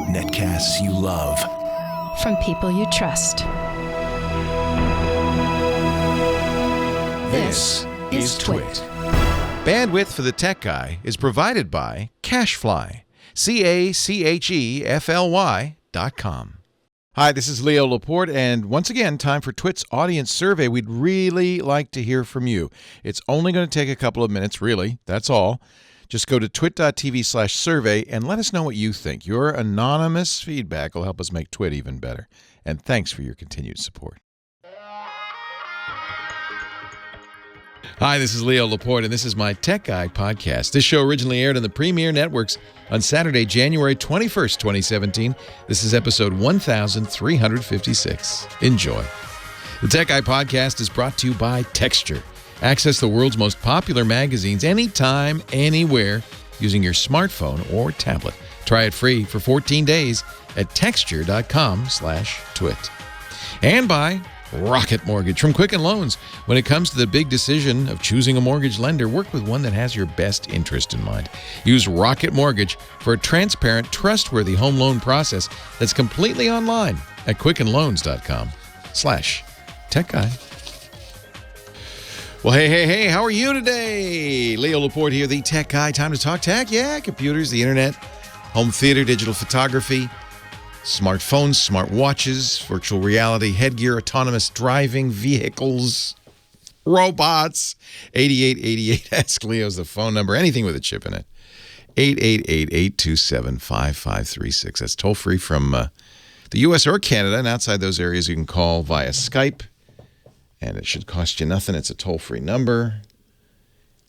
Netcasts you love. From people you trust. This is Twit. Bandwidth for the Tech Guy is provided by CacheFly. CacheFly.com. Hi, this is Leo Laporte, and once again, time for Twit's audience survey. We'd really like to hear from you. It's only going to take a couple of minutes, really. That's all. Just go to twit.tv/survey and let us know what you think. Your anonymous feedback will help us make Twit even better. And thanks for your continued support. Hi, this is Leo Laporte, and this is my Tech Guy podcast. This show originally aired on the Premier Networks on Saturday, January 21st, 2017. This is episode 1356. Enjoy. The Tech Guy podcast is brought to you by Texture. Access the world's most popular magazines anytime, anywhere, using your smartphone or tablet. Try it free for 14 days at texture.com/twit. And by Rocket Mortgage from Quicken Loans. When it comes to the big decision of choosing a mortgage lender, work with one that has your best interest in mind. Use Rocket Mortgage for a transparent, trustworthy home loan process that's completely online at quickenloans.com/techguy. Well, hey, how are you today? Leo Laporte here, the Tech Guy. Time to talk tech. Yeah, computers, the internet, home theater, digital photography, smartphones, smart watches, virtual reality, headgear, autonomous driving, vehicles, robots. 8888 Ask Leo's the phone number. Anything with a chip in it. 888-827-5536. That's toll free from the U.S. or Canada. And outside those areas, you can call via Skype. And it should cost you nothing. It's a toll-free number.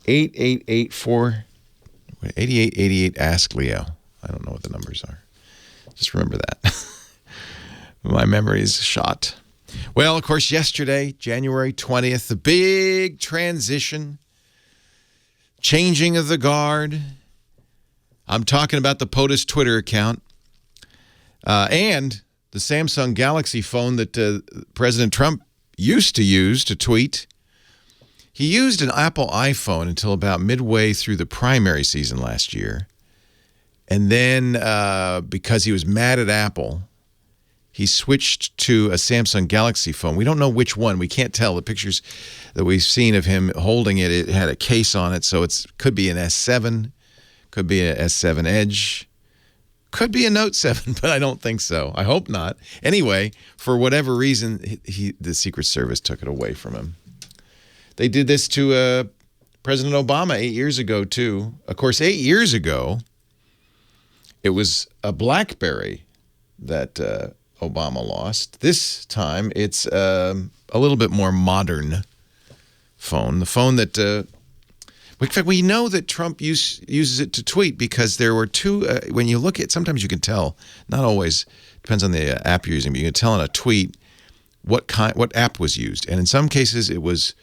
8888 Ask Leo. I don't know what the numbers are. Just remember that. My memory is shot. Well, of course, yesterday, January 20th, the big transition, changing of the guard. I'm talking about the POTUS Twitter account and the Samsung Galaxy phone that President Trump used to use to tweet. He used an Apple iPhone until about midway through the primary season last year. And then because he was mad at Apple, he switched to a Samsung Galaxy phone. We don't know which one. We can't tell. The pictures that we've seen of him holding it, it had a case on it. So it could be an S7, could be an S7 Edge, could be a Note 7, but I don't think so. I hope not. Anyway, for whatever reason, the Secret Service took it away from him. They did this to President Obama 8 years ago, too. Of course, 8 years ago, it was a BlackBerry that Obama lost. This time, it's a little bit more modern phone. The phone that... in fact, we know that Trump uses it to tweet because there were two, when you look at, sometimes you can tell, not always, depends on the app you're using, but you can tell in a tweet what app was used. And in some cases, it was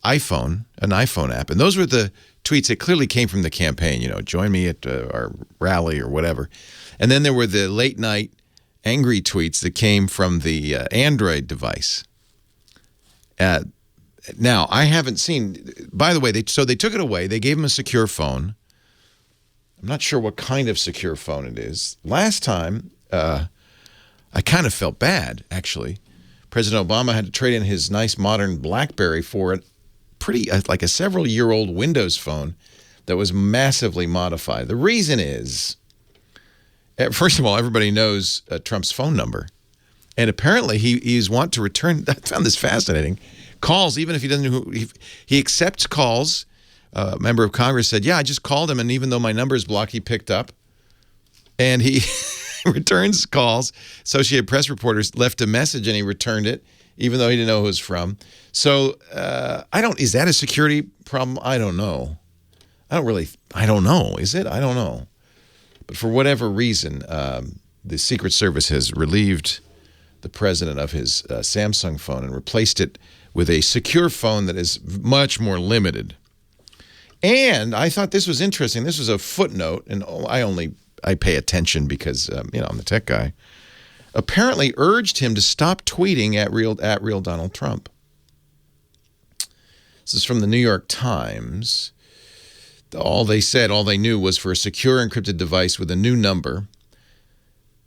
an iPhone app. And those were the tweets that clearly came from the campaign, join me at our rally or whatever. And then there were the late night angry tweets that came from the Android device. Now, I haven't seen, by the way, they took it away. They gave him a secure phone. I'm not sure what kind of secure phone it is. Last time, I kind of felt bad, actually. President Obama had to trade in his nice modern BlackBerry for a like a several-year-old Windows phone that was massively modified. The reason is, first of all, everybody knows Trump's phone number. And apparently he's want to return, I found this fascinating, calls, even if he doesn't know who, he accepts calls. A member of Congress said, yeah, I just called him, and even though my number is blocked, he picked up. And he returns calls. Associated Press reporters left a message, and he returned it, even though he didn't know who it was from. So, is that a security problem? I don't know. I don't know. Is it? I don't know. But for whatever reason, the Secret Service has relieved the president of his Samsung phone and replaced it with a secure phone that is much more limited. And I thought this was interesting. This was a footnote, and I pay attention because I'm the tech guy. Apparently urged him to stop tweeting at real Donald Trump. This is from the New York Times. All they knew was for a secure encrypted device with a new number.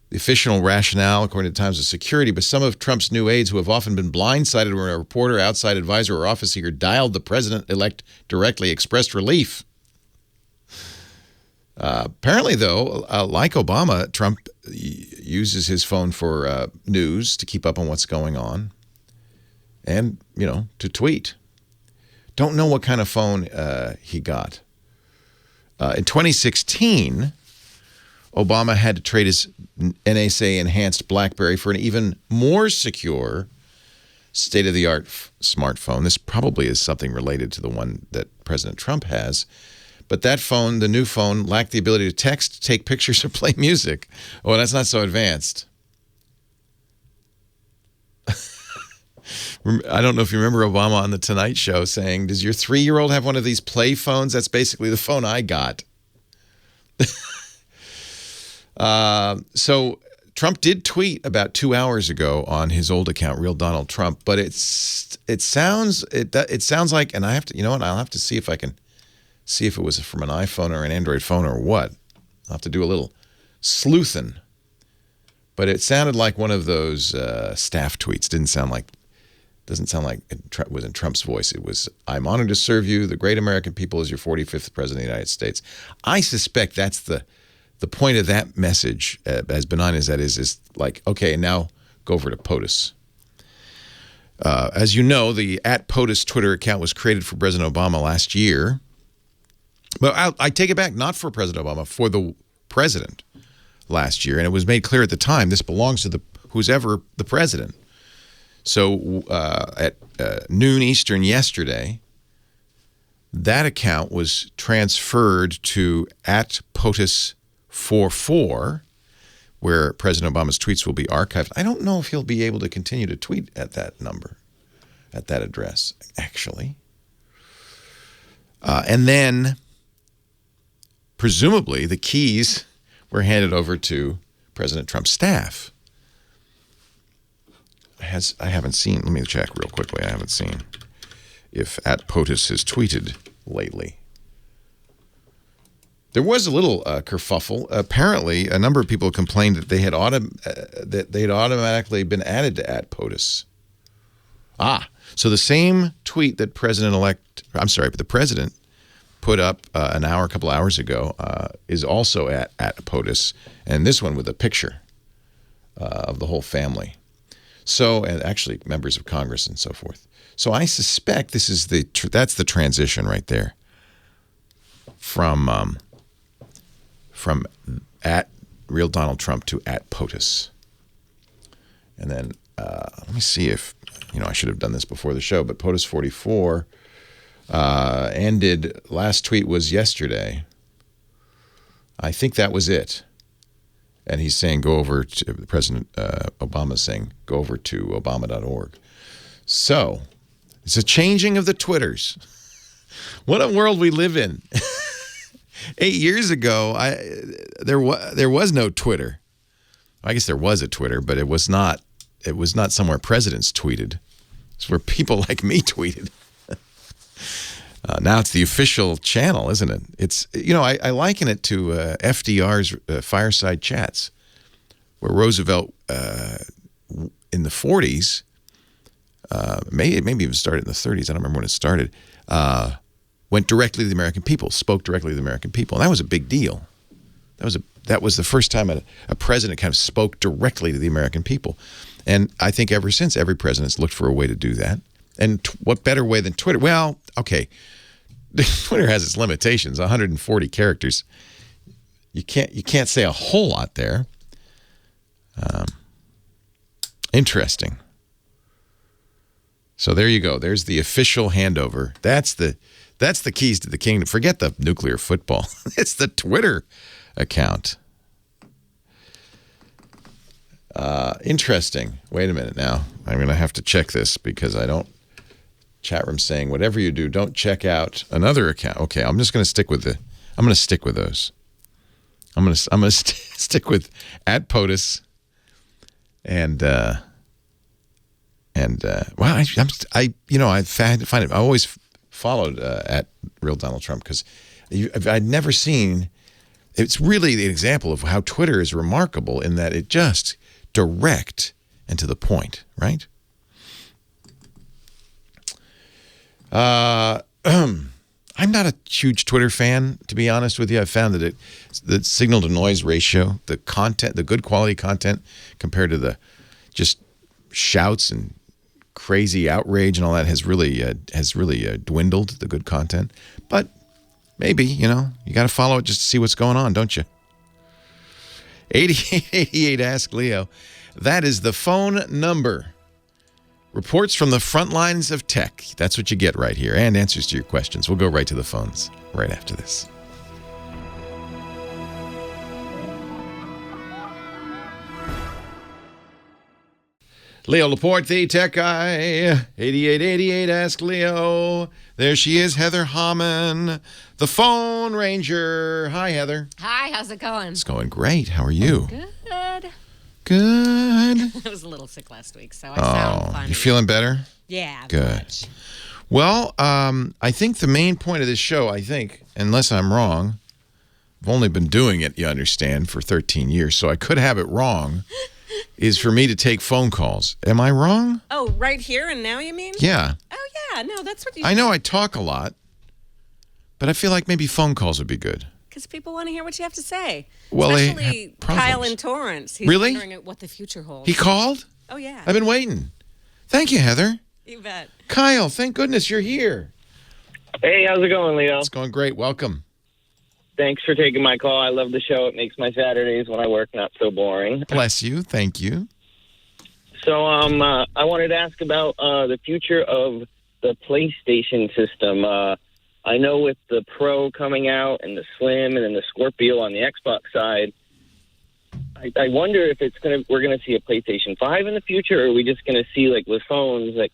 The official rationale, according to Times, is security, but some of Trump's new aides who have often been blindsided when a reporter, outside advisor, or office seeker dialed the president-elect directly expressed relief. Apparently, though, like Obama, Trump uses his phone for news to keep up on what's going on and, to tweet. Don't know what kind of phone he got. In 2016, Obama had to trade his NSA-enhanced BlackBerry for an even more secure state-of-the-art smartphone. This probably is something related to the one that President Trump has. But that phone, the new phone, lacked the ability to text, take pictures, or play music. Oh, that's not so advanced. I don't know if you remember Obama on The Tonight Show saying, does your 3-year-old have one of these play phones? That's basically the phone I got. So Trump did tweet about 2 hours ago on his old account, Real Donald Trump, but it sounds like, and I have to, I'll have to see if I can see if it was from an iPhone or an Android phone or what. I'll have to do a little sleuthing. But it sounded like one of those staff tweets. Doesn't sound like it was in Trump's voice. It was, I'm honored to serve you, the great American people, as your 45th president of the United States. I suspect that's the point of that message, as benign as that is like, okay, now go over to POTUS. As you know, the @POTUS Twitter account was created for President Obama last year. But I take it back, not for President Obama, for the president last year. And it was made clear at the time, this belongs to who's ever the president. So at noon Eastern yesterday, that account was transferred to @POTUS44, where President Obama's tweets will be archived. I don't know if he'll be able to continue to tweet at that number, at that address, actually. And then, presumably, the keys were handed over to President Trump's staff. I haven't seen, let me check real quickly. I haven't seen if @POTUS has tweeted lately. There was a little kerfuffle. Apparently, a number of people complained that they had automatically been added to @POTUS. So the same tweet that the president put up a couple hours ago, is also at POTUS, and this one with a picture of the whole family. So, and actually members of Congress and so forth. So I suspect this is that's the transition right there from @Real Donald Trump to @POTUS. And then let me see if, I should have done this before the show, but POTUS 44 ended, last tweet was yesterday. I think that was it. And he's saying go over to, President Obama's saying go over to obama.org. So it's a changing of the Twitters. What a world we live in. 8 years ago, there was no Twitter. I guess there was a Twitter, but it was not somewhere presidents tweeted. It's where people like me tweeted. Now it's the official channel, isn't it? It's, I liken it to FDR's fireside chats, where Roosevelt in the 40s, maybe even started in the 30s, I don't remember when it started, went directly to the American people, spoke directly to the American people. And that was a big deal. That was the first time a president kind of spoke directly to the American people. And I think ever since, every president's looked for a way to do that. And what better way than Twitter? Well, okay, Twitter has its limitations, 140 characters. You can't say a whole lot there. Interesting. So there you go. There's the official handover. That's the keys to the kingdom. Forget the nuclear football. It's the Twitter account. Interesting. Wait a minute now. I'm going to have to check this because I don't. Chat room saying whatever you do, don't check out another account. Okay, I'm just going to stick with those. I'm going to stick with @POTUS and wow, I find it. I always followed at Real Donald Trump because I'd never seen. It's really the example of how Twitter is remarkable in that it just direct and to the point, right? I'm not a huge Twitter fan, to be honest with you. I found that the signal to noise ratio, the content, the good quality content compared to the just shouts and crazy outrage and all that has really dwindled, the good content. But maybe, you got to follow it just to see what's going on, don't you? 8888 Ask Leo. That is the phone number. Reports from the front lines of tech. That's what you get right here. And answers to your questions. We'll go right to the phones right after this. Leo Laporte, the tech guy. 8888 Ask Leo. There she is, Heather Hammond, the phone ranger. Hi, Heather. Hi, how's it going? It's going great. How are you? Good. Good. I was a little sick last week, so I sound funny. You feeling better? Yeah. Good. Much. Well, I think the main point of this show, unless I'm wrong, I've only been doing it, you understand, for 13 years, so I could have it wrong, is for me to take phone calls. Am I wrong? Oh, right here and now, you mean? Yeah. Oh, yeah. No, that's what you I know I talk a lot, but I feel like maybe phone calls would be good. Because people want to hear what you have to say. Well, especially they have Kyle in Torrance. He's Really? wondering what the future holds. He called? Oh, yeah. I've been waiting. Thank you, Heather. You bet. Kyle, thank goodness you're here. Hey, how's it going, Leo? It's going great. Welcome. Thanks for taking my call. I love the show. It makes my Saturdays when I work not so boring. Bless you. Thank you. So I wanted to ask about the future of the PlayStation system. I know with the Pro coming out and the Slim and then the Scorpio on the Xbox side, I wonder if we're gonna see a PlayStation 5 in the future, or are we just gonna see, like with phones, like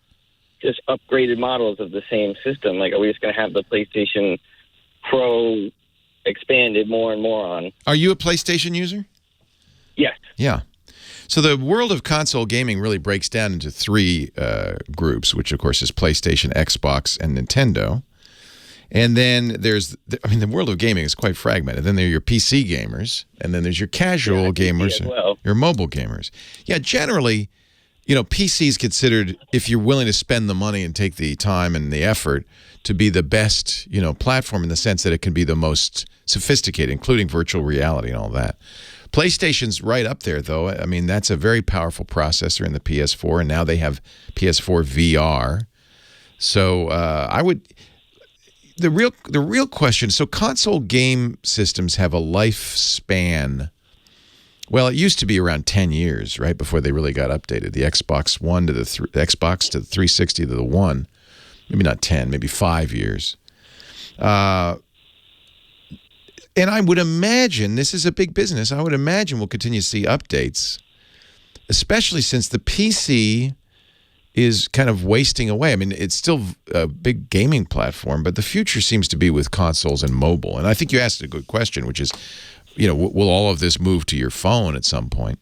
just upgraded models of the same system? Like, are we just gonna have the PlayStation Pro expanded more and more on? Are you a PlayStation user? Yes. Yeah. So the world of console gaming really breaks down into three groups, which of course is PlayStation, Xbox, and Nintendo. And then the world of gaming is quite fragmented. Then there are your PC gamers, and then there's your casual gamers, as well. Your mobile gamers. Yeah, generally, PC is considered, if you're willing to spend the money and take the time and the effort, to be the best, platform in the sense that it can be the most sophisticated, including virtual reality and all that. PlayStation's right up there, though. I mean, that's a very powerful processor in the PS4, and now they have PS4 VR. So the real question. So console game systems have a lifespan. Well, it used to be around 10 years, right, before they really got updated. The Xbox One to the Xbox to the 360 to the One, maybe not 10, maybe 5 years. And I would imagine, this is a big business, I would imagine we'll continue to see updates, especially since the PC is kind of wasting away. I mean, it's still a big gaming platform, but the future seems to be with consoles and mobile. And I think you asked a good question, which is, will all of this move to your phone at some point?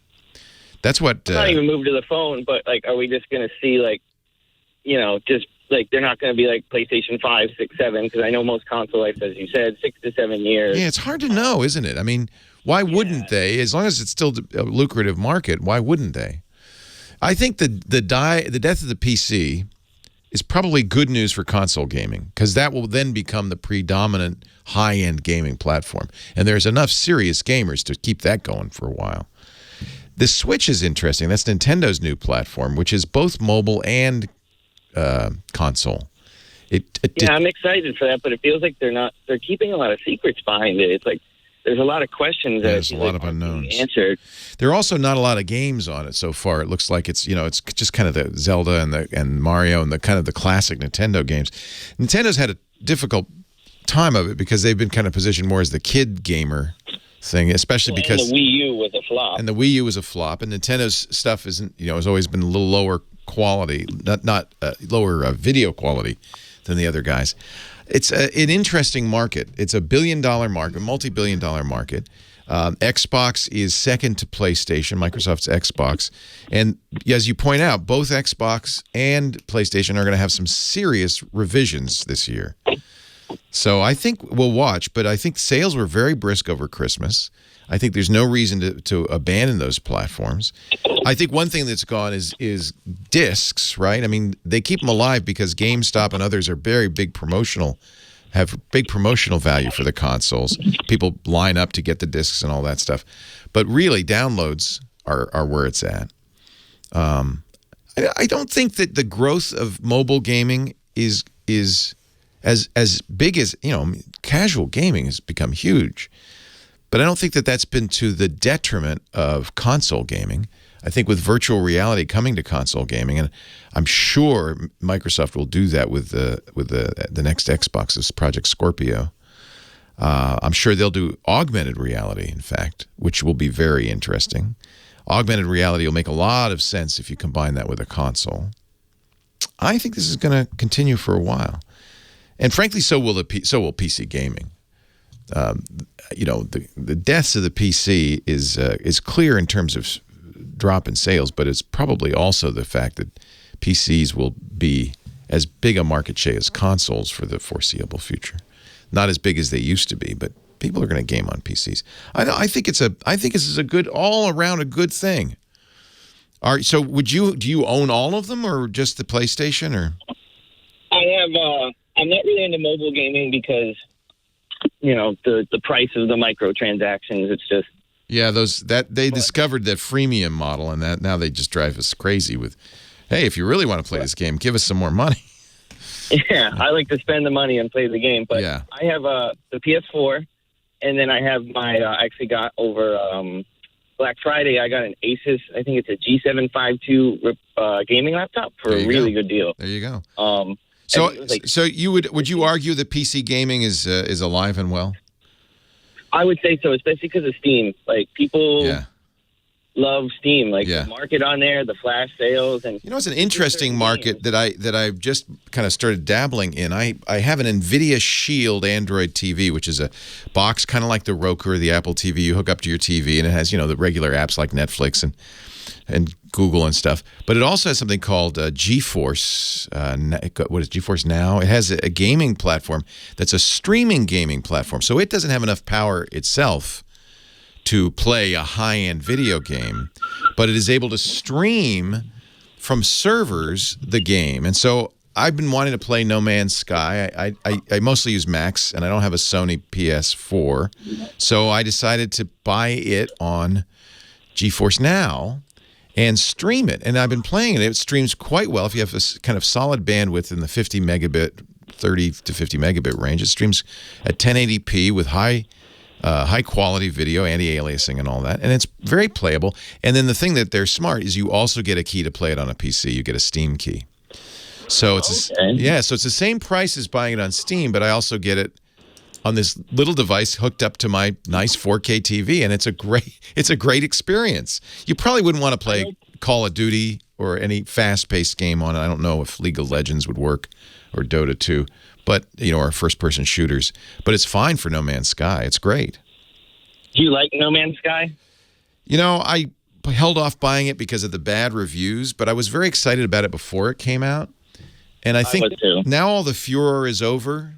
That's what... not even move to the phone, but, like, are we just going to see, like, just... Like, they're not going to be like PlayStation 5, 6, 7, because I know most console life, as you said, 6 to 7 years. Yeah, it's hard to know, isn't it? I mean, why wouldn't they? As long as it's still a lucrative market, why wouldn't they? I think the death of the PC is probably good news for console gaming, because that will then become the predominant high-end gaming platform. And there's enough serious gamers to keep that going for a while. The Switch is interesting. That's Nintendo's new platform, which is both mobile and console. I'm excited for that, but it feels like they're keeping a lot of secrets behind it. It's like there's a lot of questions. There's a lot of unknowns answered. There are also not a lot of games on it so far. It looks like it's it's just kind of the Zelda and Mario and the kind of the classic Nintendo games. Nintendo's had a difficult time of it because they've been kind of positioned more as the kid gamer thing, especially because the Wii U was a flop. And the Wii U was a flop, and Nintendo's stuff isn't has always been a little lower quality, not lower video quality than the other guys. It's an interesting market. It's a billion-dollar market, multi-billion-dollar market. Xbox is second to PlayStation, Microsoft's Xbox. And as you point out, both Xbox and PlayStation are going to have some serious revisions this year. So I think we'll watch, but I think sales were very brisk over Christmas. I think there's no reason to abandon those platforms. I think one thing that's gone is discs, right? I mean, they keep them alive because GameStop and others are very big have big promotional value for the consoles. People line up to get the discs and all that stuff. But really, downloads are where it's at. I don't think that the growth of mobile gaming is as big as, casual gaming has become huge. But I don't think that that's been to the detriment of console gaming. I think with virtual reality coming to console gaming, and I'm sure Microsoft will do that with the next Xbox, this Project Scorpio. I'm sure they'll do augmented reality, in fact, which will be very interesting. Augmented reality will make a lot of sense if you combine that with a console. I think this is going to continue for a while, and frankly, so will PC gaming. The deaths of the PC is clear in terms of drop in sales, but it's probably also the fact that PCs will be as big a market share as consoles for the foreseeable future. Not as big as they used to be, but people are going to game on PCs. I think this is a good all around a good thing. So do you own all of them or just the PlayStation or? I have. I'm not really into mobile gaming because the price of the microtransactions. It's just they discovered that freemium model, and that now they just drive us crazy with, hey, if you really want to play this game, give us some more money. Yeah, I like to spend the money and play the game, but yeah. I have the PS4, and then I have I actually got over Black Friday. I got an Asus. I think it's a G752 gaming laptop for a really good deal. There you go. So would you argue that PC gaming is alive and well? I would say so, especially because of Steam. Like people love Steam. Like the market on there, the flash sales, and it's an interesting market that I've just kind of started dabbling in. I have an NVIDIA Shield Android TV, which is a box kind of like the Roku or the Apple TV. You hook up to your TV, and it has the regular apps like Netflix and Google and stuff. But it also has something called GeForce. What is GeForce Now? It has a gaming platform that's a streaming gaming platform. So it doesn't have enough power itself to play a high-end video game, but it is able to stream from servers the game. And so I've been wanting to play No Man's Sky. I mostly use Macs, and I don't have a Sony PS4. So I decided to buy it on GeForce Now and stream it. And I've been playing it. It streams quite well. If you have a kind of solid bandwidth in the 50 megabit, 30 to 50 megabit range, it streams at 1080p with high quality video, anti-aliasing and all that. And it's very playable. And then the thing that they're smart is you also get a key to play it on a PC. You get a Steam key. So it's so it's the same price as buying it on Steam, but I also get it on this little device hooked up to my nice 4K TV, and it's a great experience. You probably wouldn't want to play Call of Duty or any fast-paced game on it. I don't know if League of Legends would work or Dota 2, but or first-person shooters. But it's fine for No Man's Sky. It's great. Do you like No Man's Sky? I held off buying it because of the bad reviews, but I was very excited about it before it came out. And I think now all the furor is over.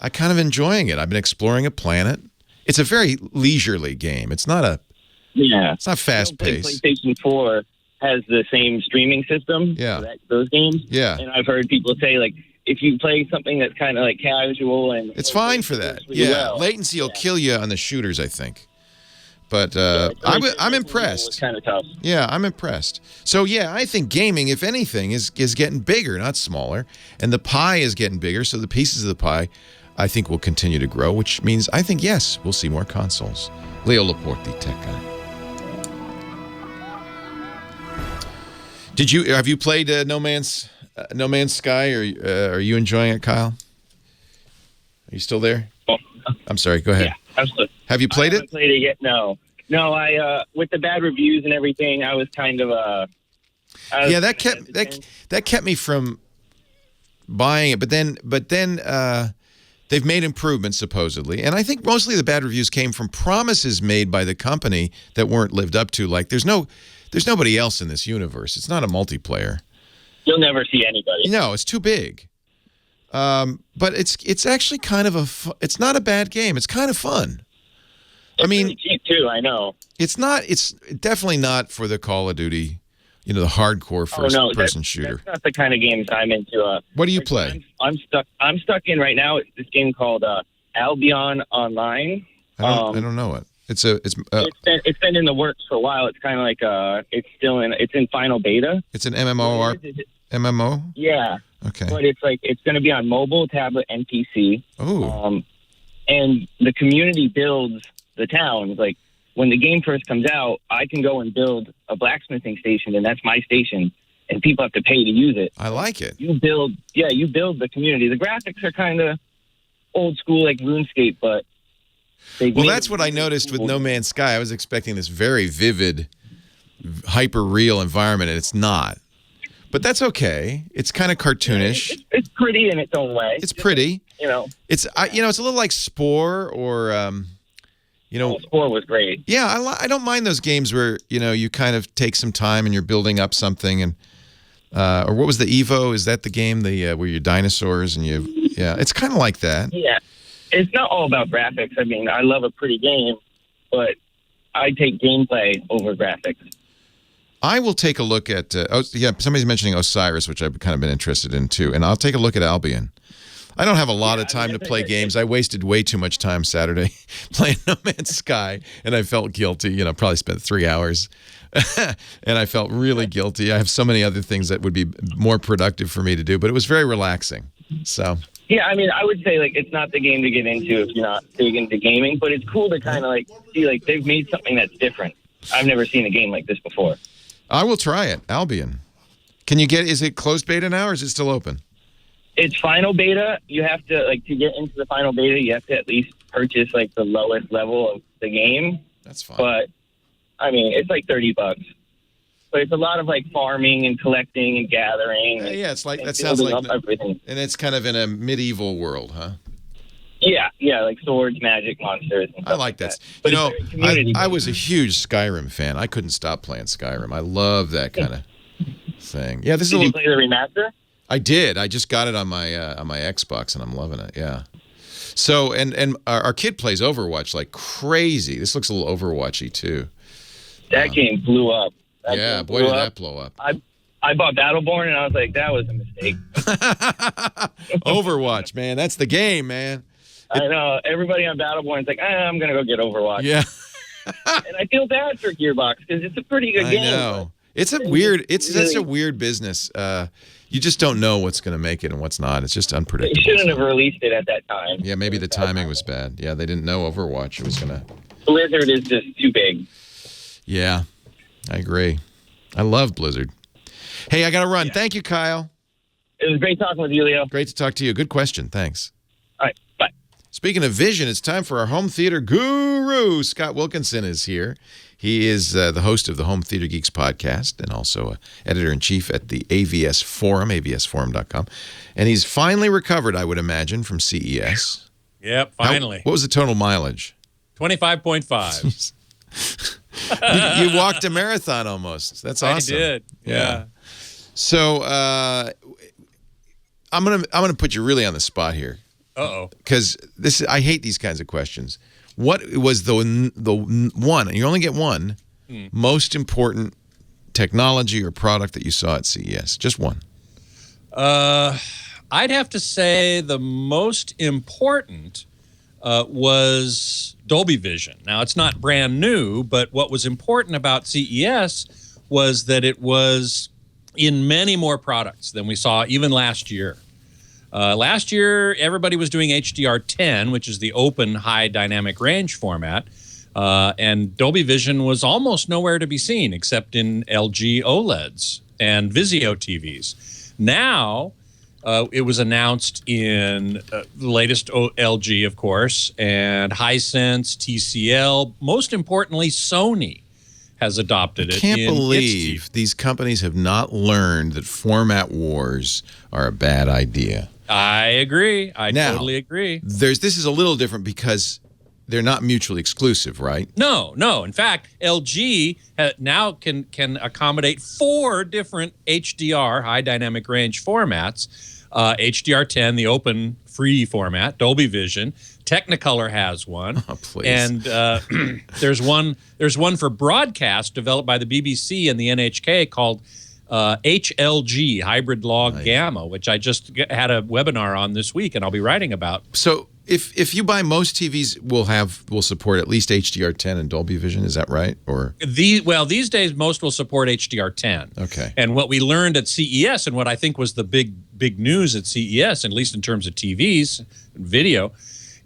I'm kind of enjoying it. I've been exploring a planet. It's a very leisurely game. It's not it's not fast-paced. PlayStation 4 has the same streaming system for those games. Yeah. And I've heard people say, like, if you play something that's kind of like casual and it's fine for that. Latency will kill you on the shooters, I think. But I'm impressed. It's kind of tough. Yeah, I'm impressed. So I think gaming, if anything, is getting bigger, not smaller, and the pie is getting bigger. So the pieces of the pie, I think, will continue to grow, which means I think we'll see more consoles. Leo Laporte, the tech guy. Have you played No Man's Sky? Or are you enjoying it, Kyle? Are you still there? I'm sorry. Go ahead. Yeah, absolutely. Have you played it? I haven't played it yet. No. I with the bad reviews and everything, I was kind of that kept me from buying it. But then they've made improvements supposedly, and I think mostly the bad reviews came from promises made by the company that weren't lived up to. Like there's nobody else in this universe. It's not a multiplayer. You'll never see anybody. No, it's too big. But it's actually kind of it's not a bad game. It's kind of fun. It's really cheap too. I know. It's definitely not for the Call of Duty, the hardcore first-person shooter. That's not the kind of games I'm into. What do you play? I'm stuck in right now. It's this game called Albion Online. I don't know it. It's been in the works for a while. It's kind of like it's in final beta. It's an MMO. Yeah. Okay. But it's going to be on mobile, tablet, and PC. Oh. And the community builds the towns. Like when the game first comes out, I can go and build a blacksmithing station, and that's my station, and people have to pay to use it. I like it. You build the community. The graphics are kind of old school, like RuneScape, but that's what I noticed with No Man's Sky. I was expecting this very vivid, hyper-real environment, and it's not. But that's okay. It's kind of cartoonish. It's pretty in its own way. It's pretty. It's a little like Spore or Spore was great. Yeah, I don't mind those games where you kind of take some time and you're building up something and or what was the Evo? Is that the game where you're dinosaurs and it's kind of like that. Yeah, it's not all about graphics. I mean, I love a pretty game, but I take gameplay over graphics. I will take a look at somebody's mentioning Osiris, which I've kind of been interested in too, and I'll take a look at Albion. I don't have a lot of time to play games. I wasted way too much time Saturday playing No Man's Sky, and I felt guilty. Probably spent 3 hours, and I felt really guilty. I have so many other things that would be more productive for me to do, but it was very relaxing. So. Yeah, I mean, I would say it's not the game to get into if you're not big into gaming, but it's cool to kind of see they've made something that's different. I've never seen a game like this before. I will try it. Albion. Is it closed beta now or is it still open? It's final beta. You have to to get into the final beta, you have to at least purchase the lowest level of the game. That's fine. But I mean, it's $30. But it's a lot of farming and collecting and gathering. Yeah, it's that sounds like everything. And it's kind of in a medieval world, huh? Yeah, like swords, magic, monsters. And I like that. But I was a huge Skyrim fan. I couldn't stop playing Skyrim. I love that kind of thing. Yeah, Did you play the remaster? I did. I just got it on my Xbox, and I'm loving it. Yeah. So and our kid plays Overwatch like crazy. This looks a little Overwatchy too. That game blew up. Boy, did that blow up. I bought Battleborn, and I was like, that was a mistake. Overwatch, man. That's the game, man. I know. Everybody on Battleborn is like, I'm going to go get Overwatch. Yeah. And I feel bad for Gearbox because it's a pretty good game. I know. It's such a weird business. You just don't know what's going to make it and what's not. It's just unpredictable. They shouldn't have released it at that time. Yeah, maybe the timing was bad. Yeah, they didn't know Overwatch was going to... Blizzard is just too big. Yeah, I agree. I love Blizzard. Hey, I got to run. Yeah. Thank you, Kyle. It was great talking with you, Leo. Great to talk to you. Good question. Thanks. All right, bye. Speaking of vision, it's time for our home theater guru. Scott Wilkinson is here. He is the host of the Home Theater Geeks podcast and also editor-in-chief at the AVS Forum, avsforum.com. And he's finally recovered, I would imagine, from CES. Yep, finally. What was the total mileage? 25.5. You walked a marathon almost. That's awesome. I did. Yeah. So I'm gonna put you really on the spot here. Uh-oh. Because I hate these kinds of questions. What was the one, and you only get one, most important technology or product that you saw at CES? Just one. I'd have to say the most important was Dolby Vision. Now, it's not brand new, but what was important about CES was that it was in many more products than we saw even last year. Last year, everybody was doing HDR10, which is the open high dynamic range format, and Dolby Vision was almost nowhere to be seen except in LG OLEDs and Vizio TVs. Now, it was announced in the latest LG, of course, and Hisense, TCL, most importantly, Sony has adopted it. I can't believe these companies have not learned that format wars are a bad idea. I agree. I totally agree. This is a little different because they're not mutually exclusive, right? No. In fact, LG now can accommodate 4 different HDR, high dynamic range formats. HDR10, the open free format, Dolby Vision. Technicolor has one. Oh, please. And there's one for broadcast developed by the BBC and the NHK called HLG, Hybrid Log Gamma, which I just had a webinar on this week, and I'll be writing about. So if you buy most TVs, will support at least HDR10 and Dolby Vision. Is that right? Or these days most will support HDR10. Okay. And what we learned at CES, and what I think was the big news at CES, at least in terms of TVs and video,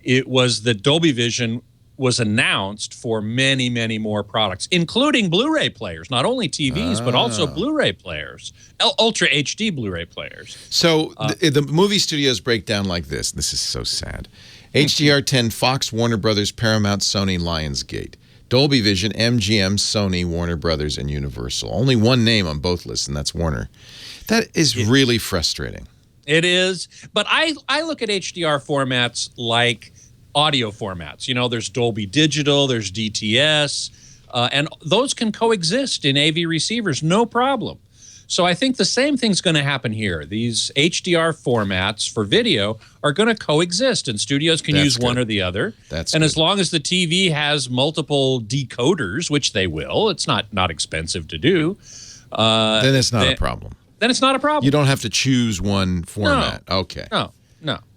it was that Dolby Vision was announced for many, many more products, including Blu-ray players, not only TVs, but also Blu-ray players, Ultra HD Blu-ray players. So the movie studios break down like this. This is so sad. HDR10, Fox, Warner Brothers, Paramount, Sony, Lionsgate. Dolby Vision, MGM, Sony, Warner Brothers, and Universal. Only one name on both lists, and that's Warner. That is really frustrating. It is. But I look at HDR formats like audio formats. You know, there's Dolby Digital, there's DTS, and those can coexist in AV receivers, no problem. So I think the same thing's going to happen here. These HDR formats for video are going to coexist, and studios can use one or the other. And as long as the TV has multiple decoders, which they will, it's not expensive to do. Then it's not a problem. Then it's not a problem. You don't have to choose one format. No. Okay. No.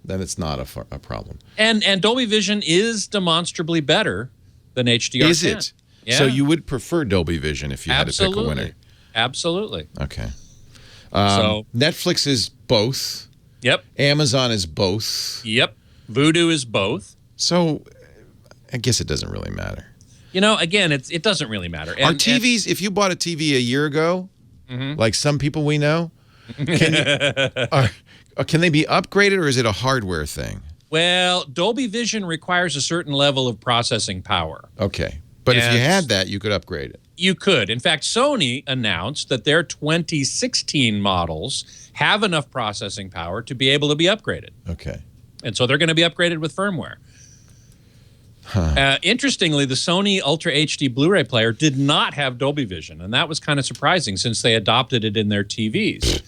Then it's not a problem. And Dolby Vision is demonstrably better than HDR10. Is it? Yeah. So you would prefer Dolby Vision if you had to pick a winner? Absolutely. Okay. So Netflix is both. Yep. Amazon is both. Yep. Vudu is both. So I guess it doesn't really matter. You know, again, it doesn't really matter. Are TVs, if you bought a TV a year ago, like some people we know, can they be upgraded, or is it a hardware thing? Well, Dolby Vision requires a certain level of processing power. Okay. But if you had that, you could upgrade it. You could. In fact, Sony announced that their 2016 models have enough processing power to be able to be upgraded. Okay. And so they're going to be upgraded with firmware. Interestingly, the Sony Ultra HD Blu-ray player did not have Dolby Vision, and that was kind of surprising since they adopted it in their TVs.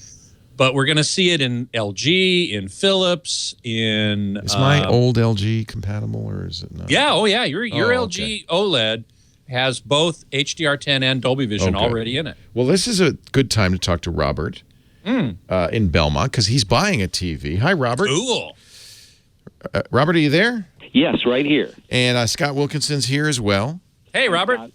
But we're going to see it in LG, in Philips, in... Is my old LG compatible, or is it not? Yeah, oh yeah, your LG OLED has both HDR10 and Dolby Vision already in it. Well, this is a good time to talk to Robert in Belmont, because he's buying a TV. Hi, Robert. Cool. Robert, are you there? Yes, right here. And Scott Wilkinson's here as well. Hey, Robert.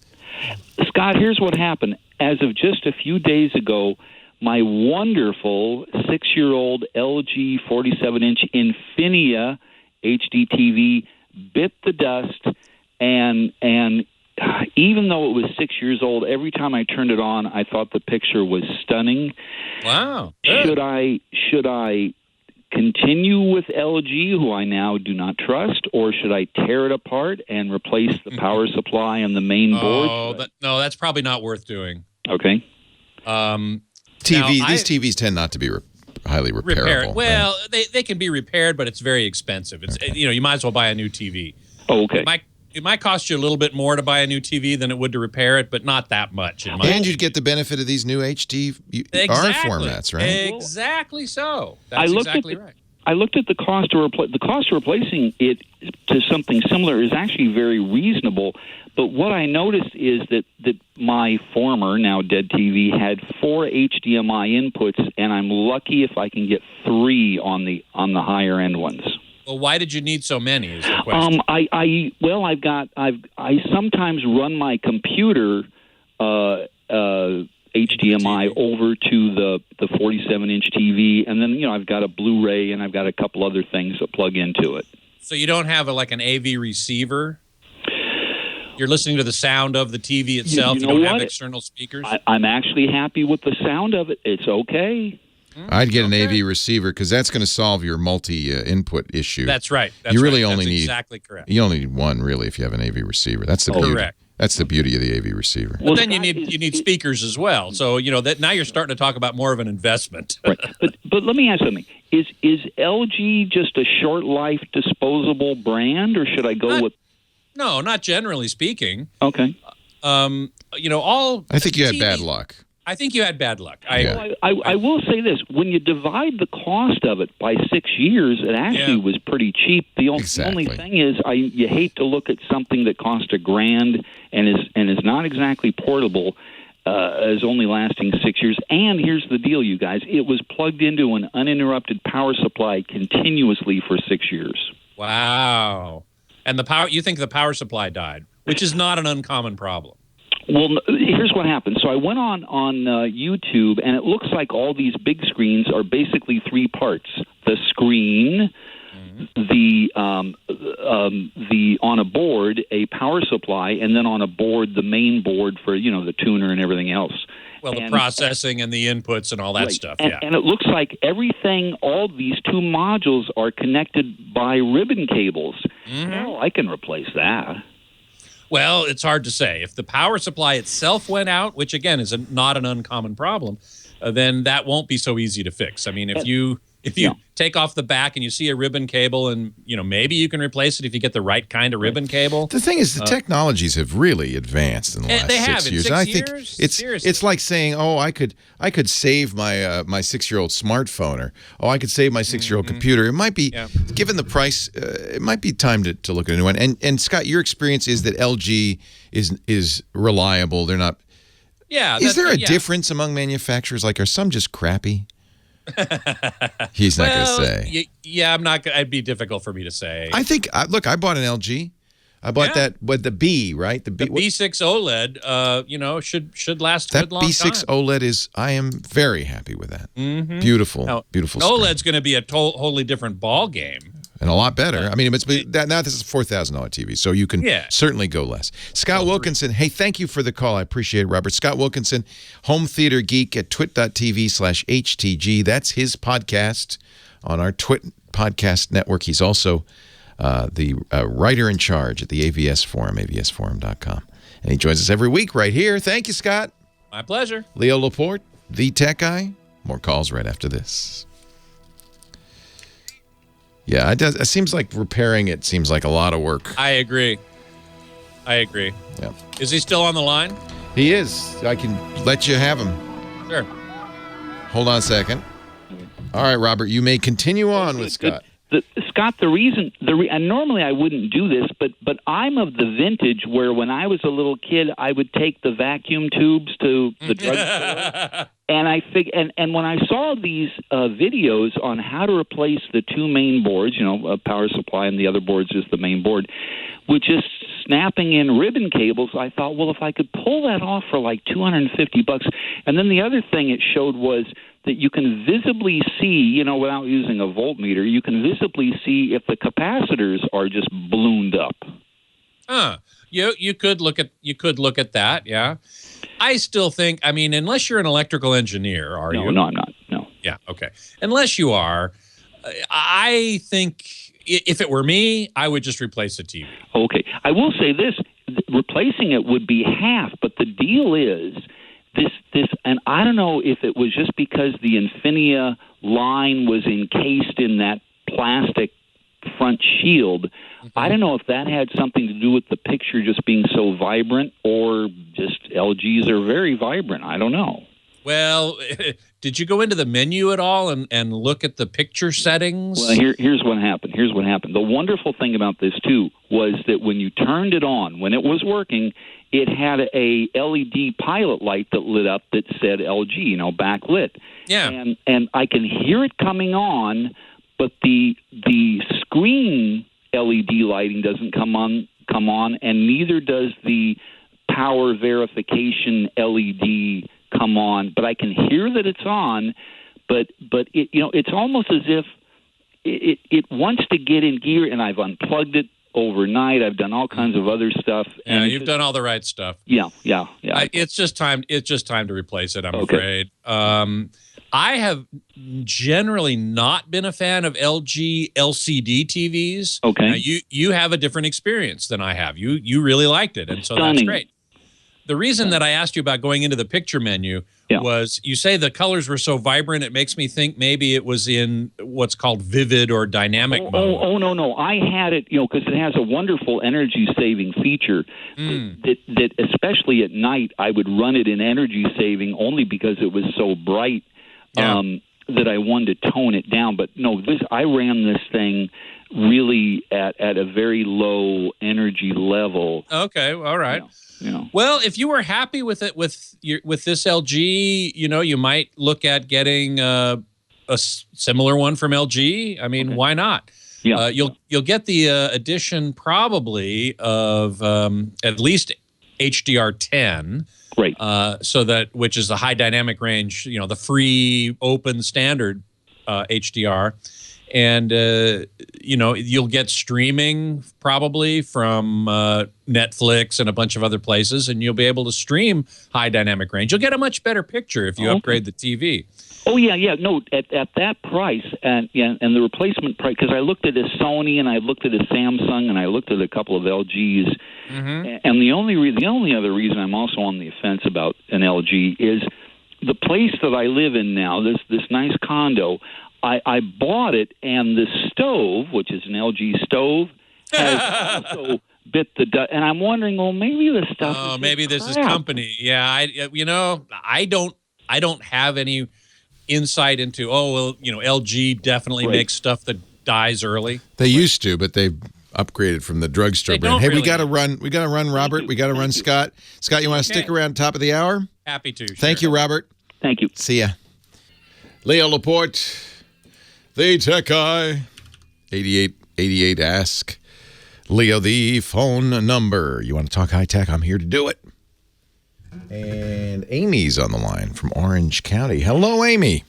Scott, here's what happened. As of just a few days ago, my wonderful 6-year-old LG 47-inch Infinia HD TV bit the dust, and even though it was 6 years old, every time I turned it on, I thought the picture was stunning. Wow. Should I continue with LG, who I now do not trust, or should I tear it apart and replace the power supply and the main board? No, that's probably not worth doing. Okay. These TVs tend not to be highly repairable. Well, they can be repaired, but it's very expensive. It's you might as well buy a new TV. Oh, okay. It might cost you a little bit more to buy a new TV than it would to repair it, but not that much. And you'd get the benefit of these new HD R formats, right? Exactly so. That's exactly right. I looked at the cost of replacing it to something similar is actually very reasonable. But what I noticed is that my former, now dead TV had 4 HDMI inputs, and I'm lucky if I can get 3 on the higher end ones. Well, why did you need so many? Is the question. I sometimes run my computer HDMI over to the 47-inch TV, and then I've got a Blu-ray and I've got a couple other things that plug into it. So you don't have an AV receiver? You're listening to the sound of the TV itself. You don't have external speakers. I'm actually happy with the sound of it. It's okay. I'd get an AV receiver, because that's going to solve your multi-input issue. That's right. You really only need exactly correct. You only need one, really, if you have an AV receiver. That's the beauty. Correct. That's the beauty of the AV receiver. Well, then you need speakers as well. So that now you're starting to talk about more of an investment. Right. But let me ask something: Is LG just a short life disposable brand, or should I go with? No, not generally speaking. Okay. I think you had bad luck. I think you had bad luck. I will say this: when you divide the cost of it by 6 years, it actually was pretty cheap. The only thing is, you hate to look at something that cost $1,000 and is not exactly portable, is only lasting 6 years. And here's the deal, you guys: it was plugged into an uninterrupted power supply continuously for 6 years. Wow! And you think the power supply died, which is not an uncommon problem. Well, here's what happened. So I went on YouTube, and it looks like all these big screens are basically three parts: the screen, the on a board a power supply, and then on a board the main board for the tuner and everything else. Well, the processing and the inputs and all that stuff. And it looks like everything, all these two modules are connected by ribbon cables. Well, I can replace that. Well, it's hard to say. If the power supply itself went out, which again is not an uncommon problem, then that won't be so easy to fix. I mean, if you take off the back and you see a ribbon cable, and maybe you can replace it if you get the right kind of ribbon cable. The thing is, the technologies have really advanced in the last 6 years. I think it's like saying, I could save my my 6-year-old smartphone, or I could save my 6-year-old computer. It might be, given the price, it might be time to look at a new one. And Scott, your experience is that LG is reliable. They're not. Yeah. Is there a difference among manufacturers? Like, are some just crappy? He's not going to say. I'm not. It'd be difficult for me to say. I think. Look, I bought an LG. I bought that with the B, right? The B6 OLED. Should last a good long time. That B6 OLED is. I am very happy with that. Beautiful, beautiful. OLED's going to be a wholly different ball game. And a lot better. I mean, now this is a $4,000 TV, so you can certainly go less. Scott Wilkinson, hey, thank you for the call. I appreciate it, Robert. Scott Wilkinson, home theater geek at twit.tv/HTG. That's his podcast on our Twit podcast network. He's also the writer in charge at the AVS Forum, avsforum.com. And he joins us every week right here. Thank you, Scott. My pleasure. Leo Laporte, the tech guy. More calls right after this. Yeah, it does. It seems like repairing it seems like a lot of work. I agree. Yeah. Is he still on the line? He is. I can let you have him. Sure. Hold on a second. All right, Robert, you may continue on with Scott. Scott, and normally I wouldn't do this, but I'm of the vintage where when I was a little kid, I would take the vacuum tubes to the drugstore, and when I saw these videos on how to replace the two main boards, a power supply and the other board's just the main board, with just snapping in ribbon cables, I thought, well, if I could pull that off for like $250, and then the other thing it showed was that you can visibly see, without using a voltmeter, you can visibly see if the capacitors are just ballooned up. You could look at that, yeah. I still think, I mean, unless you're an electrical engineer, are you? No, I'm not. No. Yeah, okay. Unless you are, I think if it were me, I would just replace the TV. Okay. I will say this, replacing it would be half, but the deal is this, and I don't know if it was just because the Infinia line was encased in that plastic front shield. I don't know if that had something to do with the picture just being so vibrant, or just LGs are very vibrant. I don't know. Well, did you go into the menu at all and look at the picture settings? Well, here's what happened. The wonderful thing about this, too, was that when you turned it on, when it was working, it had a LED pilot light that lit up that said LG, backlit. Yeah. And I can hear it coming on, but the screen LED lighting doesn't come on, and neither does the power verification LED come on. But I can hear that it's on, but it, it's almost as if it wants to get in gear, and I've unplugged it overnight. I've done all kinds of other stuff. Yeah, you've done all the right stuff. Yeah. It's just time to replace it, I'm afraid. I have generally not been a fan of LG LCD TVs. Okay. Now, you have a different experience than I have. You really liked it, and so Stunning. that's great. the reason that I asked you about going into the picture menu was you say the colors were so vibrant, it makes me think maybe it was in what's called vivid or dynamic mode. Oh, no. I had it, because it has a wonderful energy-saving feature that especially at night, I would run it in energy-saving only because it was so bright that I wanted to tone it down. But no, I ran this thing really at a very low energy level. Okay, all right. Well, if you were happy with it with this LG, you might look at getting a similar one from LG. I mean, why not? Yeah. You'll get the addition probably of at least HDR10. Great. Which is the high dynamic range, the free open standard HDR. And, you'll get streaming probably from Netflix and a bunch of other places, and you'll be able to stream high dynamic range. You'll get a much better picture if you upgrade the TV. Oh, yeah. No, at that price, and the replacement price, because I looked at a Sony and I looked at a Samsung and I looked at a couple of LGs. And the only other reason I'm also on the fence about an LG is the place that I live in now, this nice condo, I bought it, and the stove, which is an LG stove, has also bit the dust. And I'm wondering, well, maybe the stuff. Oh, is maybe crap. this is company. Yeah, I don't have any insight into. LG definitely makes stuff that dies early. They used to, but they've upgraded from the drugstore brand. Hey, really we got to run, Robert. We got to run, Scott. Scott, you want to stick around top of the hour? Happy to. Thank you, Robert. Thank you. See ya. Leo Laporte, the tech guy. 8888 ask Leo the phone number. You want to talk high tech? I'm here to do it. And Amy's on the line from Orange County. Hello, Amy.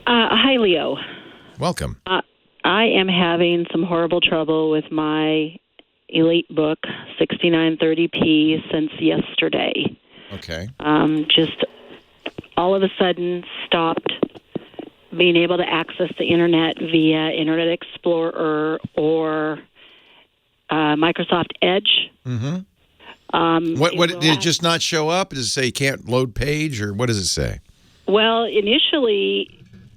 Hi, Leo. Welcome. I am having some horrible trouble with my EliteBook 6930p since yesterday. Okay. Just all of a sudden stopped being able to access the internet via Internet Explorer or Microsoft Edge. Mm-hmm. What did it just not show up? Does it say can't load page, or what does it say? Well, initially,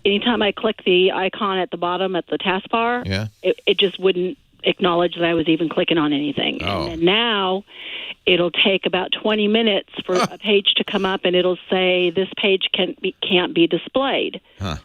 anytime I click the icon at the bottom at the taskbar, it just wouldn't acknowledge that I was even clicking on anything. Oh. And then now it'll take about 20 minutes for a page to come up, and it'll say this page can't be displayed. Huh.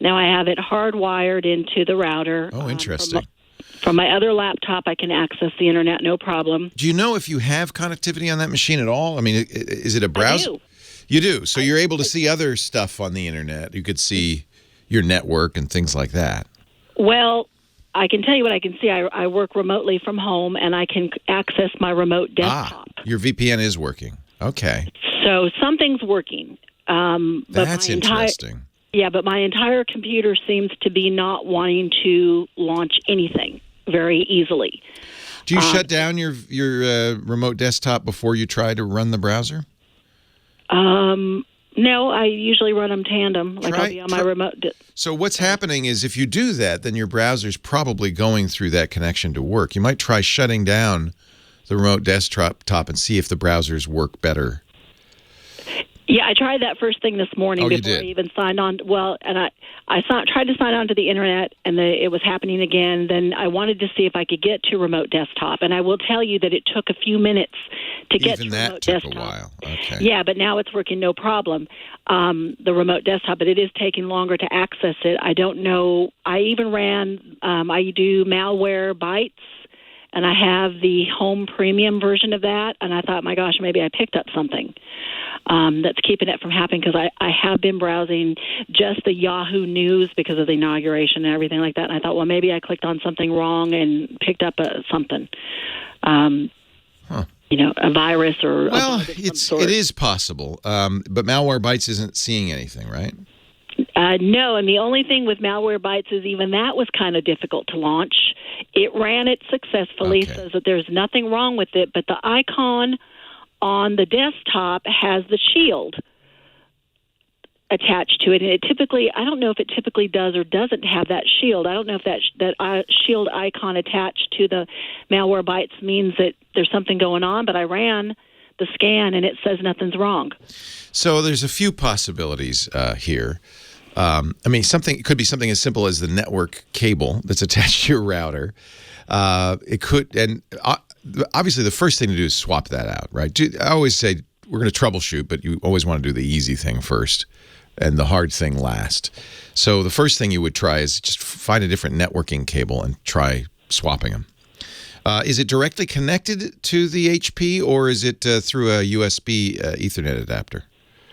Now I have it hardwired into the router. Oh, interesting. From my other laptop, I can access the internet, no problem. Do you know if you have connectivity on that machine at all? I mean, is it a browser? I do. You do. So you're able to see other stuff on the internet. You could see your network and things like that. Well, I can tell you what I can see. I work remotely from home, and I can access my remote desktop. Your VPN is working. Okay. So something's working. That's interesting. Yeah, but my entire computer seems to be not wanting to launch anything very easily. Do you shut down your remote desktop before you try to run the browser? No, I usually run them tandem. I'll be on my remote. So what's happening is if you do that, then your browser's probably going through that connection to work. You might try shutting down the remote desktop and see if the browsers work better. Yeah, I tried that first thing this morning before I even signed on. Well, and I tried to sign on to the internet, and it was happening again. Then I wanted to see if I could get to remote desktop, and I will tell you that it took a few minutes to get to remote desktop. Even that took a while. Okay. Yeah, but now it's working no problem, the remote desktop, but it is taking longer to access it. I don't know. I even ran, I do malware bytes, and I have the home premium version of that, and I thought, my gosh, maybe I picked up something that's keeping it from happening, because I have been browsing just the Yahoo News because of the inauguration and everything like that, and I thought, well, maybe I clicked on something wrong and picked up something, a virus or well, a bug of some sort. It is possible, but Malwarebytes isn't seeing anything, right? No, and the only thing with Malwarebytes is even that was kind of difficult to launch. It ran it successfully, says that there's nothing wrong with it, but the icon on the desktop has the shield attached to it, and it typically, I don't know if it typically does or doesn't have that shield. I don't know if that shield icon attached to the Malwarebytes means that there's something going on, but I ran the scan, and it says nothing's wrong. So there's a few possibilities here. I mean, it could be something as simple as the network cable that's attached to your router. It could, and obviously the first thing to do is swap that out, right? I always say we're going to troubleshoot, but you always want to do the easy thing first and the hard thing last. So the first thing you would try is just find a different networking cable and try swapping them. Is it directly connected to the HP, or is it through a USB Ethernet adapter?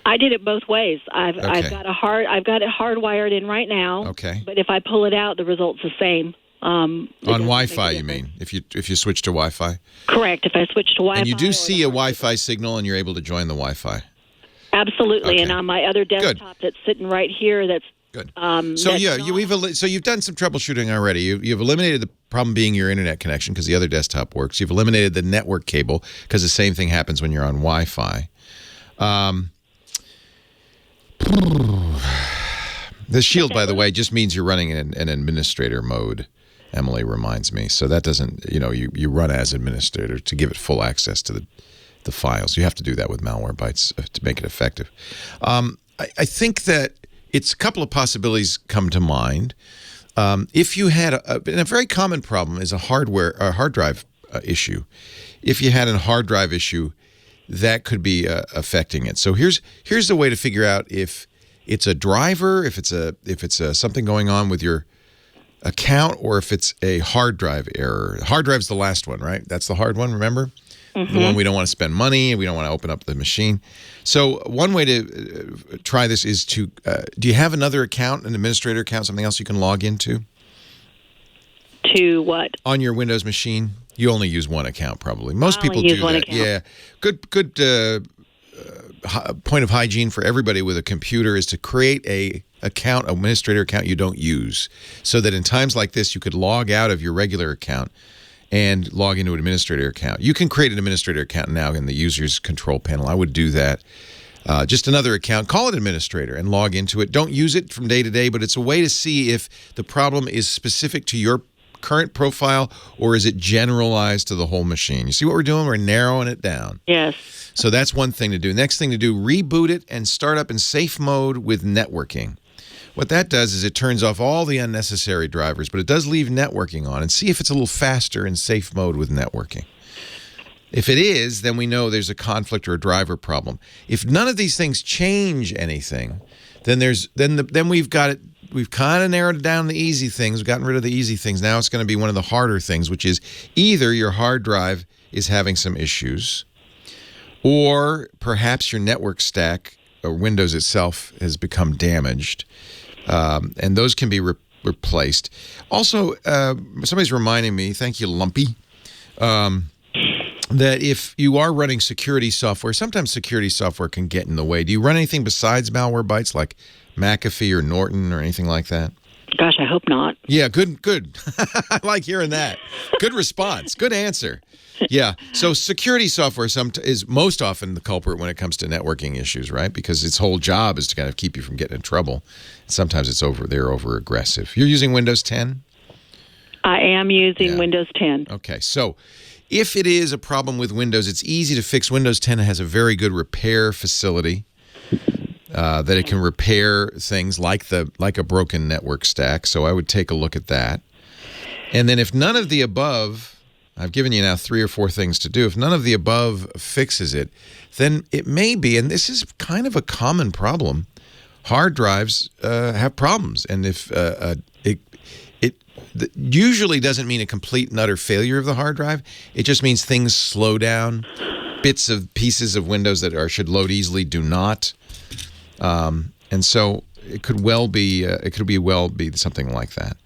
I did it both ways. I've Okay. got it hardwired in right now. Okay. But if I pull it out, the result's the same. On It doesn't Wi-Fi, make a you mean? difference. If you switch to Wi-Fi, Correct. If I switch to Wi-Fi, and you do or see the- a Wi-Fi signal, and you're able to join the Wi-Fi. Absolutely. Okay. And on my other desktop that's sitting right here, that's Good. so Yeah, you've done some troubleshooting already. You've eliminated the problem being your internet connection because the other desktop works. You've eliminated the network cable because the same thing happens when you're on Wi-Fi. The shield, by the way, just means you're running in an administrator mode. Emily reminds me. So that doesn't, you run as administrator to give it full access to the files. You have to do that with Malwarebytes to make it effective. I think that it's a couple of possibilities come to mind. If you had and a very common problem is a hard drive issue. If you had a hard drive issue, that could be affecting it. So here's the way to figure out if it's a driver, if it's something going on with your account, or if it's a hard drive error. Hard drive's the last one, right? That's the hard one, remember? Mm-hmm. The one we don't want to spend money and we don't want to open up the machine. So one way to try this is to, do you have another account, an administrator account, something else you can log into? to what? On your Windows machine? You only use one account, probably. Most I people only use do one that. account. Yeah. Good point of hygiene for everybody with a computer is to create a administrator account you don't use, so that in times like this you could log out of your regular account and log into an administrator account. You can create an administrator account now in the user's control panel. I would do that. Just another account, call it administrator and log into it. Don't use it from day to day, but it's a way to see if the problem is specific to your current profile or is it generalized to the whole machine. You see what we're doing? We're narrowing it down. Yes. So that's one thing to do. Next thing to do, reboot it and start up in safe mode with networking. What that does is it turns off all the unnecessary drivers, but it does leave networking on, and see if it's a little faster in safe mode with networking. If it is, then we know there's a conflict or a driver problem. If none of these things change anything, then we've got it. We've kind of narrowed it down to the easy things. We've gotten rid of the easy things. Now it's going to be one of the harder things, which is either your hard drive is having some issues, or perhaps your network stack or Windows itself has become damaged, and those can be replaced. Also, somebody's reminding me, thank you, Lumpy, that if you are running security software, sometimes security software can get in the way. Do you run anything besides Malwarebytes like McAfee or Norton or anything like that? Gosh, I hope not. Yeah, good. I like hearing that. Good response. Good answer. Yeah. So security software is most often the culprit when it comes to networking issues, right? Because its whole job is to kind of keep you from getting in trouble. Sometimes they're over aggressive. You're using Windows 10? I am using Windows 10. Okay. So if it is a problem with Windows, it's easy to fix. Windows 10 has a very good repair facility that it can repair things like a broken network stack. So I would take a look at that. And then if none of the above, I've given you now 3 or 4 things to do. If none of the above fixes it, then it may be, and this is kind of a common problem, hard drives have problems. And if it usually doesn't mean a complete and utter failure of the hard drive. It just means things slow down. Pieces of Windows that should load easily do not. And so it could well be something like that.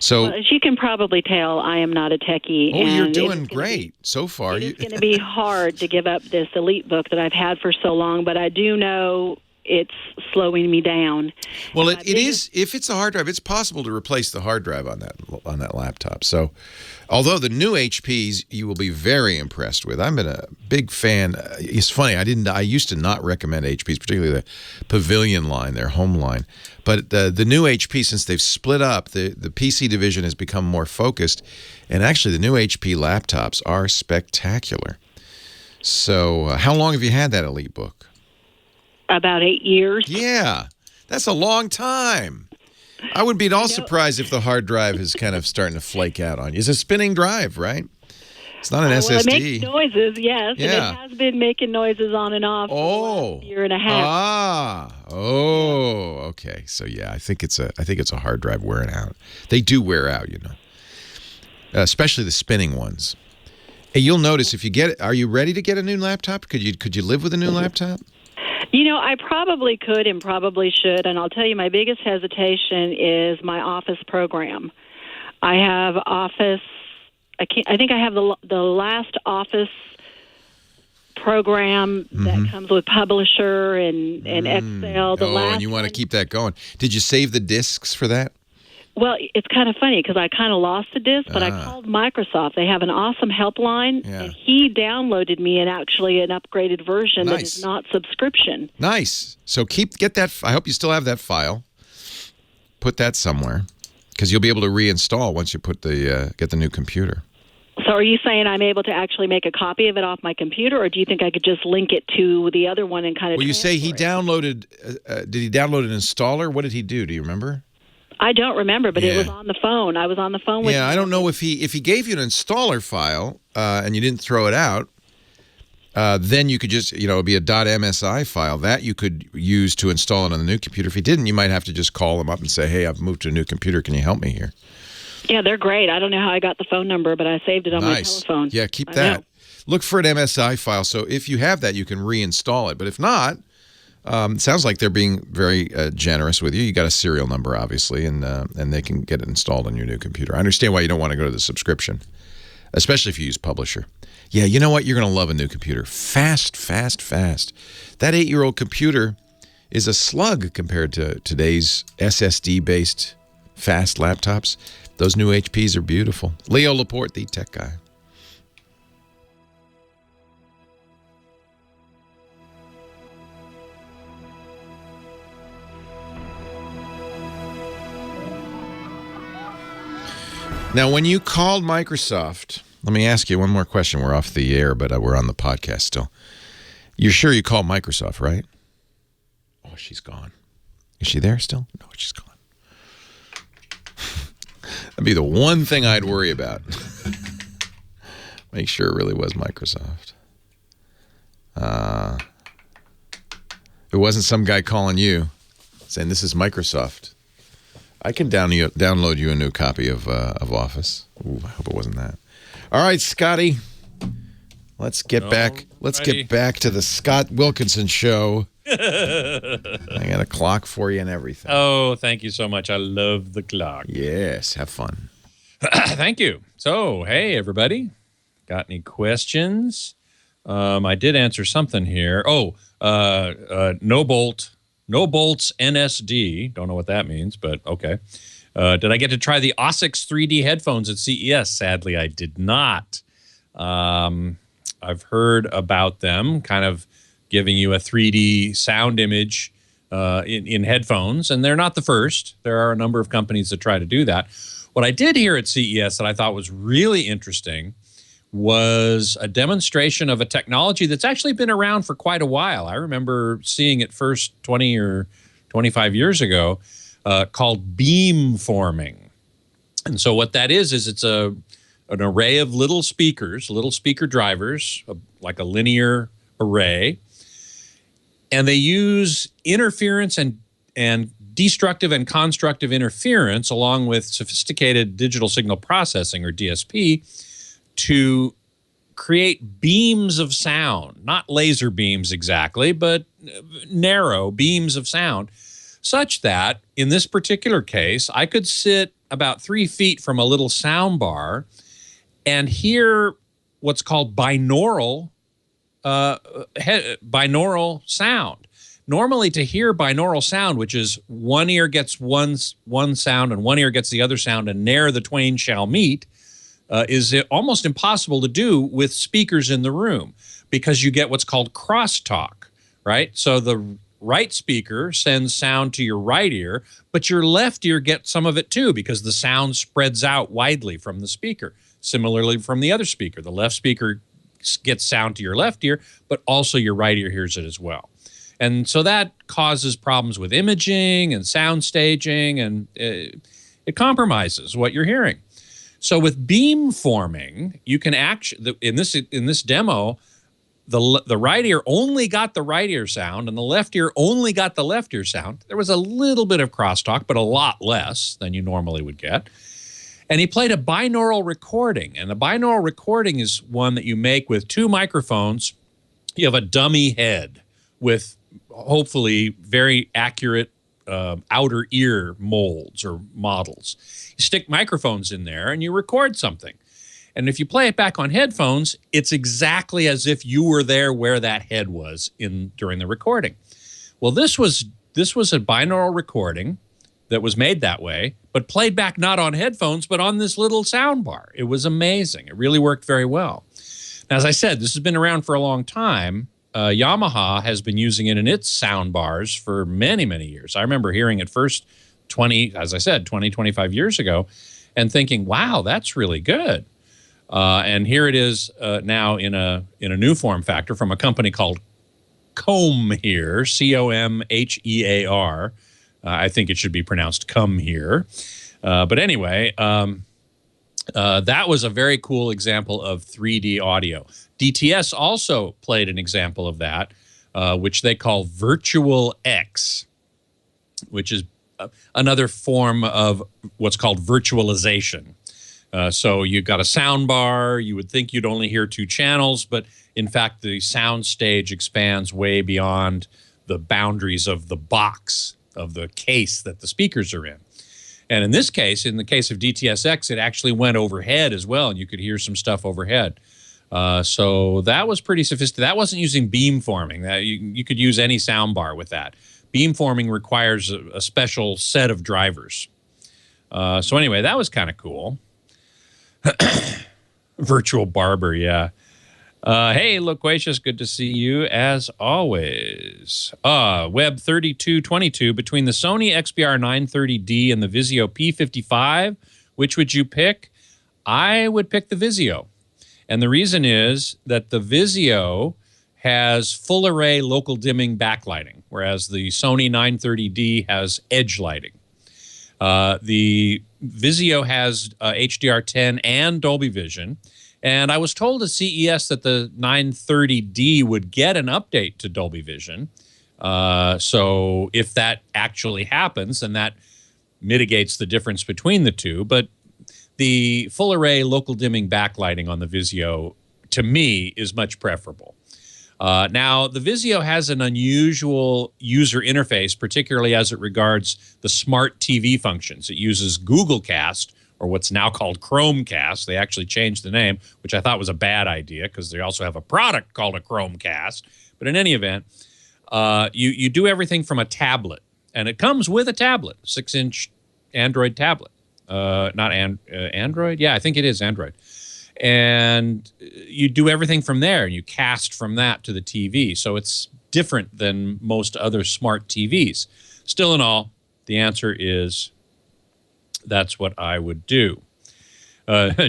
So, well, as you can probably tell, I am not a techie. Oh, you're and doing great so far. It's going to be hard to give up this Elite book that I've had for so long, but I do know it's slowing me down. Well, it is. If it's a hard drive, it's possible to replace the hard drive on that laptop. So, although the new HPs you will be very impressed with. I've been a big fan. It's funny. I used to not recommend HPs, particularly the Pavilion line, their home line. But the new HP, since they've split up, the PC division has become more focused, and actually the new HP laptops are spectacular. So how long have you had that Elite book? About 8 years. Yeah, that's a long time. I wouldn't be at all surprised if the hard drive is kind of starting to flake out on you. It's a spinning drive, right? It's not an SSD. Well, it makes noises, yes. Yeah. And it has been making noises on and off for the last year and a half. Okay. So yeah, I think it's a hard drive wearing out. They do wear out, especially the spinning ones. Hey, you'll notice if you get it. Are you ready to get a new laptop? Could you live with a new laptop? I probably could and probably should, and I'll tell you my biggest hesitation is my Office program. I have Office. I think I have the last Office program that comes with Publisher and Excel. And you want to keep that going. Did you save the disks for that? Well, it's kind of funny because I kind of lost the disc, but I called Microsoft. They have an awesome helpline, and he downloaded me an upgraded version that is not subscription. Nice. So get that. I hope you still have that file. Put that somewhere because you'll be able to reinstall once you get the new computer. So are you saying I'm able to actually make a copy of it off my computer, or do you think I could just link it to the other one and kind of? Well, you say he downloaded. Did he download an installer? What did he do? Do you remember? I don't remember, but it was on the phone. I was on the phone with him. I don't know if he gave you an installer file and you didn't throw it out. Then you could just, it'd be a .msi file that you could use to install it on the new computer. If he didn't, you might have to just call him up and say, "Hey, I've moved to a new computer. Can you help me here?" Yeah, they're great. I don't know how I got the phone number, but I saved it on my telephone. Yeah, keep that. Look for an MSI file. So if you have that, you can reinstall it. But if not, it sounds like they're being very generous with you. You got a serial number, obviously, and they can get it installed on your new computer. I understand why you don't want to go to the subscription, especially if you use Publisher. Yeah, you know what? You're going to love a new computer. Fast. That 8-year-old computer is a slug compared to today's SSD-based fast laptops. Those new HPs are beautiful. Leo Laporte, the tech guy. Now, when you called Microsoft, let me ask you one more question. We're off the air, but we're on the podcast still. You're sure you called Microsoft, right? Oh, she's gone. Is she there still? No, she's gone. That'd be the one thing I'd worry about. Make sure it really was Microsoft. It wasn't some guy calling you saying, "This is Microsoft." I can download you a new copy of Office. Ooh, I hope it wasn't that. All right, Scotty. Let's get back. Let's get back to the Scott Wilkinson show. I got a clock for you and everything. Oh, thank you so much. I love the clock. Yes, have fun. Thank you. So, hey, everybody. Got any questions? I did answer something here. No bolts NSD. Don't know what that means, but okay. Did I get to try the Osix 3D headphones at CES? Sadly, I did not. I've heard about them, kind of giving you a 3D sound image in headphones, and they're not the first. There are a number of companies that try to do that. What I did here at CES that I thought was really interesting was a demonstration of a technology that's actually been around for quite a while. I remember seeing it first 20 or 25 years ago, called beam forming. And so what that is it's an array of little speakers, little speaker drivers, like a linear array. And they use interference and destructive and constructive interference along with sophisticated digital signal processing, or DSP, to create beams of sound, not laser beams exactly, but narrow beams of sound, such that in this particular case, I could sit about 3 feet from a little sound bar and hear what's called binaural sound. Normally, to hear binaural sound, which is one ear gets one sound and one ear gets the other sound, and ne'er the twain shall meet, is almost impossible to do with speakers in the room, because you get what's called crosstalk, right? So the right speaker sends sound to your right ear, but your left ear gets some of it too, because the sound spreads out widely from the speaker. Similarly, from the other speaker, the left speaker gets sound to your left ear, but also your right ear hears it as well. And so that causes problems with imaging and sound staging, and it compromises what you're hearing. So with beamforming, you can actually, in this demo, the right ear only got the right ear sound, and the left ear only got the left ear sound. There was a little bit of crosstalk, but a lot less than you normally would get. And he played a binaural recording, and a binaural recording is one that you make with two microphones. You have a dummy head with hopefully very accurate outer ear molds or models. You stick microphones in there and you record something. And if you play it back on headphones, it's exactly as if you were there where that head was during the recording. Well, this was a binaural recording that was made that way, but played back not on headphones, but on this little sound bar. It was amazing. It really worked very well. Now, as I said, this has been around for a long time. Yamaha has been using it in its sound bars for many, many years. I remember hearing it first 20, 25 years ago and thinking, wow, that's really good. And here it is now in a new form factor from a company called Comhear, Comhear. I think it should be pronounced come here. But anyway, that was a very cool example of 3D audio. DTS also played an example of that, which they call Virtual X, which is another form of what's called virtualization. So you've got a sound bar. You would think you'd only hear two channels, but in fact, the sound stage expands way beyond the boundaries of the box, of the case that the speakers are in. And in this case, in the case of DTSX, it actually went overhead as well, and you could hear some stuff overhead. So that was pretty sophisticated. That wasn't using beamforming. That you could use any sound bar with that. Beamforming requires a special set of drivers. So anyway, that was kind of cool. Virtual barber, yeah. Hey, Loquacious, good to see you as always. Web 3222, between the Sony XBR 930D and the Vizio P55, which would you pick? I would pick the Vizio. And the reason is that the Vizio has full array local dimming backlighting, whereas the Sony 930D has edge lighting. The Vizio has HDR10 and Dolby Vision. And I was told at CES that the 930D would get an update to Dolby Vision. So if that actually happens, then that mitigates the difference between the two. But the full array local dimming backlighting on the Vizio, to me, is much preferable. Now, the Vizio has an unusual user interface, particularly as it regards the smart TV functions. It uses Google Cast, or what's now called Chromecast. They actually changed the name, which I thought was a bad idea because they also have a product called a Chromecast. But in any event, you do everything from a tablet. And it comes with a tablet, 6-inch Android tablet. Not Android? Yeah, I think it is Android. And you do everything from there. You cast from that to the TV. So it's different than most other smart TVs. Still in all, the answer is that's what I would do.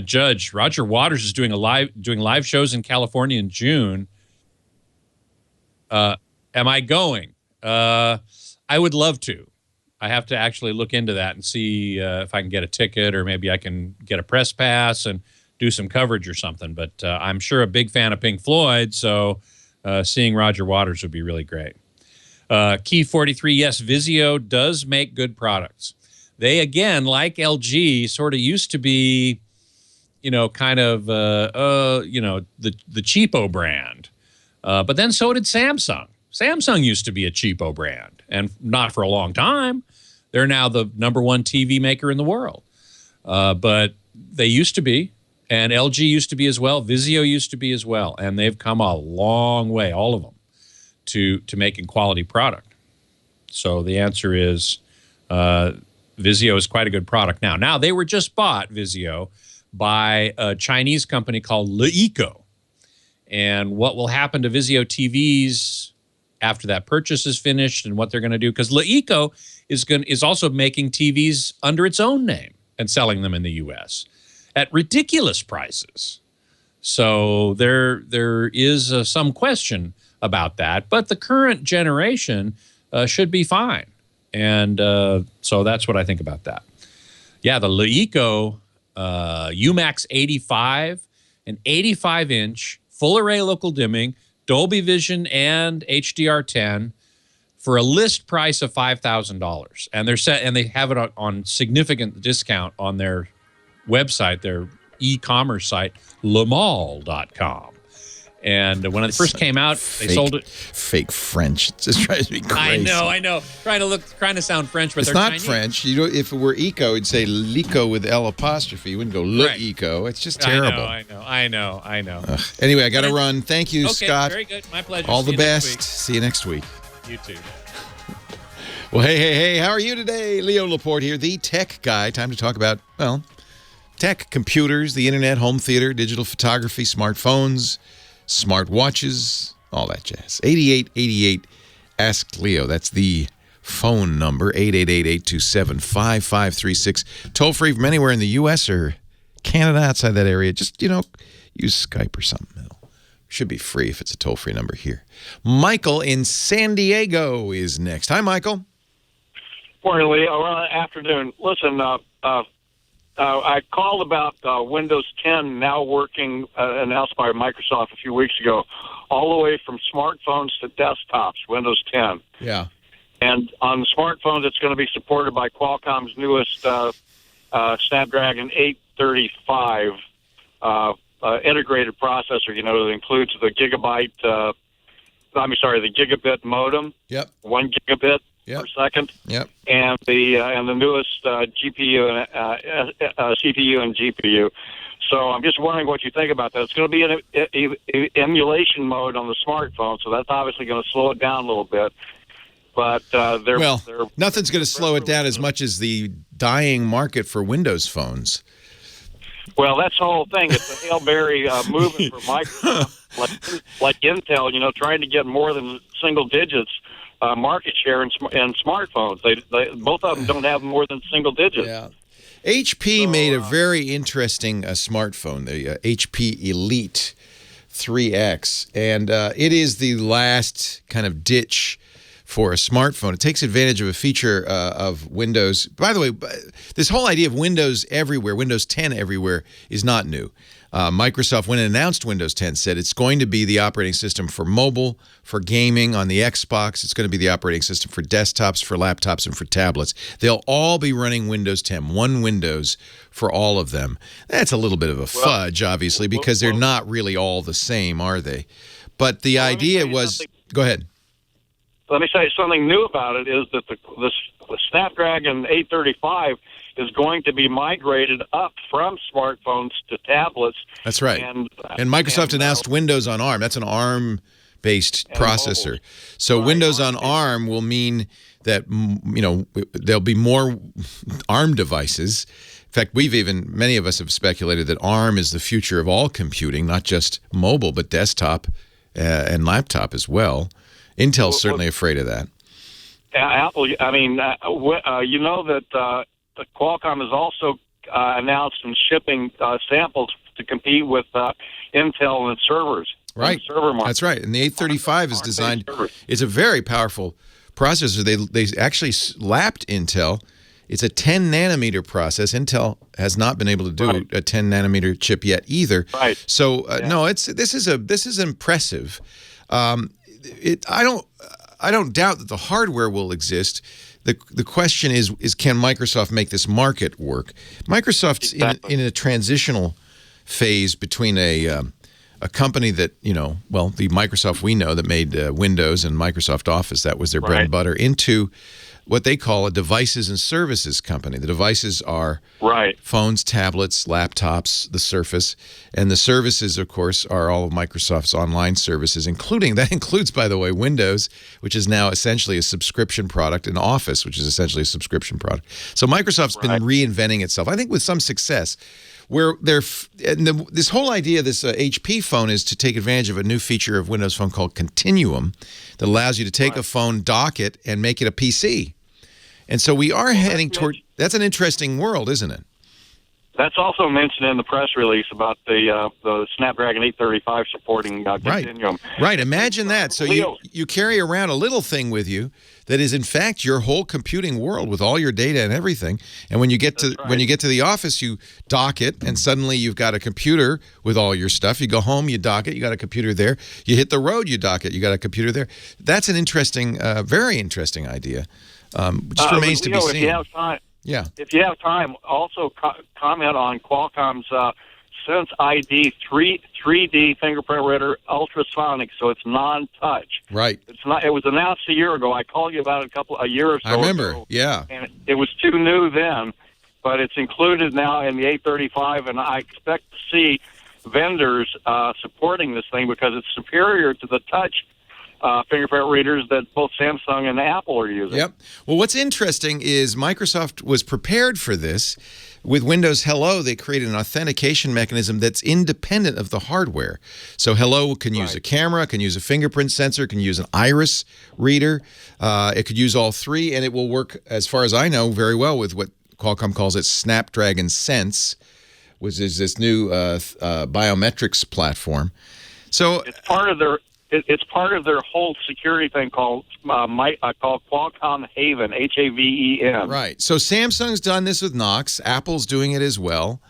Judge Roger Waters is doing live shows in California in June. Am I going? I would love to. I have to actually look into that and see if I can get a ticket, or maybe I can get a press pass and do some coverage or something. But I'm sure a big fan of Pink Floyd, so seeing Roger Waters would be really great. Key 43, yes, Vizio does make good products. They, again, like LG, sort of used to be, kind of, the cheapo brand. But then so did Samsung. Samsung used to be a cheapo brand, and not for a long time. They're now the #1 TV maker in the world. But they used to be, and LG used to be as well. Vizio used to be as well. And they've come a long way, all of them, to making quality product. So the answer is Vizio is quite a good product now. Now, they were just bought, Vizio, by a Chinese company called Leeco. And what will happen to Vizio TVs after that purchase is finished, and what they're going to do, because Leeco is also making TVs under its own name and selling them in the U.S. at ridiculous prices. So there is some question about that, but the current generation should be fine. And so that's what I think about that. Yeah, the Leico UMAX 85, an 85-inch full array local dimming, Dolby Vision and HDR10 for a list price of $5,000. And they have it on significant discount on their website, their e-commerce site, lemall.com. And when it first came out, they sold it. Fake French. It just drives me crazy. I know. Trying to sound French, but it's they're not Chinese. French. You know, if it were eco, it'd say Lico with L apostrophe. You wouldn't go Leico. It's just terrible. I know. Ugh. Anyway, I got to run. Thank you, Okay, Scott. very good. My pleasure. All See the you next best. See you next week. week. You too. Well, hey, how are you today? Leo Laporte here, the tech guy. Time to talk about, well, tech, computers, the internet, home theater, digital photography, smartphones, smartwatches, all that jazz. 8888 Ask Leo. That's the phone number, 888-827-5536. Toll free from anywhere in the U.S. or Canada, outside that area. Just, use Skype or something. Should be free if it's a toll-free number here. Michael in San Diego is next. Hi, Michael. Morning, Leo. Afternoon. Listen, I called about Windows 10 now working, announced by Microsoft a few weeks ago, all the way from smartphones to desktops, Windows 10. Yeah. And on the smartphones, it's going to be supported by Qualcomm's newest Snapdragon 835 integrated processor, that includes the gigabit modem. Yep. 1 gigabit per second. Yep. And the newest GPU and CPU and GPU. So I'm just wondering what you think about that. It's going to be an emulation mode on the smartphone, so that's obviously going to slow it down a little bit. But nothing's going to slow it down as much as the dying market for Windows phones. Well, that's the whole thing. It's a Hail Mary movement for Microsoft, like Intel, trying to get more than single digits market share in smartphones. They both of them don't have more than single digits. Yeah. HP made a very interesting smartphone, the HP Elite 3X, and it is the last kind of ditch for a smartphone. It takes advantage of a feature of Windows. By the way, this whole idea of Windows everywhere, Windows 10 everywhere, is not new. Microsoft, when it announced Windows 10, said it's going to be the operating system for mobile, for gaming on the Xbox. It's going to be the operating system for desktops, for laptops, and for tablets. They'll all be running Windows 10, one Windows for all of them. That's a little bit of a fudge, obviously, because they're not really all the same, are they? But the idea was... Go ahead. Let me say something new about it is that the Snapdragon 835 is going to be migrated up from smartphones to tablets. That's right. And Microsoft announced Windows on ARM. That's an ARM-based processor. Mobile. So Windows on ARM will mean that, there'll be more ARM devices. In fact, many of us have speculated that ARM is the future of all computing, not just mobile, but desktop and laptop as well. Intel's certainly afraid of that. Apple, that Qualcomm has also announced and shipping samples to compete with Intel and servers. Right. Server market. That's right. And the 835 is designed. It's a very powerful processor. They actually lapped Intel. It's a 10 nanometer process. Intel has not been able to do a 10 nanometer chip yet either. Right. So no, this is impressive. I don't doubt that the hardware will exist. The question is can Microsoft make this market work? Microsoft's in a transitional phase between a company that, the Microsoft we know that made Windows and Microsoft Office, that was their bread and butter, into what they call a devices and services company. The devices are phones, tablets, laptops, the Surface, and the services, of course, are all of Microsoft's online services, that includes, by the way, Windows, which is now essentially a subscription product, and Office, which is essentially a subscription product. So Microsoft's been reinventing itself, I think with some success, where this whole idea of this HP phone is to take advantage of a new feature of Windows Phone called Continuum that allows you to take a phone, dock it, and make it a PC. And so we are heading toward... That's an interesting world, isn't it? That's also mentioned in the press release about the Snapdragon 835 supporting Continuum. Right. Imagine that. So you carry around a little thing with you that is in fact your whole computing world with all your data and everything. And when you get to the office, you dock it, and suddenly you've got a computer with all your stuff. You go home, you dock it, you got a computer there. You hit the road, you dock it, you got a computer there. That's an interesting, very interesting idea. Just remains to be seen. If you have time, if you have time, also comment on Qualcomm's Sense ID 3D fingerprint reader ultrasonic, so it's non-touch. Right. It's not. It was announced a year ago. I called you about it a year or so I remember. ago, Yeah. and it was too new then, but it's included now in the 835, and I expect to see vendors supporting this thing because it's superior to the touch fingerprint readers that both Samsung and Apple are using. Yep. Well, what's interesting is Microsoft was prepared for this. With Windows Hello, they created an authentication mechanism that's independent of the hardware. So Hello can use a camera, can use a fingerprint sensor, can use an iris reader. It could use all three, and it will work, as far as I know, very well with what Qualcomm calls its Snapdragon Sense, which is this new biometrics platform. So it's part of their whole security thing called Qualcomm Haven, Haven. Right. So Samsung's done this with Knox. Apple's doing it as well.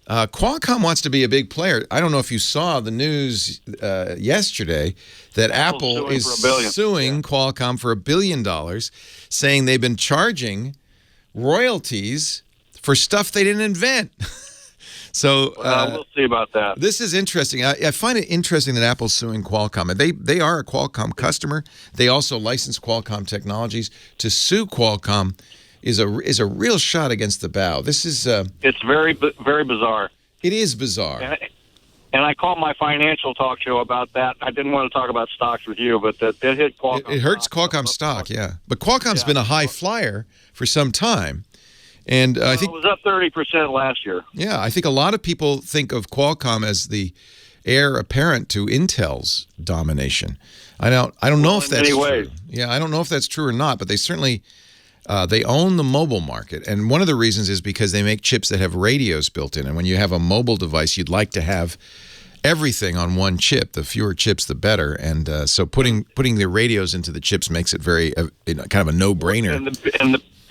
Qualcomm wants to be a big player. I don't know if you saw the news yesterday that Apple is suing Qualcomm for $1 billion, saying they've been charging royalties for stuff they didn't invent. So we'll see about that. This is interesting. I find it interesting that Apple's suing Qualcomm. They are a Qualcomm customer. They also license Qualcomm technologies. To sue Qualcomm is a real shot against the bow. This is it's very bizarre. It is bizarre. And I called my financial talk show about that. I didn't want to talk about stocks with you, but it hit Qualcomm. It hurts Qualcomm stock, yeah. But Qualcomm's been a high flyer for some time. And I think it was up 30% last year. Yeah, I think a lot of people think of Qualcomm as the heir apparent to Intel's domination. I don't know if that's true. Yeah, I don't know if that's true or not, but they certainly they own the mobile market. And one of the reasons is because they make chips that have radios built in. And when you have a mobile device, you'd like to have everything on one chip. The fewer chips, the better. And so putting the radios into the chips makes it very kind of a no-brainer.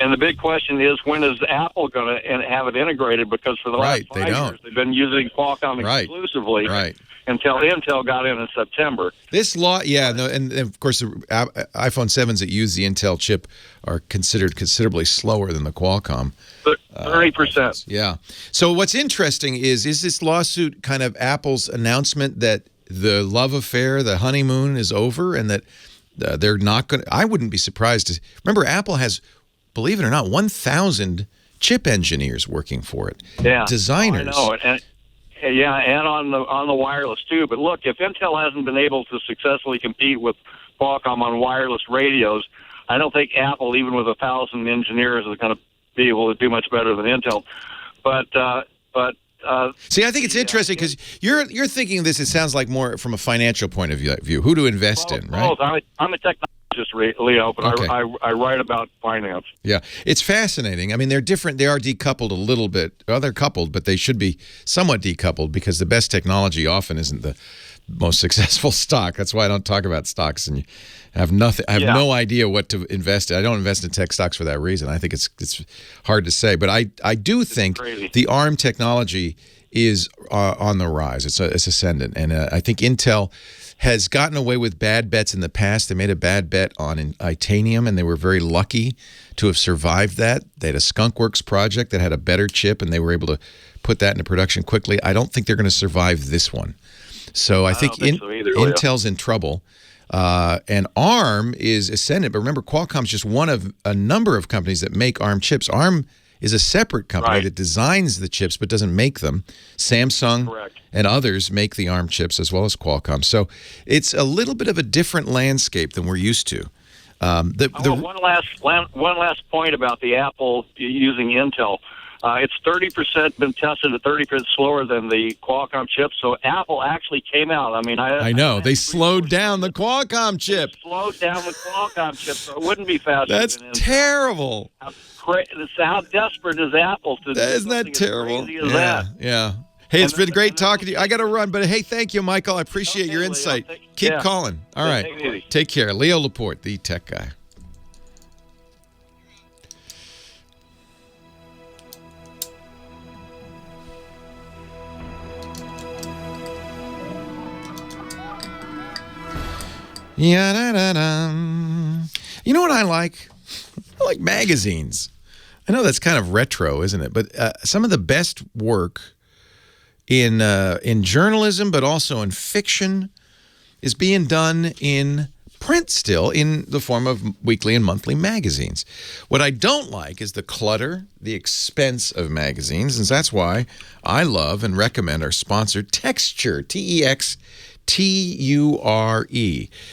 And the big question is, when is Apple going to have it integrated? Because for the last 5 years, they've been using Qualcomm exclusively until Intel got in September. This law, and of course, the iPhone 7s that use the Intel chip are considered considerably slower than the Qualcomm. 30%. Yeah. So what's interesting is this lawsuit kind of Apple's announcement that the love affair, the honeymoon is over, and that they're not going to, I wouldn't be surprised to, remember Apple has, believe it or not, 1,000 chip engineers working for it. Yeah, designers. I know, and on the wireless too. But look, if Intel hasn't been able to successfully compete with Qualcomm on wireless radios, I don't think Apple, even with 1,000 engineers, is going to be able to do much better than Intel. But see, I think it's interesting because you're thinking of this. It sounds like more from a financial point of view, who to invest in, right? I'm a technologist, Leo, but okay. I write about finance. Yeah, it's fascinating. I mean, they're different. They are decoupled a little bit. Well, they're coupled, but they should be somewhat decoupled because the best technology often isn't the most successful stock. That's why I don't talk about stocks, and you have nothing. I have no idea what to invest in. I don't invest in tech stocks for that reason. I think it's hard to say, but I do think the ARM technology is on the rise. It's ascendant, and I think Intel has gotten away with bad bets in the past. They made a bad bet on Titanium, and they were very lucky to have survived that. They had a Skunkworks project that had a better chip, and they were able to put that into production quickly. I don't think they're going to survive this one. So I think Intel's in trouble. And ARM is ascendant. But remember, Qualcomm's just one of a number of companies that make ARM chips. ARM is a separate company that designs the chips but doesn't make them. Samsung and others make the ARM chips as well as Qualcomm. So it's a little bit of a different landscape than we're used to. One last point about the Apple using Intel. It's 30% been tested at 30% slower than the Qualcomm chip. So Apple actually came out. I mean, I know. They slowed down the Qualcomm chip. Slowed down the Qualcomm chip, so it wouldn't be faster. That's terrible. How desperate is Apple to do Isn't that something as terrible? crazy as that? Yeah. Hey, it's been great talking to you. I got to run, but hey, thank you, Michael. I appreciate your Leo, insight. Keep calling. All right. Take it easy. Take care. Leo Laporte, the tech guy. You know what I like? I like magazines. I know that's kind of retro, isn't it? But some of the best work in journalism, but also in fiction, is being done in print still, in the form of weekly and monthly magazines. What I don't like is the clutter, the expense of magazines, and that's why I love and recommend our sponsor, Texture, Texture.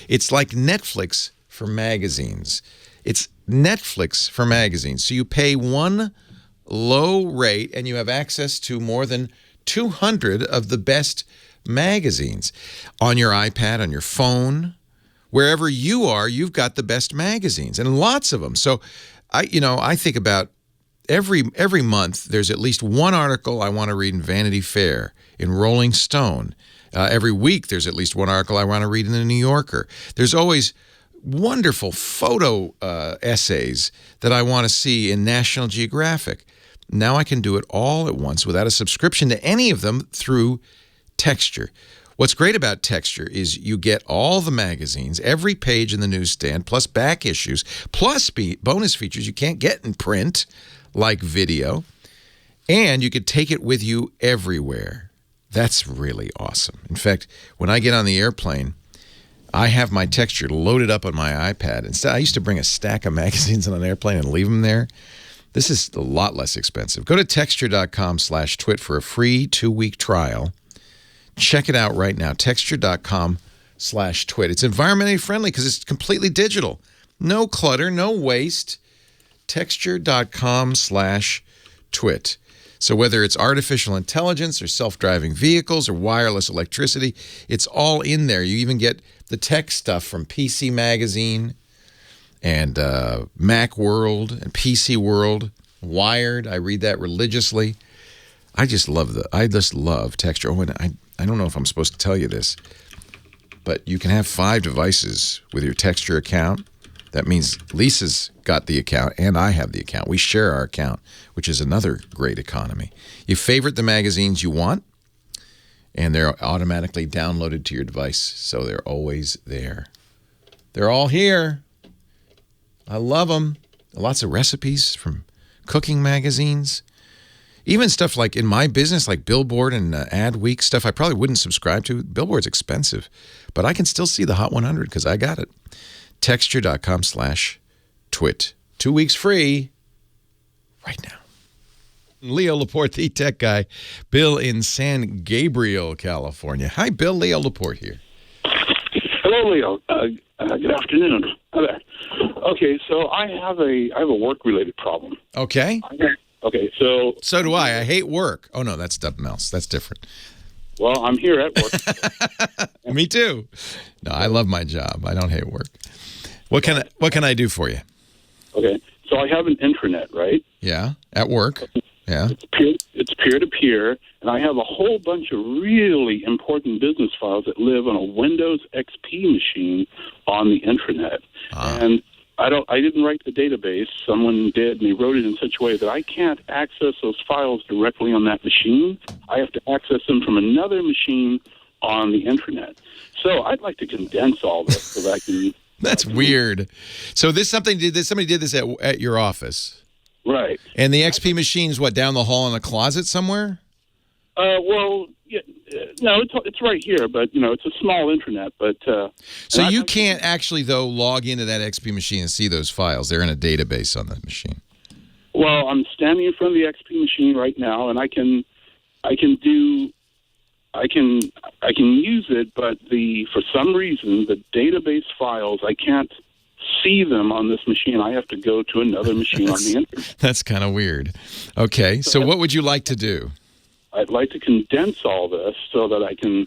It's like Netflix for magazines. It's Netflix for magazines. So you pay one low rate and you have access to more than 200 of the best magazines on your iPad, on your phone, wherever you are. You've got the best magazines and lots of them. So I think about every month there's at least one article I want to read in Vanity Fair, in Rolling Stone. Every week there's at least one article I want to read in the New Yorker. There's always wonderful photo essays that I want to see in National Geographic. Now I can do it all at once without a subscription to any of them through Texture. What's great about Texture is you get all the magazines, every page in the newsstand, plus back issues, plus bonus features you can't get in print, like video, and you could take it with you everywhere. That's really awesome. In fact, when I get on the airplane, I have my Texture loaded up on my iPad. Instead, I used to bring a stack of magazines on an airplane and leave them there. This is a lot less expensive. Go to texture.com/twit for a free 2-week trial. Check it out right now, texture.com/twit. It's environmentally friendly because it's completely digital. No clutter, no waste. Texture.com/twit. So whether it's artificial intelligence or self-driving vehicles or wireless electricity, it's all in there. You even get the tech stuff from PC Magazine and Mac World and PC World, Wired. I read that religiously. I just love Texture. Oh, and I don't know if I'm supposed to tell you this, but you can have 5 devices with your Texture account. That means Lisa's got the account and I have the account. We share our account, which is another great economy. You favorite the magazines you want, and they're automatically downloaded to your device, so they're always there. They're all here. I love them. Lots of recipes from cooking magazines. Even stuff like in my business, like Billboard and Adweek stuff, I probably wouldn't subscribe to. Billboard's expensive, but I can still see the Hot 100 because I got it. Texture.com/twit. 2 weeks free right now. Leo Laporte, the tech guy. Bill in San Gabriel, California. Hi, Bill. Leo Laporte here. Hello, Leo. Good afternoon. Hi there. Okay, so I have a work-related problem. Okay. Okay, so do I. I hate work. Oh, no, that's something else. That's different. Well, I'm here at work. Me too. No, I love my job. I don't hate work. What can I do for you? Okay, so I have an intranet, right? Yeah, at work. Yeah. It's peer-to-peer, and I have a whole bunch of really important business files that live on a Windows XP machine on the intranet. And I didn't write the database. Someone did, and they wrote it in such a way that I can't access those files directly on that machine. I have to access them from another machine on the intranet. So I'd like to condense all this so that I can... That's weird. So somebody did this at your office? Right. And the XP machine's what, down the hall in a closet somewhere? Well, yeah, no, it's right here, but it's a small intranet. But so you can't actually though log into that XP machine and see those files. They're in a database on that machine. Well, I'm standing in front of the XP machine right now, and I can use it, but for some reason the database files I can't see them on this machine. I have to go to another machine on the internet. That's kind of weird. Okay, so what would you like to do? I'd like to condense all this so that I can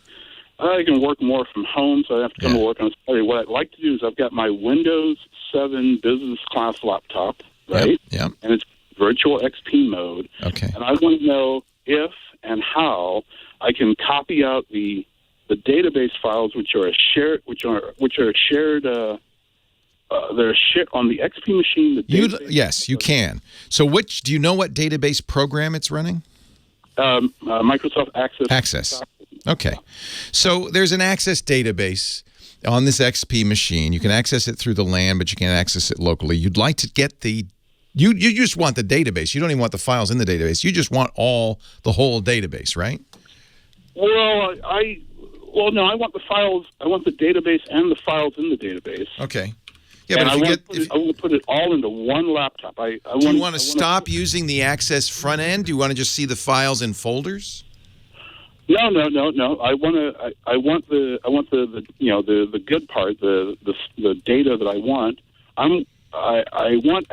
work more from home, so I have to come to work on Saturday. What I'd like to do is I've got my Windows 7 business class laptop, right? Yep. And it's virtual XP mode. Okay. And I want to know if and how I can copy out the database files which are shared they're shared on the XP machine. Yes, you can. So do you know what database program it's running? Microsoft Access. Access. Okay. So there's an Access database on this XP machine. You can access it through the LAN, but you can't access it locally. You'd like to get you just want the database. You don't even want the files in the database. You just want the whole database, right? Well, no, I want the files. I want the database and the files in the database. Okay. Yeah, and but I want to put it all into one laptop. Do you want to stop using the Access front end? Do you want to just see the files in folders? No. I want the good part, the data that I want. I want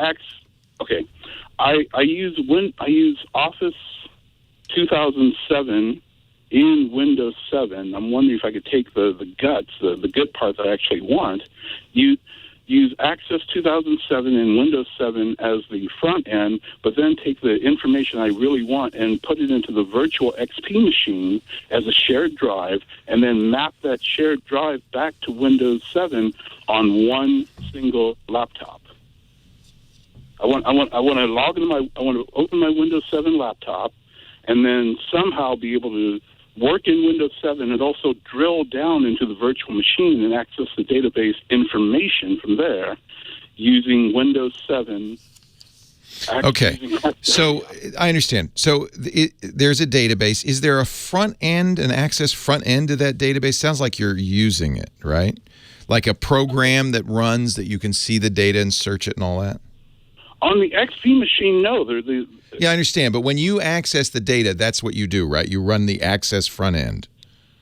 Okay, I use Office 2007 in Windows 7. I'm wondering if I could take the guts, the good part that I actually want. Use Access 2007 in Windows 7 as the front end, but then take the information I really want and put it into the virtual XP machine as a shared drive, and then map that shared drive back to Windows 7 on one single laptop. I want to log into I want to open my Windows 7 laptop, and then somehow be able to work in Windows 7 and also drill down into the virtual machine and access the database information from there using Windows 7. Okay, so I understand. So there's a database. Is there a front end, an Access front end to that database? Sounds like you're using it, right? Like a program that runs that you can see the data and search it and all that? On the XP machine, no. Yeah, I understand. But when you access the data, that's what you do, right? You run the Access front end.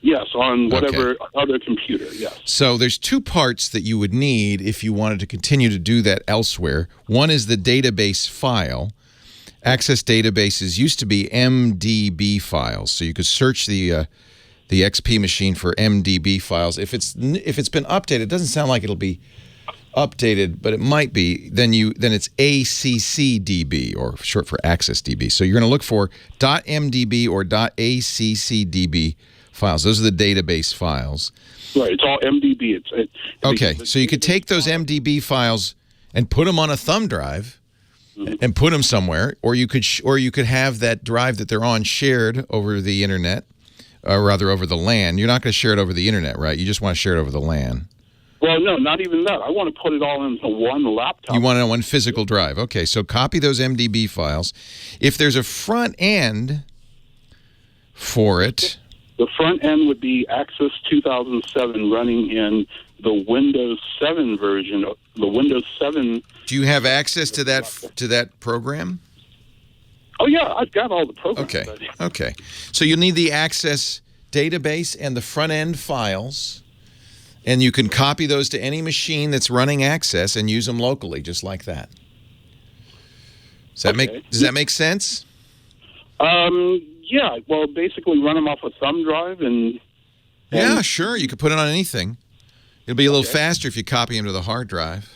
Yes, on whatever other computer, yes. So there's two parts that you would need if you wanted to continue to do that elsewhere. One is the database file. Access databases used to be MDB files, so you could search the XP machine for MDB files. If it's been updated, it doesn't sound like it'll be updated, but it might be. Then it's ACCDB, or short for Access DB. So you're going to look for .mdb or .accdb files. Those are the database files. Right, it's all MDB. Okay, so you could take those MDB files and put them on a thumb drive and put them somewhere, or you could have that drive that they're on shared over the internet, or rather over the LAN. You're not going to share it over the internet, right? You just want to share it over the LAN. Well, no, not even that. I want to put it all into one laptop. You want it on one physical drive. Okay, so copy those MDB files. If there's a front end for it... The front end would be Access 2007 running in the Windows 7 version. The Windows 7... Do you have access to that program? Oh, yeah, I've got all the programs. Okay. So you'll need the Access database and the front end files... And you can copy those to any machine that's running Access and use them locally, just like that. Does that make sense? Yeah. Well, basically run them off a thumb drive and yeah, sure. You could put it on anything. It'll be a little faster if you copy them to the hard drive.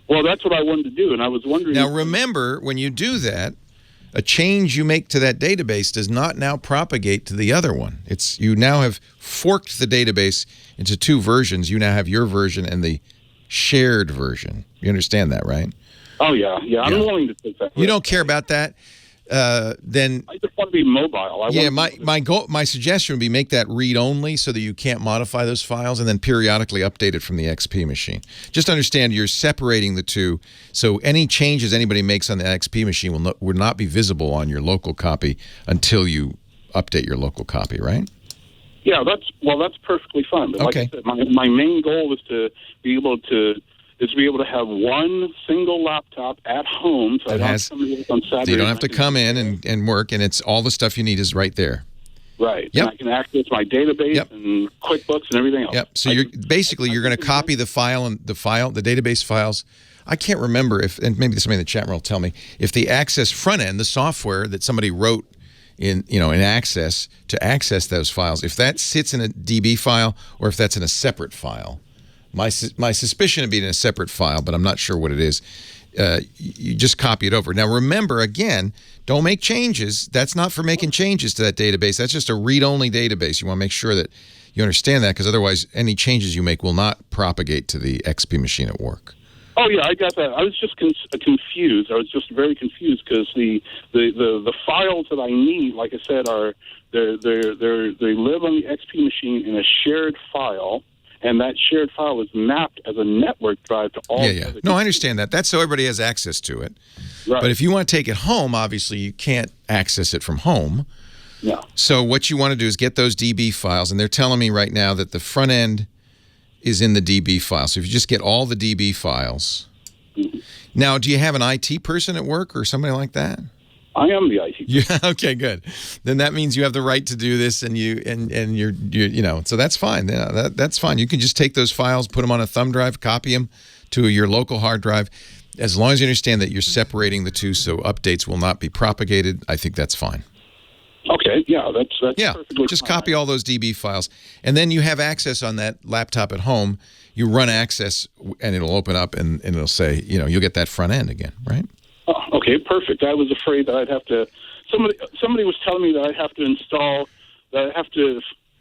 Well, that's what I wanted to do, and I was wondering. Now, remember, when you do that, a change you make to that database does not now propagate to the other one. You now have forked the database into two versions. You now have your version and the shared version. You understand that, right? Oh, yeah. I'm willing to take that. You don't care about that? Then I just want to be mobile. My suggestion would be make that read-only so that you can't modify those files, and then periodically update it from the XP machine. Just understand you're separating the two, so any changes anybody makes on the XP machine will not be visible on your local copy until you update your local copy, right? Yeah, that's perfectly fine. But like I said, my main goal is to be able to have one single laptop at home, so I don't have to come to work on Saturday. You don't have to come in and work, and it's all the stuff you need is right there. Right. Yep. And I can access my database Yep. and QuickBooks and everything else. Yep. So you're going to copy the database files. I can't remember and maybe somebody in the chat room will tell me, if the Access front end, the software that somebody wrote in Access to access those files, if that sits in a DB file or if that's in a separate file. My suspicion would be in a separate file, but I'm not sure what it is. You just copy it over. Now, remember, again, don't make changes. That's not for making changes to that database. That's just a read-only database. You want to make sure that you understand that, because otherwise any changes you make will not propagate to the XP machine at work. Oh yeah, I got that. I was just confused. I was just very confused because the files that I need, like I said, they live on the XP machine in a shared file. And that shared file is mapped as a network drive to all. Yeah. No, I understand that. That's so everybody has access to it. Right. But if you want to take it home, obviously you can't access it from home. No. So what you want to do is get those DB files, and they're telling me right now that the front end is in the DB file. So if you just get all the DB files. Mm-hmm. Now, do you have an IT person at work or somebody like that? I am the IT. Yeah. Okay. Good. Then that means you have the right to do this, and you're so that's fine. Yeah, that's fine. You can just take those files, put them on a thumb drive, copy them to your local hard drive. As long as you understand that you're separating the two, so updates will not be propagated, I think that's fine. Okay. Yeah. That's perfectly just fine. copy all those DB files, and then you have access on that laptop at home. You run Access, and it'll open up, and it'll say, you'll get that front end again, right? Oh, okay, perfect. I was afraid that I'd have to. Somebody was telling me that I'd have to install.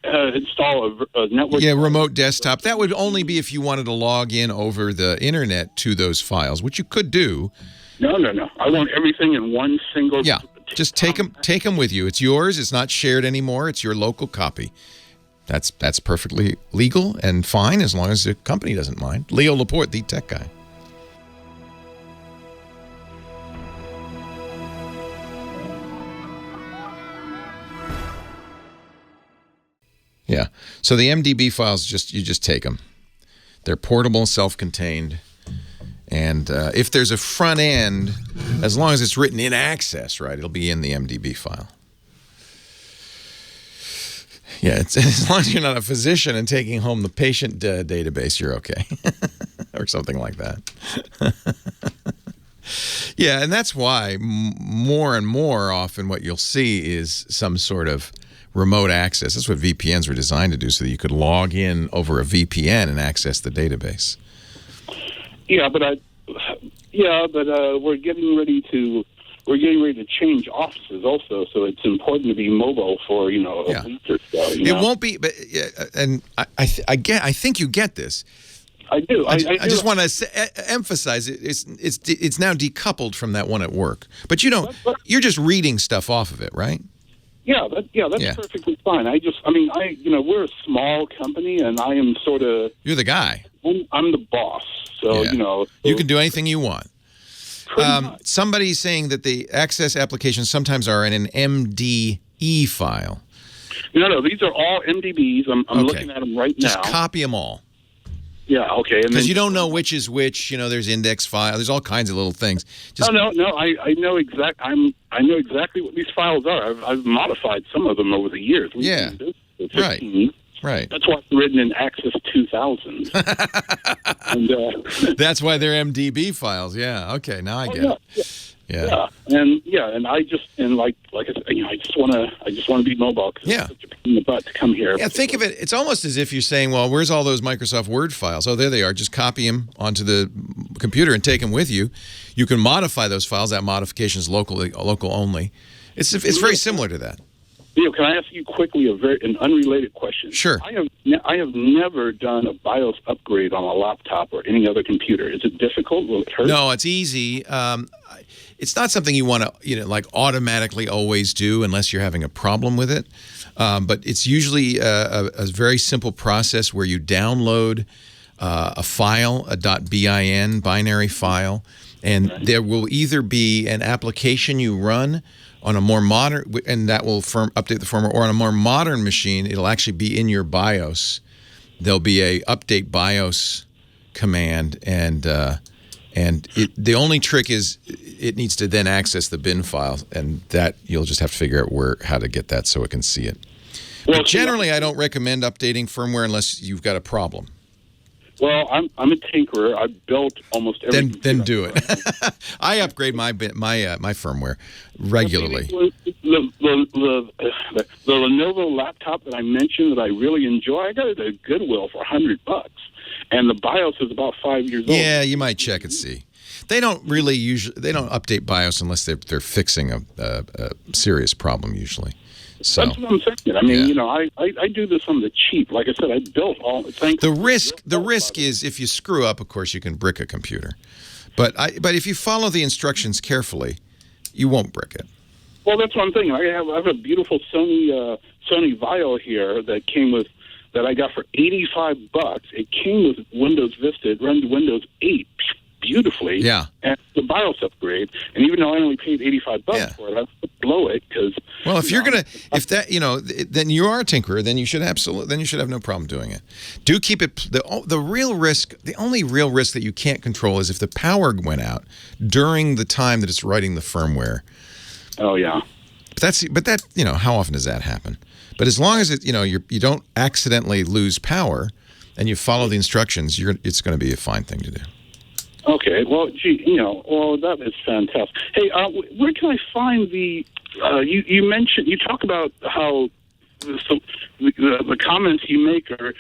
Install a network. Yeah, remote desktop. That would only be if you wanted to log in over the internet to those files, which you could do. No. I want everything in one single. Yeah, just take them with you. It's yours. It's not shared anymore. It's your local copy. That's perfectly legal and fine as long as the company doesn't mind. Leo Laporte, the tech guy. Yeah. So the MDB files, you just take them. They're portable, self-contained. And if there's a front end, as long as it's written in Access, right, it'll be in the MDB file. Yeah, as long as you're not a physician and taking home the patient database, you're okay. Or something like that. Yeah, and that's why more and more often what you'll see is some sort of remote access. That's what VPNs were designed to do, so that you could log in over a VPN and access the database. Yeah, but we're getting ready to change offices also, so it's important to be mobile for a week or so. It won't be, but and I think you get this. I do. I just want to emphasize it. It's now decoupled from that one at work, but you're just reading stuff off of it, right? Yeah, that's perfectly fine. We're a small company, and I am sort of. You're the guy. I'm the boss, so you can do anything you want. Somebody's saying that the Access applications sometimes are in an MDE file. No, these are all MDBs. I'm looking at them right now. Just copy them all. Yeah, okay. Because you don't know which is which. There's index file. There's all kinds of little things. No. I know exactly what these files are. I've modified some of them over the years. Yeah. Right. That's what's written in Access 2000. And that's why they're MDB files. Yeah. Okay. Now I get it. Yeah. And I just like I said, I just want to be mobile. Cause it's such a pain in the butt to come here. Yeah. Think of it. It's almost as if you're saying, well, where's all those Microsoft Word files? Oh, there they are. Just copy them onto the computer and take them with you. You can modify those files. That modification is local only. It's very similar to that. Leo, can I ask you quickly an unrelated question? Sure. I have never done a BIOS upgrade on a laptop or any other computer. Is it difficult? Will it hurt? No, it's easy. It's not something you want to automatically always do unless you're having a problem with it. But it's usually a very simple process where you download a file, a .bin binary file, and there will either be an application you run on a more modern, and that will update the firmware, or on a more modern machine, it'll actually be in your BIOS. There'll be a update BIOS command, and the only trick is it needs to then access the bin file, and that you'll just have to figure out how to get that so it can see it. Well, But generally, I don't recommend updating firmware unless you've got a problem. Well, I'm a tinkerer. I built almost every. Then do it. I upgrade my firmware regularly. The Lenovo laptop that I mentioned that I really enjoy, I got it at Goodwill for $100, and the BIOS is about 5 years old. Yeah, you might check and see. They don't update BIOS unless they're fixing a serious problem usually. So that's what I'm saying. I mean, yeah. I do this on the cheap. Like I said, I built all. The risk is if you screw up, of course, you can brick a computer. But if you follow the instructions carefully, you won't brick it. Well, that's what I'm thinking. I have a beautiful Sony Vaio here that I got for $85. It came with Windows Vista. It runs Windows 8 beautifully. Yeah. And the BIOS upgrade. And even though I only paid $85 for it, I blow it because. Well, then you are a tinkerer. Then you should have no problem doing it. Do keep it. The real risk, the only real risk that you can't control is if the power went out during the time that it's writing the firmware. Oh yeah. But how often does that happen? But as long as you don't accidentally lose power, and you follow the instructions, it's going to be a fine thing to do. Okay, well, that is fantastic. Hey, where can I find the? You talk about how the comments you make are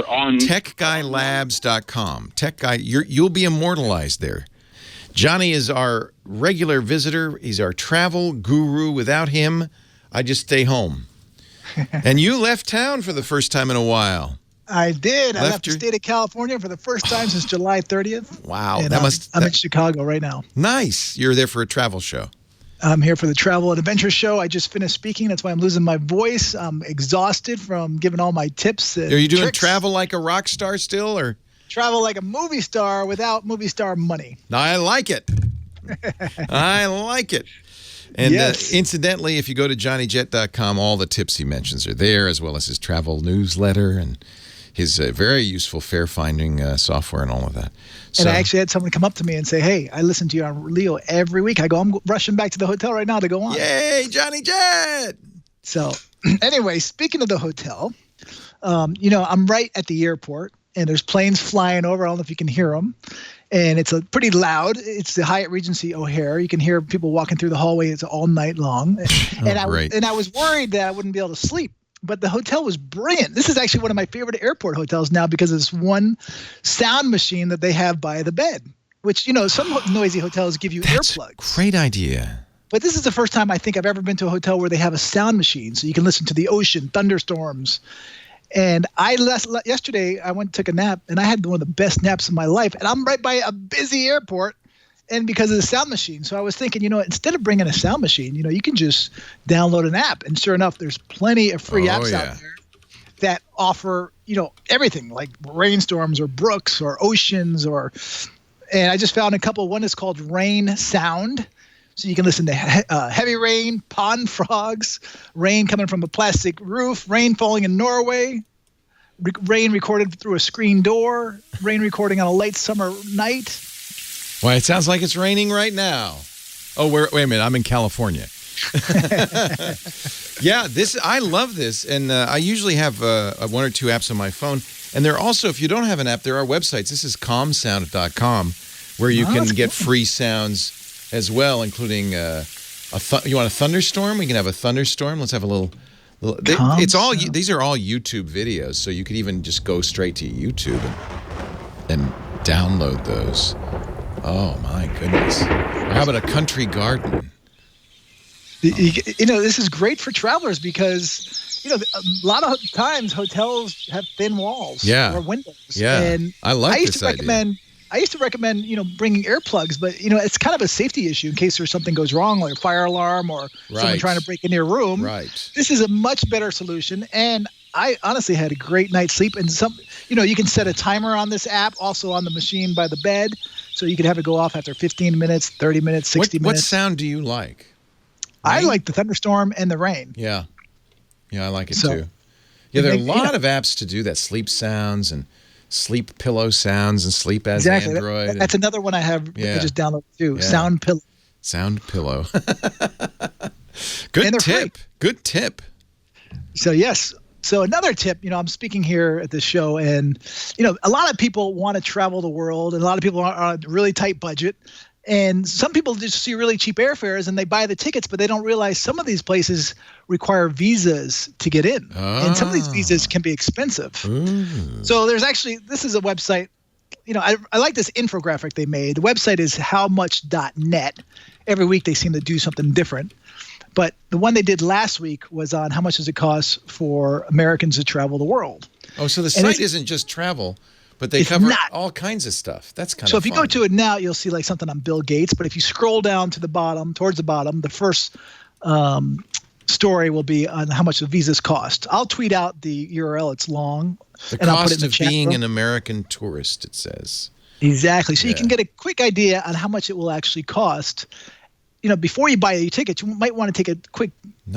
on TechGuyLabs.com. Tech Guy, you'll be immortalized there. Johnny is our regular visitor. He's our travel guru. Without him, I just stay home. And you left town for the first time in a while. I did. I left the state of California for the first time since July 30th. Wow. And I'm in Chicago right now. Nice. You're there for a travel show. I'm here for the travel and adventure show. I just finished speaking. That's why I'm losing my voice. I'm exhausted from giving all my tips. Are you doing tricks. travel like a rock star still, or? Travel like a movie star without movie star money. I like it. I like it. And yes. Incidentally, if you go to johnnyjet.com, all the tips he mentions are there, as well as his travel newsletter and his very useful fare-finding software and all of that. So, and I actually had someone come up to me and say, hey, I listen to you on Leo every week. I go, I'm rushing back to the hotel right now to go on. Yay, Johnny Jet! So anyway, speaking of the hotel, I'm right at the airport, and there's planes flying over. I don't know if you can hear them. And it's pretty loud. It's the Hyatt Regency O'Hare. You can hear people walking through the hallway. It's all night long. And I was worried that I wouldn't be able to sleep. But the hotel was brilliant. This is actually one of my favorite airport hotels now because of this one sound machine that they have by the bed, which, some noisy hotels give you earplugs. Great idea. But this is the first time I think I've ever been to a hotel where they have a sound machine so you can listen to the ocean, thunderstorms. And yesterday I went and took a nap, and I had one of the best naps of my life. And I'm right by a busy airport, and because of the sound machine. So I was thinking, instead of bringing a sound machine, you can just download an app. And sure enough, there's plenty of free apps out there that offer, everything like rainstorms or brooks or oceans and I just found a couple. One is called Rain Sound. So you can listen to heavy rain, pond frogs, rain coming from a plastic roof, rain falling in Norway, rain recorded through a screen door, rain recording on a late summer night. Well, it sounds like it's raining right now. Oh, wait a minute. I'm in California. Yeah, I love this. And I usually have one or two apps on my phone. And there are also, if you don't have an app, there are websites. This is calmsound.com where you can get free sounds as well, including you want a thunderstorm? We can have a thunderstorm. Let's have a little these are all YouTube videos, so you could even just go straight to YouTube and download those. Oh my goodness. How about a country garden? This is great for travelers because a lot of times hotels have thin walls or windows. Yeah, and I like this idea. I used to recommend, bringing earplugs, but, it's kind of a safety issue in case there's something goes wrong, like a fire alarm or someone trying to break into your room. Right. This is a much better solution. And I honestly had a great night's sleep. And you can set a timer on this app, also on the machine by the bed. So you could have it go off after 15 minutes, 30 minutes, 60 minutes. What sound do you like? I like the thunderstorm and the rain. Yeah. Yeah, I like it too. Yeah, there are a lot of apps to do that. Sleep sounds and sleep pillow sounds and sleep as Android. That's another one I have. I just downloaded too. Yeah. Sound pillow. Sound pillow. Good tip. Free. Good tip. So yes, So another tip, I'm speaking here at this show, and a lot of people want to travel the world, and a lot of people are on a really tight budget. And some people just see really cheap airfares and they buy the tickets, but they don't realize some of these places require visas to get in. And some of these visas can be expensive. So there's actually, this is a website, I like this infographic they made. The website is howmuch.net. Every week they seem to do something different. But the one they did last week was on how much does it cost for Americans to travel the world. Oh, so the site isn't just travel. But they cover all kinds of stuff. That's kind of So if you go to it now, you'll see like something on Bill Gates. But if you scroll down to the bottom, towards the bottom, the first story will be on how much the visas cost. I'll tweet out the URL. It's long. The cost of being an American tourist, it says. Exactly. So you can get a quick idea on how much it will actually cost. Before you buy your ticket, you might want to take a quick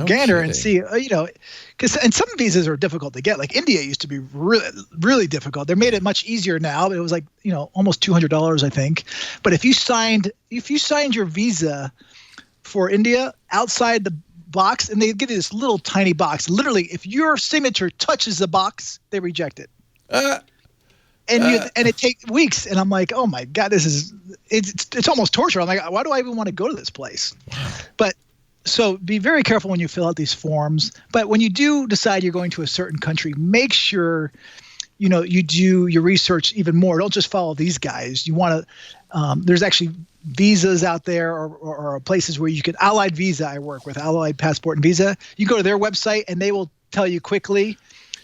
gander and see, and some visas are difficult to get. Like India used to be really, really difficult. They made it much easier now. But it was like, almost $200, I think. But if you signed your visa for India outside the box, and they give you this little tiny box, literally, if your signature touches the box, they reject it. And it takes weeks, and I'm like, oh my God, it's almost torture. I'm like, why do I even want to go to this place? But so be very careful when you fill out these forms. But when you do decide you're going to a certain country, make sure you do your research even more. Don't just follow these guys. You want to. There's actually visas out there or places where you can. Allied Visa, I work with Allied Passport and Visa. You go to their website and they will tell you quickly.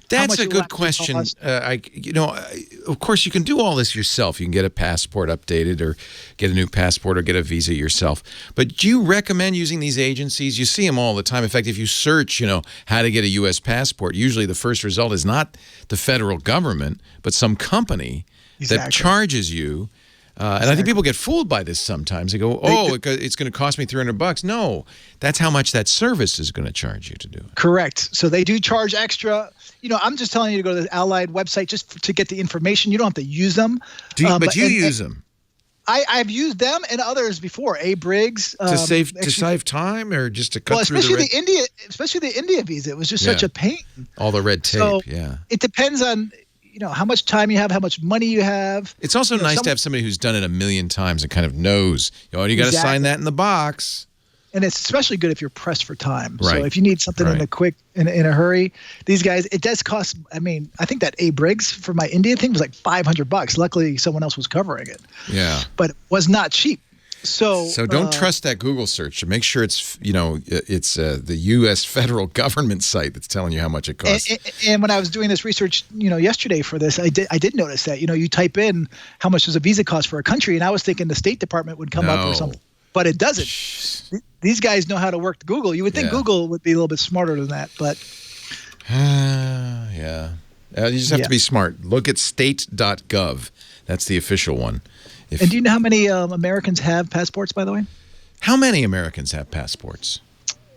That's a good question. Of course, you can do all this yourself. You can get a passport updated or get a new passport or get a visa yourself. But do you recommend using these agencies? You see them all the time. In fact, if you search, how to get a U.S. passport, usually the first result is not the federal government, but some company that charges you. And I think people get fooled by this sometimes. They go, it's going to cost me $300. No, that's how much that service is going to charge you to do it. Correct. So they do charge extra. I'm just telling you to go to the Allied website just to get the information. You don't have to use them. But you use them. I've used them and others before. Briggs to save time or just to cut through especially the India visa. It was just such a pain. All the red tape. So yeah. It depends on how much time you have, how much money you have. It's also nice to have somebody who's done it a million times and kind of knows. You got to sign that in the box. And it's especially good if you're pressed for time. Right. So if you need something in a hurry, these guys, it does cost. I think that Briggs for my India thing was like $500. Luckily, someone else was covering it. Yeah. But it was not cheap. So don't trust that Google search. Make sure it's the U.S. federal government site that's telling you how much it costs. And when I was doing this research, yesterday for this, I did notice that you type in how much does a visa cost for a country, and I was thinking the State Department would come up or something, but it doesn't. These guys know how to work Google. You would think Google would be a little bit smarter than that, but yeah. You just have to be smart. Look at state.gov. That's the official one. And do you know how many Americans have passports, by the way? How many Americans have passports?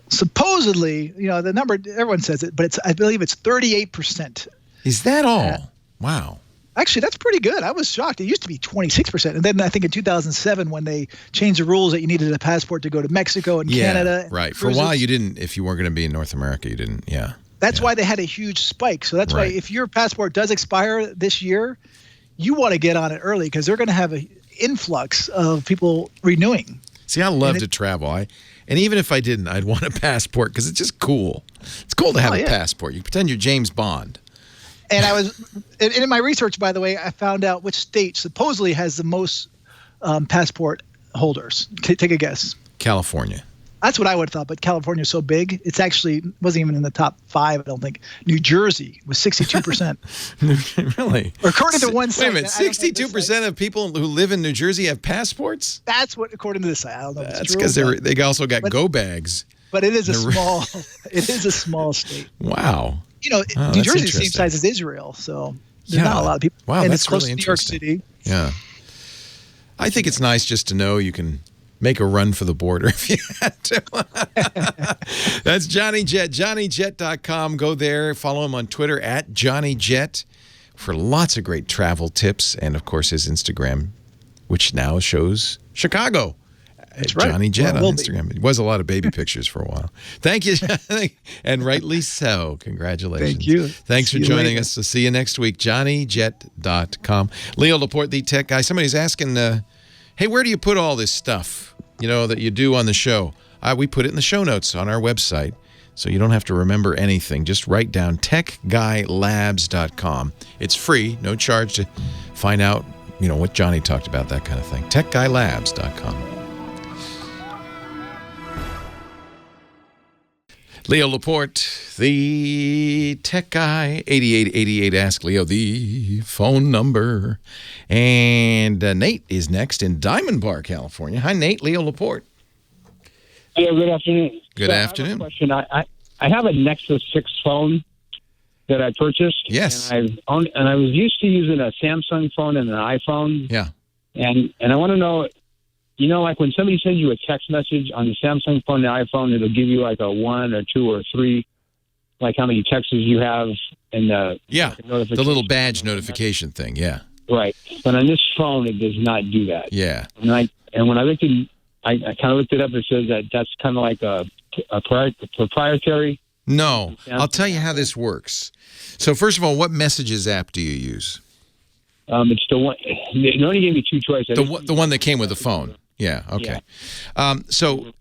Supposedly, the number, everyone says it, but I believe it's 38%. Is that all? Wow. Actually, that's pretty good. I was shocked. It used to be 26%. And then I think in 2007, when they changed the rules that you needed a passport to go to Mexico and Canada. Right. For a while, you didn't, if you weren't going to be in North America, you didn't. Yeah. That's why they had a huge spike. So that's why if your passport does expire this year, you want to get on it early because they're going to have an influx of people renewing. See, I love to travel. And even if I didn't, I'd want a passport because it's just cool. It's cool to have a passport. You pretend you're James Bond. And in my research, by the way, I found out which state supposedly has the most passport holders. Take a guess. California. That's what I would have thought, but California is so big, it's actually wasn't even in the top 5, I don't think. New Jersey was 62%. Really? According to one site. Wait a minute, 62% of people who live in New Jersey have passports? That's what, according to this site. I don't know. That's because they also got go bags. But it is a small state. Wow. New Jersey is the same size as Israel, so there's not a lot of people. Wow, and that's it's close really to New York interesting. City. Yeah. I think it's nice just to know you can make a run for the border if you had to. That's Johnny Jet, johnnyjet.com. Go there. Follow him on Twitter at JohnnyJet for lots of great travel tips. And, of course, his Instagram, which now shows Chicago That's right. Johnny Jet Well, on will be. Instagram. It was a lot of baby pictures for a while. Thank you, Johnny. And rightly so. Congratulations. Thank you. Thanks See for you joining later. us. So see you next week. JohnnyJet.com. Leo Laporte, the tech guy. Somebody's asking, hey, where do you put all this stuff, that you do on the show? We put it in the show notes on our website, so you don't have to remember anything. Just write down techguylabs.com. It's free, no charge to find out, what Johnny talked about, that kind of thing. techguylabs.com. Leo Laporte, the tech guy, 8888 Ask Leo, the phone number. And Nate is next in Diamond Bar, California. Hi, Nate. Leo Laporte. Hello, good afternoon. Good So afternoon. I have a question. I have a Nexus 6 phone that I purchased. Yes. And I was used to using a Samsung phone and an iPhone. Yeah. And I want to know, like when somebody sends you a text message on the Samsung phone and the iPhone, it'll give you like a 1 or 2 or 3, like how many texts you have and the the little badge notification thing. Yeah. Right. But on this phone, it does not do that. Yeah. And when I looked at, I kind of looked it up. It says that that's kind of like a proprietary. No, I'll tell you how this works. So first of all, what messages app do you use? It's the one. It only gave me 2 choices. The one that came with the phone. Yeah. Okay. So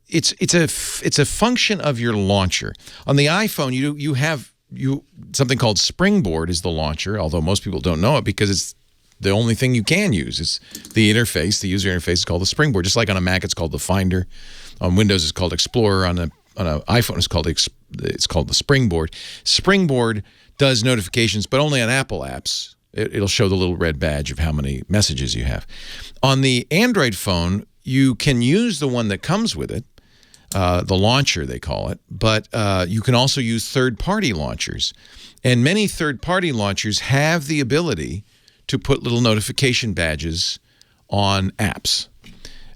it's a function of your launcher. On the iPhone, you have something called Springboard is the launcher. Although most people don't know it because it's the only thing you can use. It's the interface. The user interface is called the Springboard. Just like on a Mac, it's called the Finder. On Windows, it's called Explorer. On an iPhone, it's called the Springboard. Springboard does notifications, but only on Apple apps. It'll show the little red badge of how many messages you have. On the Android phone, you can use the one that comes with it, the launcher they call it, but you can also use third-party launchers. And many third-party launchers have the ability to put little notification badges on apps.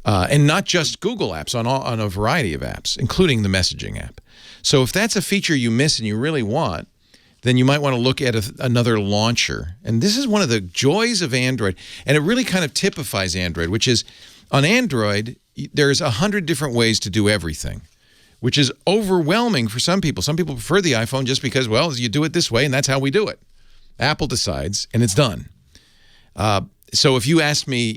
And not just Google apps, on a variety of apps, including the messaging app. So if that's a feature you miss and you really want, then you might want to look at another launcher. And this is one of the joys of Android, and it really kind of typifies Android, which is on Android, there's 100 different ways to do everything, which is overwhelming for some people. Some people prefer the iPhone just because, well, you do it this way, and that's how we do it. Apple decides, and it's done. So if you asked me,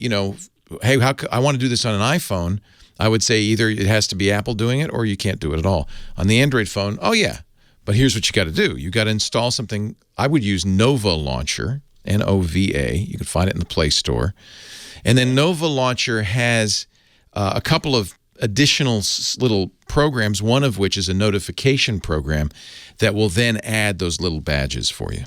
hey, I want to do this on an iPhone, I would say either it has to be Apple doing it or you can't do it at all. On the Android phone, oh, yeah. But here's what you got to do. You got to install something. I would use Nova Launcher, Nova. You can find it in the Play Store. And then Nova Launcher has a couple of additional little programs, one of which is a notification program that will then add those little badges for you.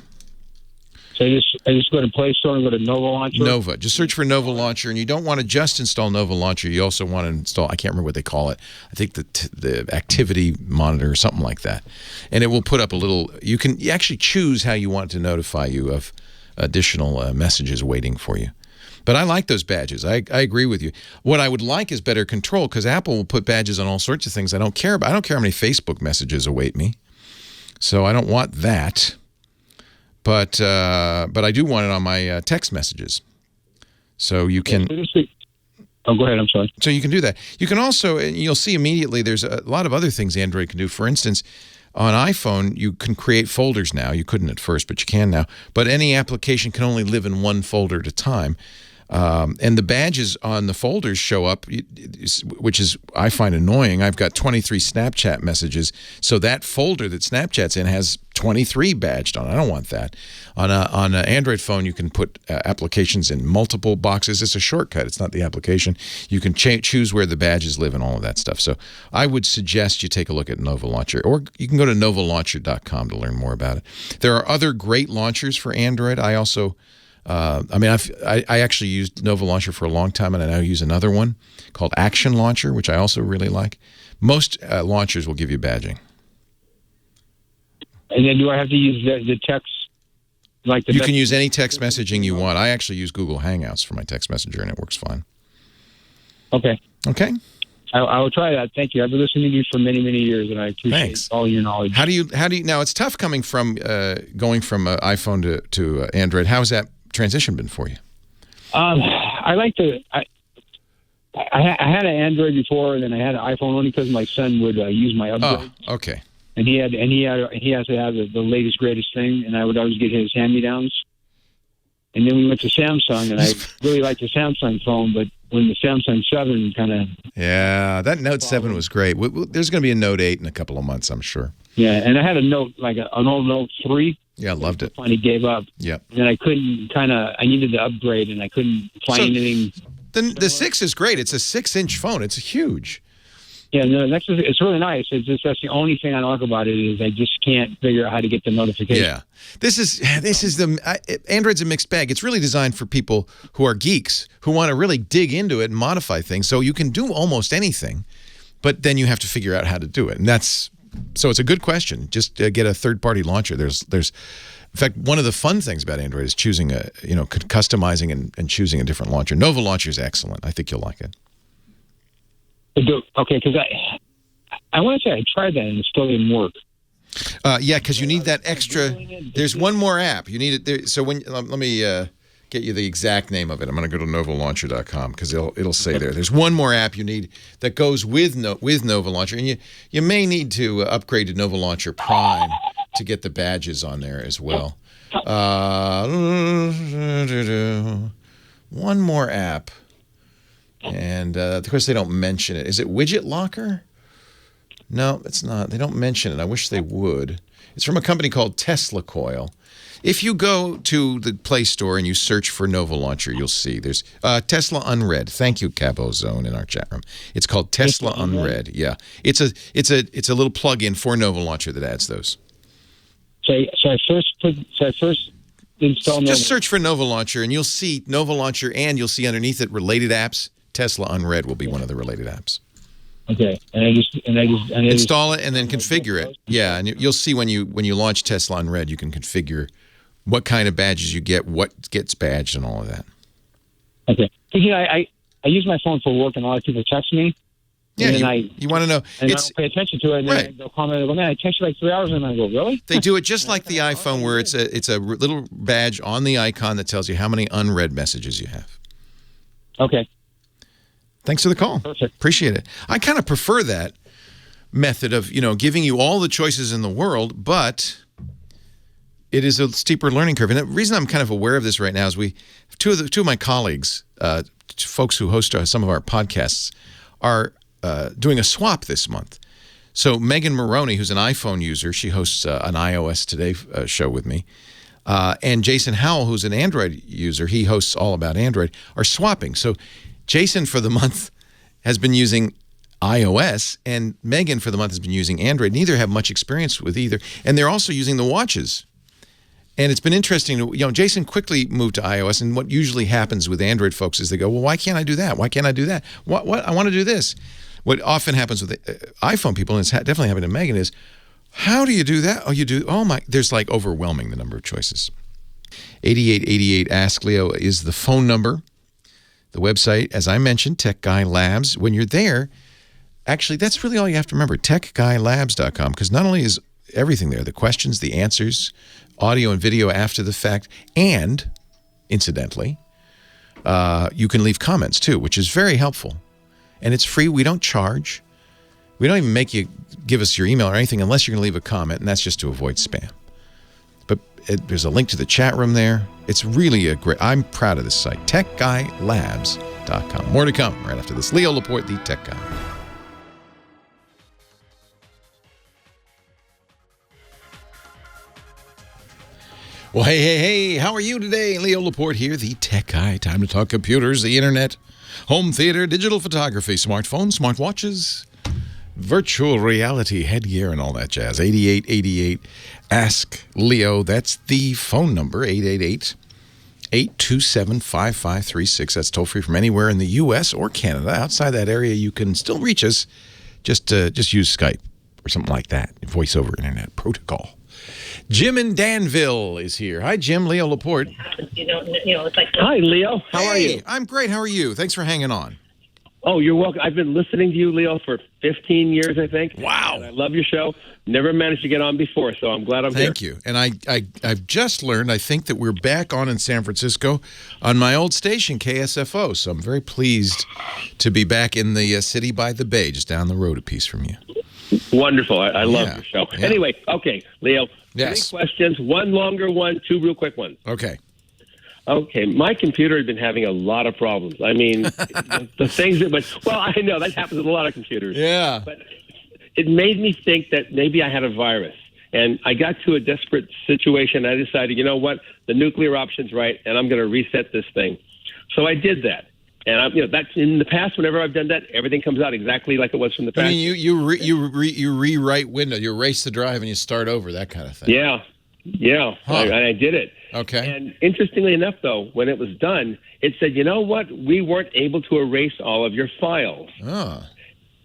So I just go to Play Store and go to Nova Launcher? Nova. Just search for Nova Launcher, and you don't want to just install Nova Launcher. You also want to install, I can't remember what they call it. I think the activity monitor or something like that. And it will put up a little, you actually choose how you want it to notify you of additional messages waiting for you. But I like those badges. I agree with you. What I would like is better control, because Apple will put badges on all sorts of things I don't care about. I don't care how many Facebook messages await me. So I don't want that. But I do want it on my text messages. So you can... Oh, go ahead. I'm sorry. So you can do that. You can also, and you'll see immediately, there's a lot of other things Android can do. For instance, on iPhone, you can create folders now. You couldn't at first, but you can now. But any application can only live in one folder at a time. And the badges on the folders show up, which is, I find annoying. I've got 23 Snapchat messages. So that folder that Snapchat's in has 23 badged on. I don't want that. On an Android phone, you can put applications in multiple boxes. It's a shortcut. It's not the application. You can choose where the badges live and all of that stuff. So I would suggest you take a look at Nova Launcher, or you can go to novalauncher.com to learn more about it. There are other great launchers for Android. I also... I actually used Nova Launcher for a long time, and I now use another one called Action Launcher, which I also really like. Most launchers will give you badging. And then do I have to use the text? You can use any text messaging you want. I actually use Google Hangouts for my text messenger, and it works fine. Okay. Okay. I will try that. Thank you. I've been listening to you for many, many years, and I appreciate all your knowledge. How do you now? It's tough coming from going from iPhone to Android. How has that transition been for you? I like to. I had an Android before, and then I had an iPhone only because my son would use my upgrade. Oh, okay. And he has to have the latest greatest thing, and I would always get his hand-me-downs. And then we went to Samsung, and I really liked the Samsung phone, but when the Samsung 7 kind of... Yeah, that Note 7 was great. There's going to be a Note 8 in a couple of months, I'm sure. Yeah, and I had a Note, like an old Note 3. Yeah, I loved it. Finally gave up. Yep. And then I needed to upgrade, and I couldn't find anything. The 6 is great. It's a 6-inch phone. It's huge. Yeah, no, it's really nice. It's just that's the only thing I don't like about it is I just can't figure out how to get the notification. Yeah, this is Android's a mixed bag. It's really designed for people who are geeks who want to really dig into it and modify things. So you can do almost anything, but then you have to figure out how to do it. And so it's a good question. Just get a third-party launcher. There's in fact, one of the fun things about Android is choosing customizing and choosing a different launcher. Nova Launcher is excellent. I think you'll like it. Okay, because I want to say I tried that and it still didn't work. Yeah, because you need that extra. There's one more app. You need it there. So let me get you the exact name of it. I'm going to go to novalauncher.com because it'll say there. There's one more app you need that goes with Nova Launcher, and you may need to upgrade to Nova Launcher Prime to get the badges on there as well. One more app. And, of course, they don't mention it. Is it Widget Locker? No, it's not. They don't mention it. I wish they would. It's from a company called Tesla Coil. If you go to the Play Store and you search for Nova Launcher, you'll see there's Tesla Unread. Thank you, Cabo Zone, in our chat room. It's called Tesla Unread. Yeah, it's a little plug-in for Nova Launcher that adds those. So I first install Nova. Just search for Nova Launcher, and you'll see Nova Launcher, and you'll see underneath it related apps. Tesla Unread will be one of the related apps. Okay, and I just install it and then configure it. Yeah, and you'll see when you launch Tesla Unread, you can configure what kind of badges you get, what gets badged, and all of that. Okay, I use my phone for work, and a lot of people text me. Yeah, you want to know. And I don't pay attention to it, and then they'll comment, "Well, man, I text you like 3 hours," and I go, "Really?" They do it just like the iPhone, where it's a little badge on the icon that tells you how many unread messages you have. Okay. Thanks for the call. Perfect. Appreciate it. I kind of prefer that method of, giving you all the choices in the world, but it is a steeper learning curve. And the reason I'm kind of aware of this right now is two of my colleagues, folks who host some of our podcasts, are doing a swap this month. So Megan Maroney, who's an iPhone user, she hosts an iOS Today show with me. And Jason Howell, who's an Android user, he hosts All About Android, are swapping. So Jason, for the month, has been using iOS, and Megan, for the month, has been using Android. Neither have much experience with either, and they're also using the watches. And it's been interesting. Jason quickly moved to iOS, and what usually happens with Android folks is they go, well, why can't I do that? Why can't I do that? What? I want to do this. What often happens with iPhone people, and it's definitely happened to Megan, is, how do you do that? Oh, you do, oh my, there's like overwhelming the number of choices. 8888 Ask Leo is the phone number. The website, as I mentioned, Tech Guy Labs. When you're there, actually, that's really all you have to remember, techguylabs.com, because not only is everything there, the questions, the answers, audio and video after the fact, and, incidentally, you can leave comments, too, which is very helpful. And it's free. We don't charge. We don't even make you give us your email or anything unless you're going to leave a comment, and that's just to avoid spam. But there's a link to the chat room there. It's really I'm proud of this site, techguylabs.com. More to come right after this. Leo Laporte, the Tech Guy. Well, hey, how are you today? Leo Laporte here, the Tech Guy. Time to talk computers, the internet, home theater, digital photography, smartphones, smartwatches, virtual reality, headgear, and all that jazz. 8888 Ask Leo. That's the phone number, 888-827-5536. That's toll free from anywhere in the U.S. or Canada. Outside that area, you can still reach us. Just use Skype or something like that. Voice over internet protocol. Jim in Danville is here. Hi, Jim. Leo Laporte. It's like, hi, Leo. How are you? I'm great. How are you? Thanks for hanging on. Oh, you're welcome. I've been listening to you, Leo, for 15 years, I think. Wow. And I love your show. Never managed to get on before, so I'm glad I'm here. Thank you. And I've just learned, I think, that we're back on in San Francisco on my old station, KSFO. So I'm very pleased to be back in the city by the bay, just down the road a piece from you. Wonderful. I love your show. Yeah. Anyway, okay, Leo. Yes. 3 questions, one longer one, 2 real quick ones. Okay. Okay, my computer has been having a lot of problems. I mean, the things that, well, I know that happens with a lot of computers. Yeah. But it made me think that maybe I had a virus. And I got to a desperate situation. I decided, you know what, the nuclear option's right, and I'm going to reset this thing. So I did that. And that's in the past. Whenever I've done that, everything comes out exactly like it was from the past. I mean, you rewrite Windows, you erase the drive, and you start over, that kind of thing. Yeah. Huh. I did it. Okay. And interestingly enough, though, when it was done, it said, you know what? We weren't able to erase all of your files. Oh.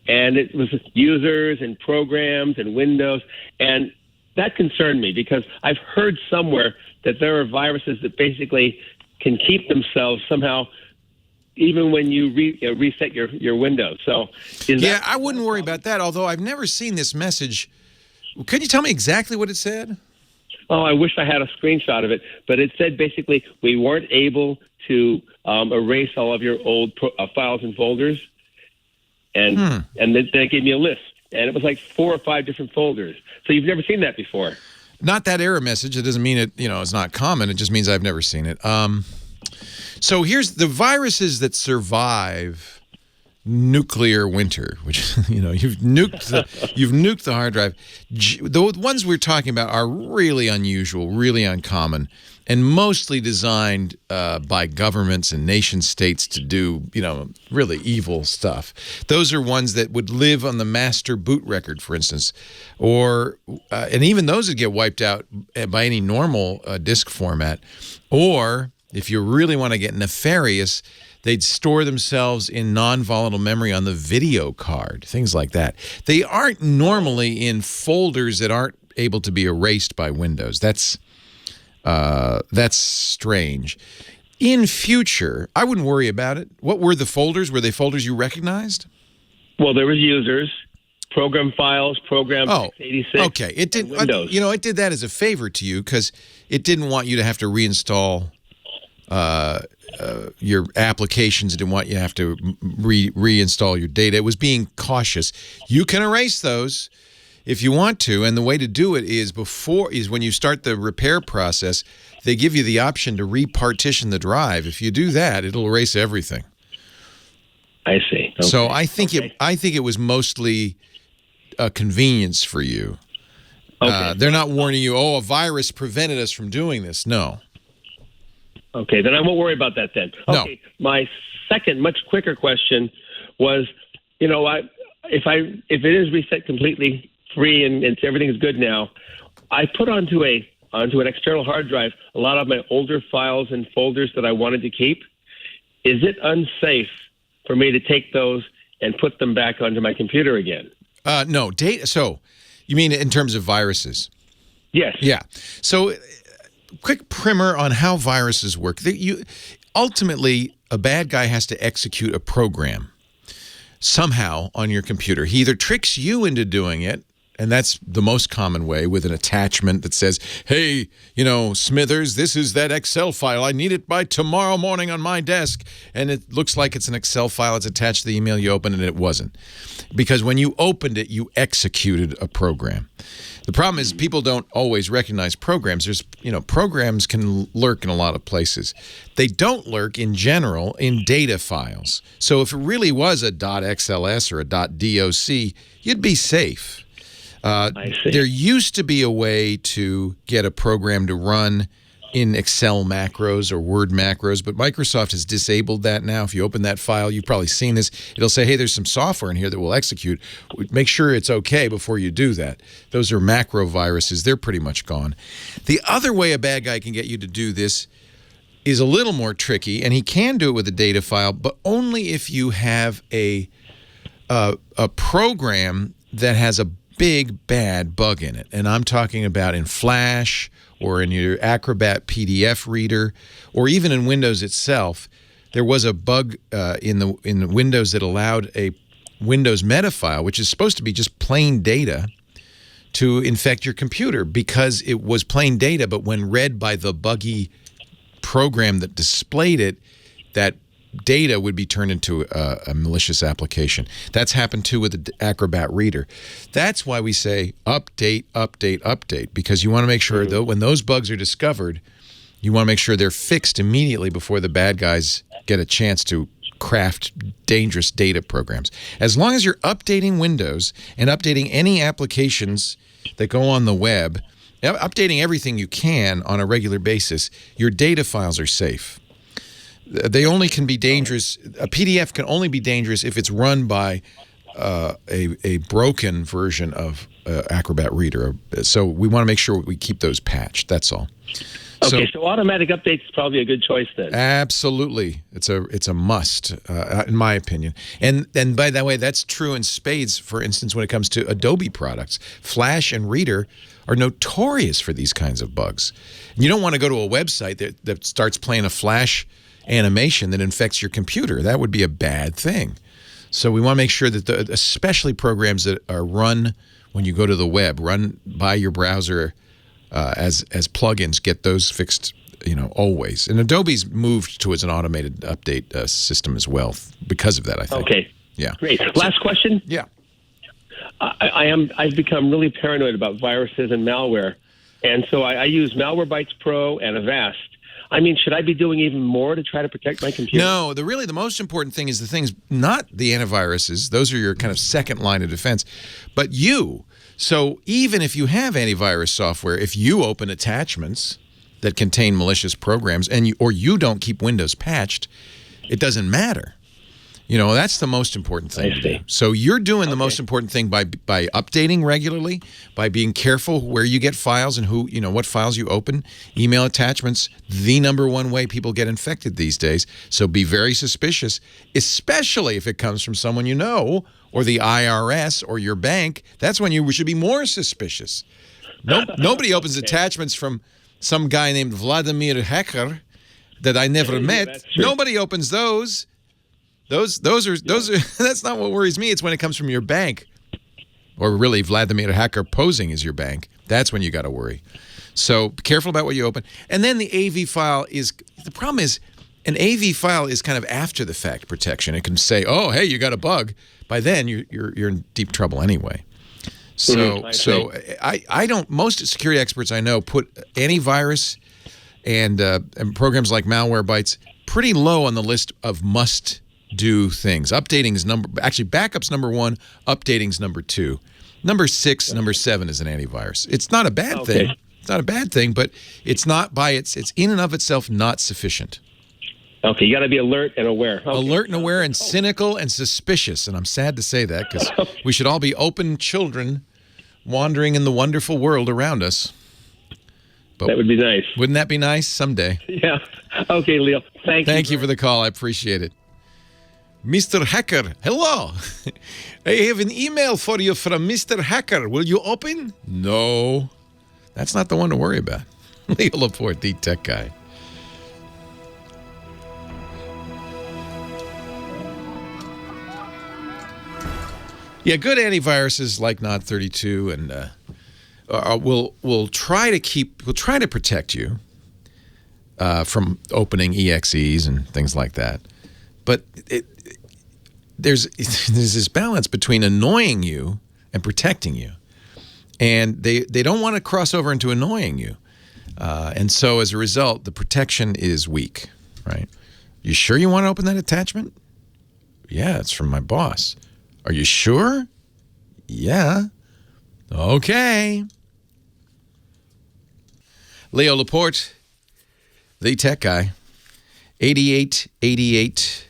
And it was users and programs and Windows. And that concerned me because I've heard somewhere that there are viruses that basically can keep themselves somehow even when you reset your Windows. So, I wouldn't worry about that, although I've never seen this message. Could you tell me exactly what it said? Oh, I wish I had a screenshot of it, but it said basically we weren't able to erase all of your old files and folders, and then it gave me a list, and it was like 4 or 5 different folders. So you've never seen that before? Not that error message. It doesn't mean it. It's not common. It just means I've never seen it. So here's the viruses that survive nuclear winter, which you've nuked the hard drive. The ones we're talking about are really unusual, really uncommon, and mostly designed by governments and nation states to do really evil stuff. Those are ones that would live on the master boot record, for instance, or and even those would get wiped out by any normal disk format. Or if you really want to get nefarious, they'd store themselves in non-volatile memory on the video card, things like that. They aren't normally in folders that aren't able to be erased by Windows. That's strange. In future, I wouldn't worry about it. What were the folders? Were they folders you recognized? Well, there was users, program files, program 86. Okay. It did. Windows. It did that as a favor to you because it didn't want you to have to reinstall your applications. It didn't want you to have to reinstall your data. It was being cautious. You can erase those if you want to, and the way to do it is when you start the repair process, they give you the option to repartition the drive. If you do that, it'll erase everything. I see. Okay. So I think it was mostly a convenience for you. Okay. They're not warning you, a virus prevented us from doing this. No. Okay, then I won't worry about that then. Okay, no. My second, much quicker question was, if it is reset completely free and everything is good now, I put onto an external hard drive a lot of my older files and folders that I wanted to keep. Is it unsafe for me to take those and put them back onto my computer again? No. So you mean in terms of viruses? Yes. Yeah. So quick primer on how viruses work. Ultimately, a bad guy has to execute a program somehow on your computer. He either tricks you into doing it, and that's the most common way, with an attachment that says, hey, Smithers, this is that Excel file. I need it by tomorrow morning on my desk. And it looks like it's an Excel file. It's attached to the email you opened, and it wasn't. Because when you opened it, you executed a program. The problem is people don't always recognize programs. Programs can lurk in a lot of places. They don't lurk in general in data files. So if it really was a .xls or a .doc, you'd be safe. I see. There used to be a way to get a program to run in Excel macros or Word macros, but Microsoft has disabled that now. If you open that file, you've probably seen this. It'll say, hey, there's some software in here that will execute. Make sure it's okay before you do that. Those are macro viruses. They're pretty much gone. The other way a bad guy can get you to do this is a little more tricky, and he can do it with a data file, but only if you have a program that has a big, bad bug in it. And I'm talking about in Flash or in your Acrobat PDF reader or even in Windows itself. there was a bug in the Windows that allowed a Windows meta file, which is supposed to be just plain data, to infect your computer because it was plain data, but when read by the buggy program that displayed it, that data would be turned into a malicious application. That's happened too with the Acrobat Reader. That's why we say update, update, update, because you want to make sure that when those bugs are discovered, you want to make sure they're fixed immediately before the bad guys get a chance to craft dangerous data programs. As long as you're updating Windows and updating any applications that go on the web, updating everything you can on a regular basis, your data files are safe. They only can be dangerous. A PDF can only be dangerous if it's run by a broken version of Acrobat Reader. So we want to make sure we keep those patched. That's all. Okay, so automatic updates is probably a good choice then. Absolutely, it's a must in my opinion. And by that way, that's true in spades. For instance, when it comes to Adobe products, Flash and Reader are notorious for these kinds of bugs. You don't want to go to a website that starts playing a Flash animation that infects your computer. That would be a bad thing. So we want to make sure that especially programs that are run when you go to the web, run by your browser as plugins, get those fixed, always. And Adobe's moved towards an automated update system as well because of that, I think. Okay. Yeah. Great. Last question. Yeah. I've become really paranoid about viruses and malware, and so I use Malwarebytes Pro and Avast. I mean, should I be doing even more to try to protect my computer? No, the most important thing is the things, not the antiviruses. Those are your kind of second line of defense, but you. So even if you have antivirus software, if you open attachments that contain malicious programs or you don't keep Windows patched, it doesn't matter. That's the most important thing to do. So you're doing the most important thing by updating regularly, by being careful where you get files and what files you open. Email attachments, the #1 way people get infected these days. So be very suspicious, especially if it comes from someone you know, or the IRS or your bank. That's when you should be more suspicious. Nobody opens attachments from some guy named Vladimir Hacker that I never met. Nobody opens those. Those are that's not what worries me. It's when it comes from your bank, or really Vladimir Hacker posing as your bank. That's when you got to worry. So be careful about what you open. And then the AV file the problem is an AV file is kind of after the fact protection. It can say, "Oh, hey, you got a bug." By then you're in deep trouble anyway. So I don't. Most security experts I know put antivirus and programs like Malwarebytes pretty low on the list of must-do things. Updating is backup's #1, updating's #2. Number 6, number 7 is an antivirus. It's not a bad thing. It's not a bad thing, but it's not it's in and of itself not sufficient. Okay, you got to be alert and aware. Okay. Alert and aware and cynical and suspicious. And I'm sad to say that because we should all be open children wandering in the wonderful world around us. But that would be nice. Wouldn't that be nice someday? Yeah. Okay, Leo. Thank you for the call. I appreciate it. Mr. Hacker, hello. I have an email for you from Mr. Hacker. Will you open? No. That's not the one to worry about. Leo Laporte, the tech guy. Yeah, good antiviruses like Nod32 and will try to protect you from opening EXEs and things like that. But there's this balance between annoying you and protecting you, and they don't want to cross over into annoying you, and so as a result, the protection is weak. Right? You sure you want to open that attachment? Yeah, it's from my boss. Are you sure? Yeah. Okay. Leo Laporte, the tech guy. 8888.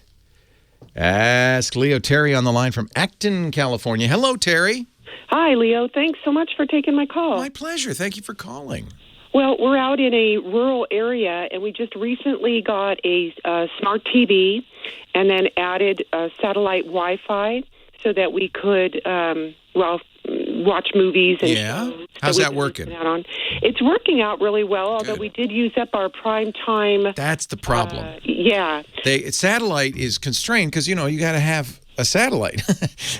Ask Leo. Terry on the line from Acton, California. Hello, Terry. Hi, Leo. Thanks so much for taking my call. My pleasure. Thank you for calling. Well, we're out in a rural area, and we just recently got a smart TV and then added satellite Wi-Fi so that we could, watch movies and Yeah? shows. How's we that can working? listen out on. It's working out really well, although we did use up our prime time. That's the problem. Yeah. Satellite is constrained because, you got to have a satellite.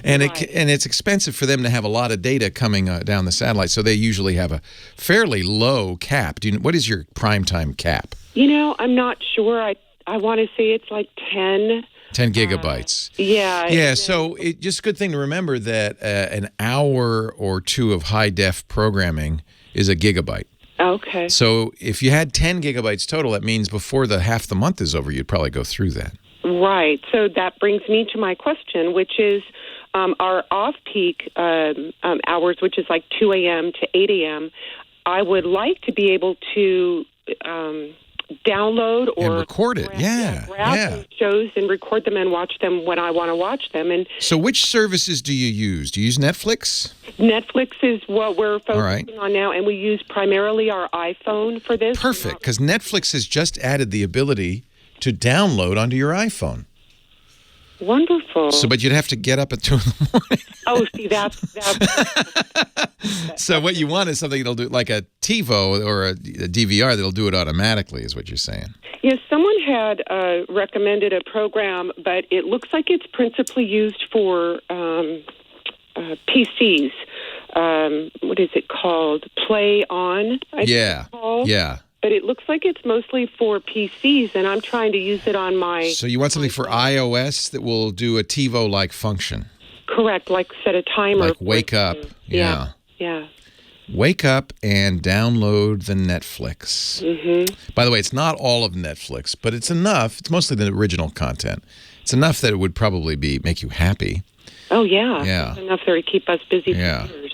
and it's expensive for them to have a lot of data coming down the satellite. So they usually have a fairly low cap. What is your primetime cap? I'm not sure. I want to say it's like 10. 10 gigabytes. Yeah. Yeah, so just a good thing to remember that an hour or two of high-def programming is a gigabyte. Okay. So if you had 10 gigabytes total, that means before half the month is over, you'd probably go through that. Right. So that brings me to my question, which is our off-peak hours, which is like 2 a.m. to 8 a.m., I would like to be able to download or and record it. grab shows and record them and watch them when I want to watch them. And so which services do you use? Do you use Netflix? Netflix is what we're focusing on now, and we use primarily our iPhone for this. Perfect, because Netflix has just added the ability to download onto your iPhone. Wonderful. But you'd have to get up at 2 in the morning. Oh, see, that's So what you want is something that'll do, like a TiVo or a DVR that'll do it automatically, is what you're saying. Yes, someone had recommended a program, but it looks like it's principally used for PCs. What is it called? Play On? Yeah. But it looks like it's mostly for PCs, and I'm trying to use it on my... So you want something for iOS that will do a TiVo-like function? Correct, like set a timer. Like wake up. Yeah. Wake up and download the Netflix. Mm-hmm. By the way, it's not all of Netflix, but it's enough. It's mostly the original content. It's enough that it would probably make you happy. Oh, yeah. Yeah. It's enough there to keep us busy for Yeah. years.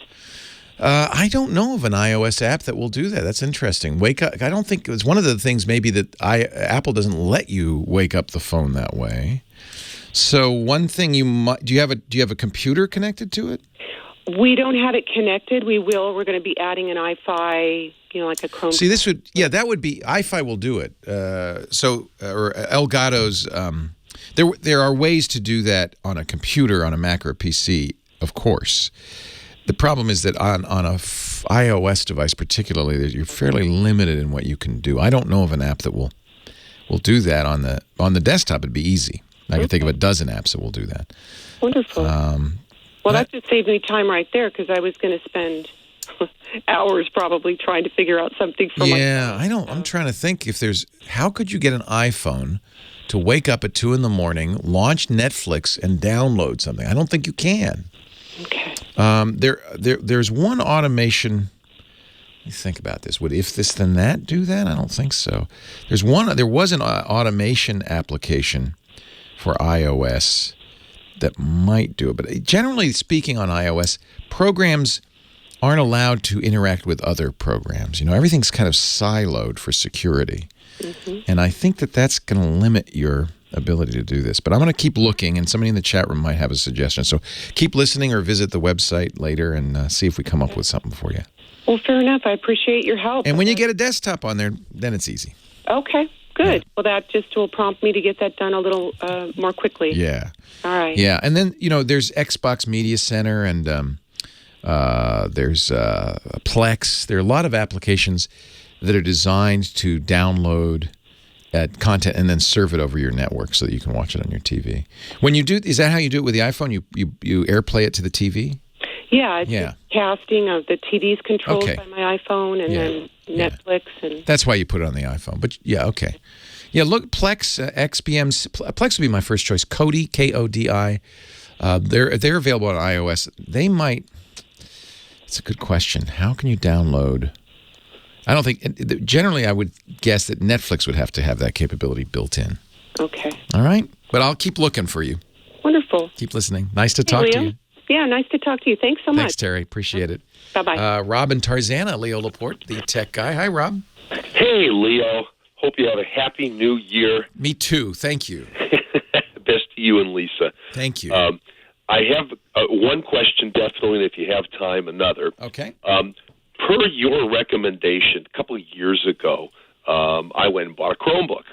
I don't know of an iOS app that will do that. That's interesting. Wake up. I don't think it's one of the things maybe that Apple doesn't let you wake up the phone that way. So one thing do you have a computer connected to it? We don't have it connected. We will. We're going to be adding an iFi, like a Chrome. See, that would be iFi will do it. Or Elgato's. There are ways to do that on a computer, on a Mac or a PC, of course. The problem is that on a iOS device, particularly, you're fairly limited in what you can do. I don't know of an app that will do that on the desktop. It'd be easy. I can think of a dozen apps that will do that. Wonderful. Well, that just saved me time right there because I was going to spend hours probably trying to figure out something for myself. I'm trying to think how could you get an iPhone to wake up at 2 in the morning, launch Netflix, and download something? I don't think you can. Okay. There's one automation. Let me think about this. Would If This Then That do that? I don't think so. There was an automation application for iOS that might do it, but generally speaking, on iOS, programs aren't allowed to interact with other programs. Everything's kind of siloed for security, and I think that's going to limit your ability to do this. But I'm going to keep looking, and somebody in the chat room might have a suggestion. So keep listening or visit the website later and see if we come up with something for you. Well, fair enough. I appreciate your help. And when you get a desktop on there, then it's easy. Okay, good. Yeah. Well, that just will prompt me to get that done a little more quickly. Yeah. All right. Yeah, and then, there's Xbox Media Center and there's Plex. There are a lot of applications that are designed to download content and then serve it over your network so that you can watch it on your TV. When you do, is that how you do it with the iPhone? You AirPlay it to the TV? Yeah, it's casting of the TV's controlled by my iPhone and then Netflix and. That's why you put it on the iPhone. But okay. Yeah, look, Plex, XBM. Plex would be my first choice. Kodi, Kodi. They're available on iOS. They might. It's a good question. How can you download? I don't think. Generally, I would guess that Netflix would have to have that capability built in. Okay. All right, but I'll keep looking for you. Wonderful. Keep listening. Nice to talk to you. Yeah, nice to talk to you. Thanks so much. Thanks, Terry. Appreciate it. Bye-bye. Rob in Tarzana, Leo Laporte, the tech guy. Hi, Rob. Hey, Leo. Hope you have a happy new year. Me too. Thank you. Best to you and Lisa. Thank you. I have one question, definitely, and if you have time, another. Okay. Per your recommendation, a couple of years ago, I went and bought a Chromebook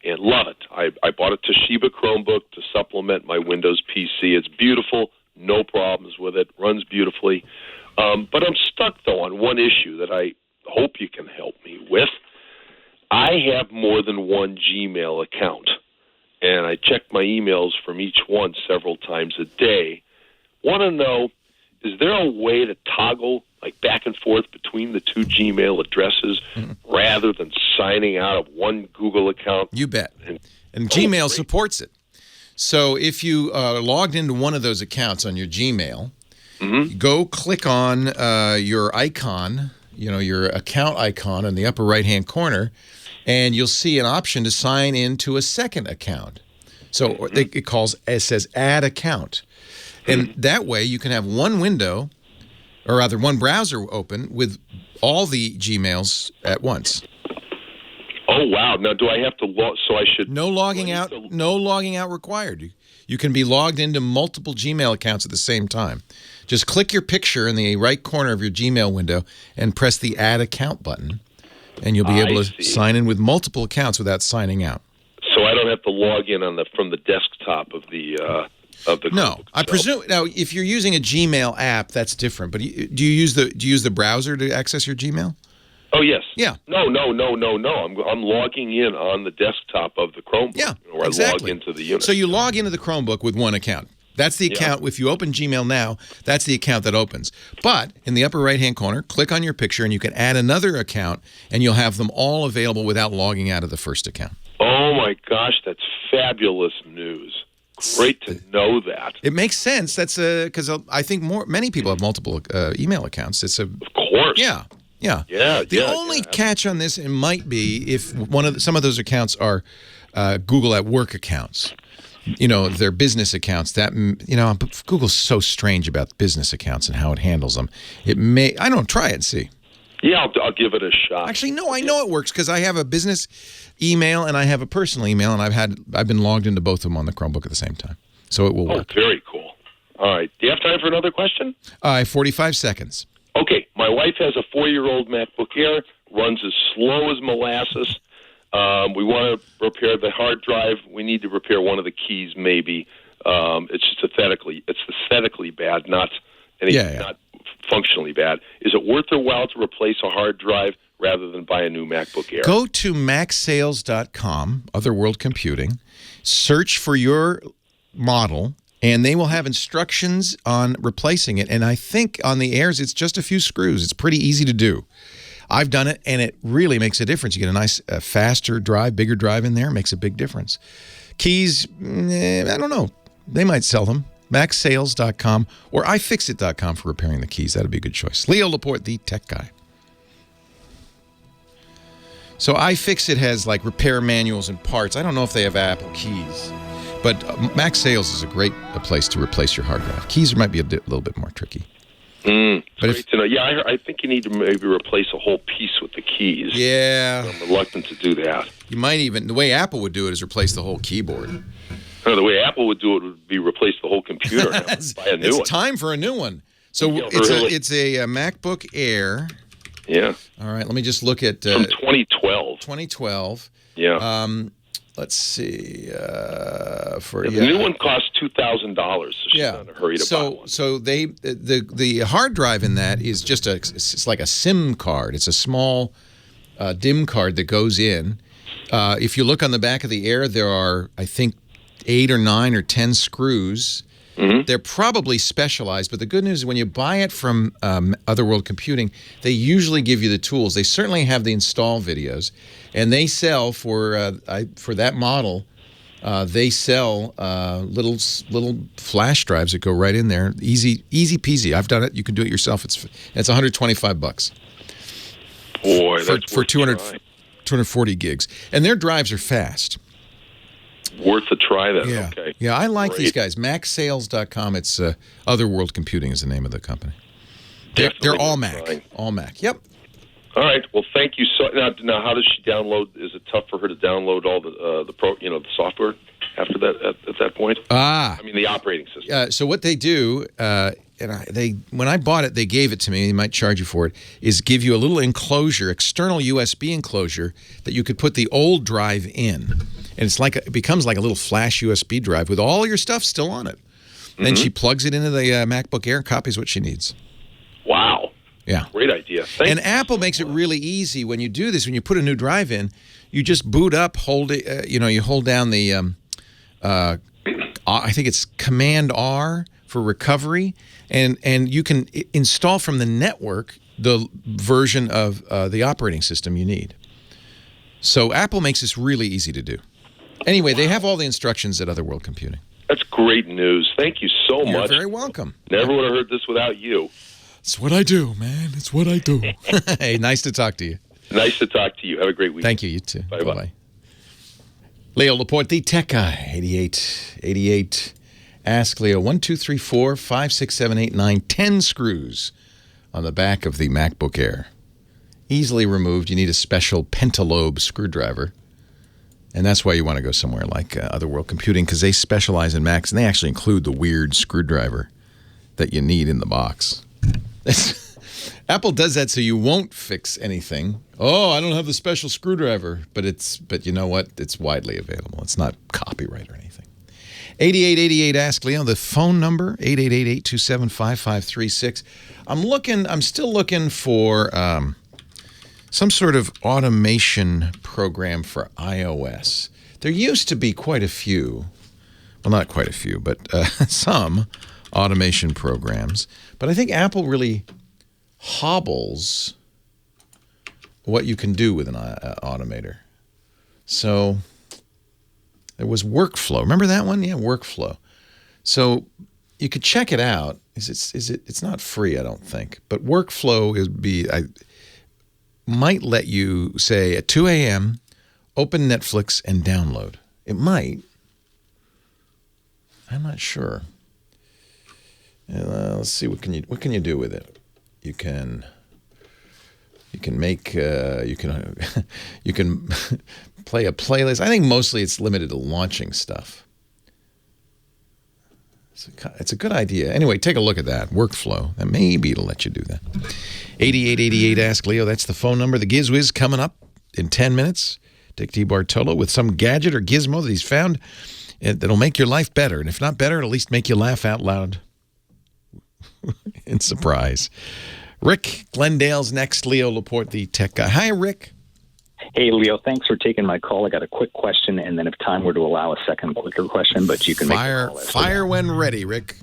and love it. I bought a Toshiba Chromebook to supplement my Windows PC. It's beautiful, no problems with it, runs beautifully. one Gmail account, and I check my emails from each one several times a day. Want to know, is there a way to toggle like back and forth between the two Gmail addresses rather than signing out of one Google account? You bet. And Gmail supports it. So if you logged into one of those accounts on your Gmail, go click on your icon, your account icon in the upper right-hand corner, and you'll see an option to sign into a second account. So it says add account. And that way you can have one window, or rather one browser open with all the Gmails at once. Oh, wow. Now, do I have to log? So I should... No logging out required. You can be logged into multiple Gmail accounts at the same time. Just click your picture in the right corner of your Gmail window and press the Add Account button, and you'll be able to sign in with multiple accounts without signing out. So I don't have to log in from the desktop of the No, I presume now if you're using a Gmail app, that's different. But do you use the browser to access your Gmail? Oh yes. Yeah. No. I'm logging in on the desktop of the Chromebook. Yeah, or exactly. I log into the unit. So you log into the Chromebook with one account. That's the account. If you open Gmail now, that's the account that opens. But in the upper right-hand corner, click on your picture, and you can add another account, and you'll have them all available without logging out of the first account. Oh my gosh, that's fabulous news. Great to know that. It makes sense. That's because I think many people have multiple email accounts. Of course. Yeah. The only catch on this, it might be if some of those accounts are Google at Work accounts. Their business accounts. Google's so strange about business accounts and how it handles them. I don't try it and see. Yeah, I'll give it a shot. Actually, no, I know it works because I have a business email and I have a personal email, and I've been logged into both of them on the Chromebook at the same time, so it will work. Very cool. All right, do you have time for another question? 45 seconds. Okay, my wife has a 4-year-old MacBook Air, runs as slow as molasses. We want to repair the hard drive. We need to repair one of the keys, maybe. It's just aesthetically bad, not functionally bad. Is it worth their while to replace a hard drive rather than buy a new MacBook Air? Go to macsales.com, Otherworld Computing, search for your model, and they will have instructions on replacing it. And I think on the Airs, it's just a few screws. It's pretty easy to do. I've done it, and it really makes a difference. You get a nice, faster drive, bigger drive in there. It makes a big difference. Keys, I don't know. They might sell them. MacSales.com or iFixit.com for repairing the keys. That'd be a good choice. Leo Laporte, the tech guy. So iFixit has like repair manuals and parts. I don't know if they have Apple keys. But MacSales is a great place to replace your hard drive. Keys might be a little bit more tricky. Great to know. Yeah, I think you need to maybe replace a whole piece with the keys. Yeah. I'm reluctant to do that. You might even, the way Apple would do it is replace the whole keyboard. No, the way Apple would do it would be replace the whole computer and buy a new one. It's time for a new one. So it's a MacBook Air. Yeah. All right, let me just look at... From 2012. 2012. Yeah. Let's see. The new one costs $2,000, so she's not in a hurry to buy one. So the hard drive in that is just it's like a SIM card. It's a small DIM card that goes in. If you look on the back of the Air, there are, I think, 8 or 9 or 10 screws. Mm-hmm. They're probably specialized, but the good news is when you buy it from Otherworld Computing, they usually give you the tools. They certainly have the install videos, and they sell for that model. They sell little flash drives that go right in there, easy peasy. I've done it. You can do it yourself. It's $125. Boy, that's for 240 gigs, and their drives are fast. Worth a try then. Yeah. Okay. Yeah, I like these guys. MacSales.com. It's Otherworld Computing is the name of the company. They're all Mac. Trying. All Mac. Yep. All right. Well, thank you. So now, how does she download? Is it tough for her to download all the software after that at that point? I mean, the operating system. So what they do, when I bought it, they gave it to me. They might charge you for it. Is give you a little enclosure, external USB enclosure that you could put the old drive in, and it becomes like a little flash USB drive with all your stuff still on it. Mm-hmm. Then she plugs it into the MacBook Air and copies what she needs. Wow. Yeah. Great idea. Thank And you. Apple makes it really easy when you do this. When you put a new drive in, you just boot up, hold it. You hold down the, I think it's Command R for recovery, and you can install from the network the version of the operating system you need. So Apple makes this really easy to do. Anyway, they have all the instructions at Other World Computing. That's great news. Thank you so You're much. very welcome. Never would have heard this without you. It's what I do, man. It's what I do. Hey, nice to talk to you. Nice to talk to you. Have a great week. Thank you. You too. Bye-bye. Bye-bye. Leo Laporte, the tech guy, 8888. Ask Leo, 1, 2, 3, 4, 5, 6, 7, 8, 9, 10 screws on the back of the MacBook Air. Easily removed. You need a special pentalobe screwdriver. And that's why you want to go somewhere like Other World Computing, because they specialize in Macs, and they actually include the weird screwdriver that you need in the box. Apple does that so you won't fix anything. Oh, I don't have the special screwdriver, but you know what? It's widely available. It's not copyright or anything. 8888 Ask Leo, the phone number 888-827-5536. I'm still looking for some sort of automation program for iOS. There used to be quite a few. Well, not quite a few, but some automation programs. But I think Apple really hobbles what you can do with an automator. So there was Workflow. Remember that one? Yeah, Workflow. So you could check it out. It's not free, I don't think. But Workflow might let you say at 2 a.m. open Netflix and download. It might. I'm not sure. Let's see, what can you do with it? You can make you can play a playlist. I think mostly it's limited to launching stuff. It's a good idea. Anyway, take a look at that Workflow. And maybe it'll let you do that. 8888 Ask Leo. That's the phone number. The GizWiz coming up in 10 minutes. Dick D. Bartolo with some gadget or gizmo that he's found that'll make your life better. And if not better, it'll at least make you laugh out loud in surprise. Rick Glendale's next. Leo Laporte, the tech guy. Hi, Rick. Hey, Leo, thanks for taking my call. I got a quick question, and then if time were to allow, a second quicker question, but you can fire when ready, Rick.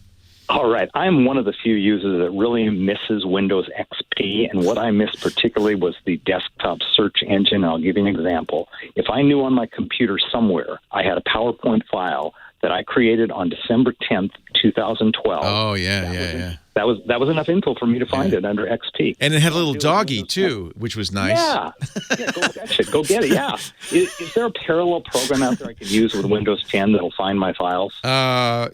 All right. I'm one of the few users that really misses Windows XP, and what I missed particularly was the desktop search engine. I'll give you an example. If I knew on my computer somewhere I had a PowerPoint file that I created on December 10th, 2012. Oh, yeah. That was enough info for me to find it under XP. And it had a little doggy, too, which was nice. Yeah, go fetch it. Go get it, yeah. Is there a parallel program out there I can use with Windows 10 that'll find my files? I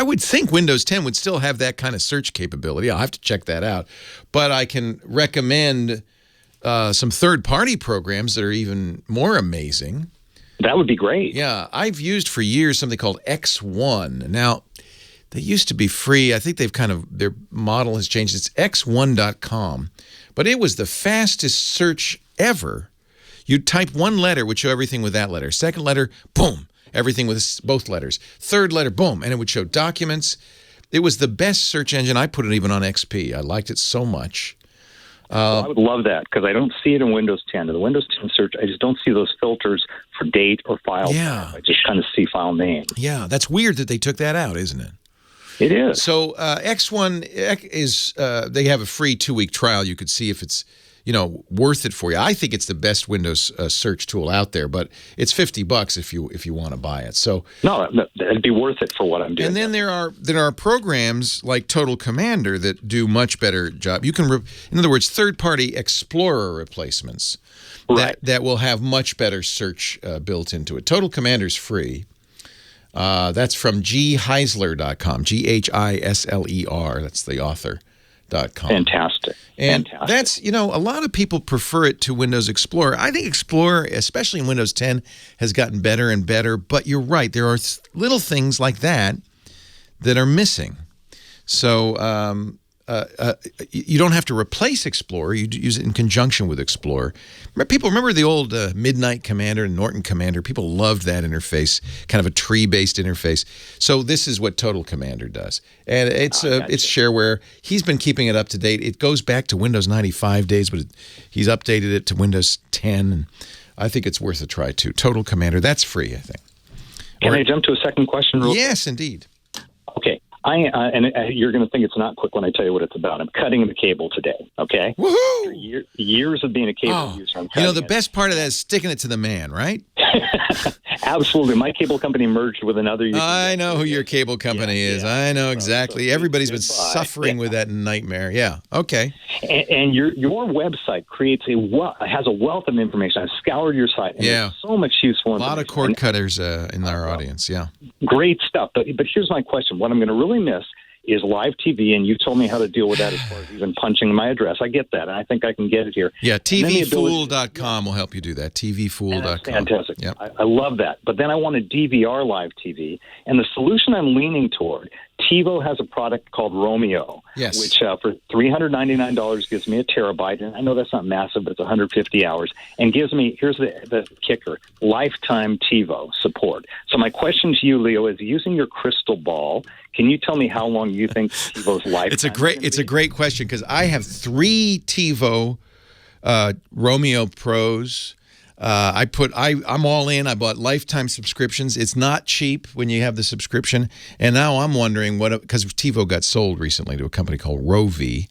would think Windows 10 would still have that kind of search capability. I'll have to check that out. But I can recommend some third-party programs that are even more amazing. That would be great. Yeah, I've used for years something called X1. Now, they used to be free. I think their model has changed. It's x1.com. But it was the fastest search ever. You'd type one letter, would show everything with that letter. Second letter, boom, everything with both letters. Third letter, boom, and it would show documents. It was the best search engine. I put it even on XP. I liked it so much. I would love that because I don't see it in Windows 10. In the Windows 10 search, I just don't see those filters for date or file. Yeah. I just kind of see file name. Yeah, that's weird that they took that out, isn't it? It is. So X1 is they have a free 2-week trial. You could see if it's worth it for you. I think it's the best Windows search tool out there, but it's $50 if you want to buy it. So no, it'd be worth it for what I'm doing. And then there are programs like Total Commander that do much better job. You can, in other words, third-party Explorer replacements that will have much better search built into it. Total Commander's free. That's from ghisler.com, GHISLER. That's the author.com. Fantastic. And that's, a lot of people prefer it to Windows Explorer. I think Explorer, especially in Windows 10, has gotten better and better. But you're right. There are little things like that are missing. So you don't have to replace Explorer. You use it in conjunction with Explorer. People remember the old Midnight Commander and Norton Commander. People loved that interface, kind of a tree-based interface. So this is what Total Commander does, and it's shareware. He's been keeping it up to date. It goes back to Windows 95 days, but he's updated it to Windows 10. And I think it's worth a try too. Total Commander, that's free, I think. Can I jump to a second question? Yes, indeed. Okay. You're going to think it's not quick when I tell you what it's about. I'm cutting the cable today, okay? Woohoo! After years of being a cable user, I'm cutting the best part of that is sticking it to the man, right? Absolutely. My cable company merged with another. I know who your cable company is. I know exactly. Everybody's been suffering with that nightmare. Yeah. Okay. And your website has a wealth of information. I've scoured your site. And there's so much useful information. A lot of cord cutters in our audience. Yeah. Great stuff. But here's my question. What I'm going to really miss is live TV, and you told me how to deal with that as far as even punching my address. I get that, and I think I can get it here. Yeah, tvfool.com will help you do that. tvfool.com. That's fantastic. Yep. I love that. But then I want a DVR live TV, and the solution I'm leaning toward, TiVo has a product called Romeo, which for $399 gives me a terabyte, and I know that's not massive, but it's 150 hours, and gives me, here's the kicker, lifetime TiVo support. So my question to you, Leo, is using your crystal ball, can you tell me how long you think TiVo's lifetime It's a great question, because I have 3 TiVo Romeo Pros. I'm all in. I bought lifetime subscriptions. It's not cheap when you have the subscription. And now I'm wondering because TiVo got sold recently to a company called Rovi.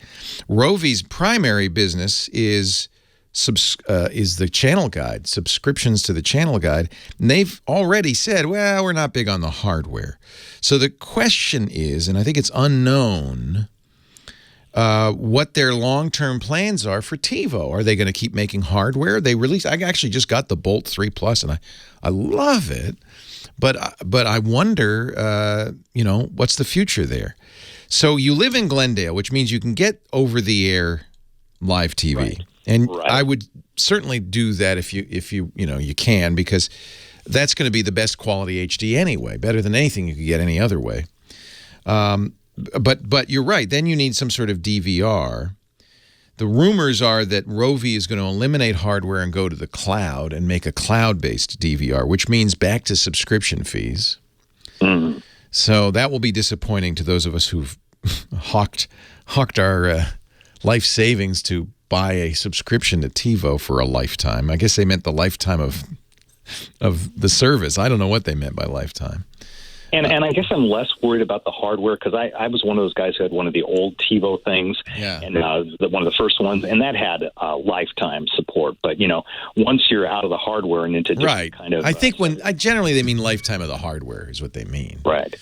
Rovi's primary business is the channel guide, subscriptions to the channel guide. And they've already said, well, we're not big on the hardware. So the question is, and I think it's unknown, what their long-term plans are for TiVo. Are they going to keep making hardware? I actually just got the Bolt 3 Plus, and I love it, but I wonder, what's the future there? So you live in Glendale, which means you can get over-the-air live TV, right. And I would certainly do that if you can, because that's going to be the best quality HD anyway, better than anything you could get any other way. But you're right. Then you need some sort of DVR. The rumors are that Rovi is going to eliminate hardware and go to the cloud and make a cloud-based DVR, which means back to subscription fees. Mm. So that will be disappointing to those of us who've hawked our life savings to buy a subscription to TiVo for a lifetime. I guess they meant the lifetime of the service. I don't know what they meant by lifetime. And I guess I'm less worried about the hardware, because I was one of those guys who had one of the old TiVo things, and one of the first ones, and that had lifetime support. But once you're out of the hardware and into different kind of, I think generally they mean lifetime of the hardware is what they mean, right?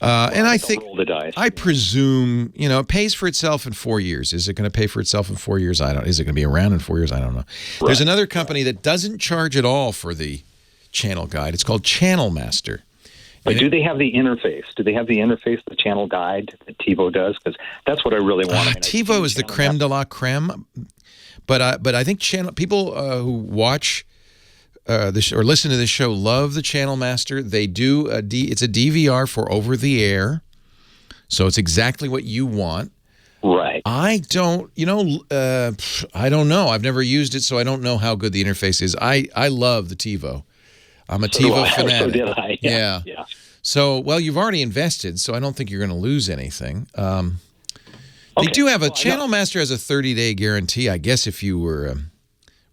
And I think roll the dice. I presume it pays for itself in 4 years. Is it going to pay for itself in 4 years? Is it going to be around in 4 years? I don't know. Right. There's another company that doesn't charge at all for the channel guide. It's called Channel Master. But do they have the interface? Do they have the interface, the channel guide that TiVo does? Because that's what I really want. TiVo is the creme de la creme. But I think people who watch this or listen to this show love the Channel Master. They do it's a DVR for over the air, so it's exactly what you want. Right. I don't know. I've never used it, so I don't know how good the interface is. I love the TiVo. I'm a TiVo fanatic. So did I. Yeah. So, well, you've already invested, so I don't think you're going to lose anything. They do have Channel Master has a 30-day guarantee. I guess if you were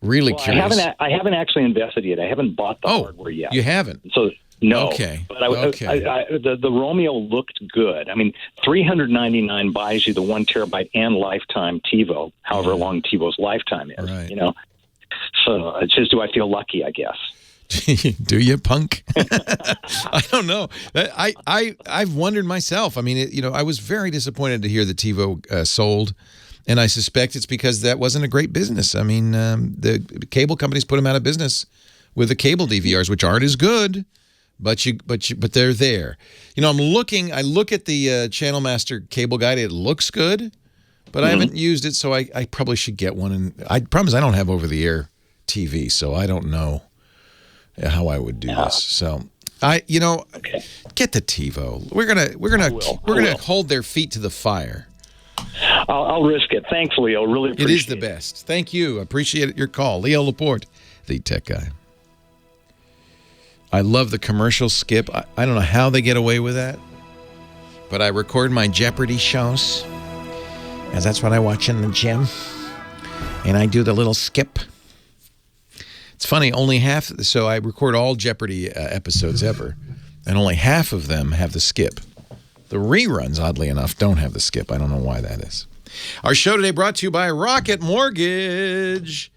really curious. I haven't actually invested yet. I haven't bought the hardware yet. You haven't? So no. Okay. But the Romeo looked good. I mean, $399 buys you the 1 terabyte and lifetime TiVo, however long TiVo's lifetime is. Right. So it's just, do I feel lucky? I guess. Do you, punk? I don't know. I've wondered myself. I mean, I was very disappointed to hear that TiVo sold, and I suspect it's because that wasn't a great business. I mean, the cable companies put them out of business with the cable DVRs, which aren't as good, but they're there. I look at the Channel Master cable guide. It looks good, but I haven't used it, so I probably should get one. And I promise I don't have over-the-air TV, so I don't know how I would do this. So get the TiVo. We're gonna hold their feet to the fire. I'll risk it. Thanks, Leo. Really appreciate it. It is the best. Thank you. Appreciate your call. Leo Laporte, the tech guy. I love the commercial skip. I don't know how they get away with that, but I record my Jeopardy shows, and that's what I watch in the gym, and I do the little skip. It's funny, only half, so I record all Jeopardy episodes ever, and only half of them have the skip. The reruns, oddly enough, don't have the skip. I don't know why that is. Our show today brought to you by Rocket Mortgage.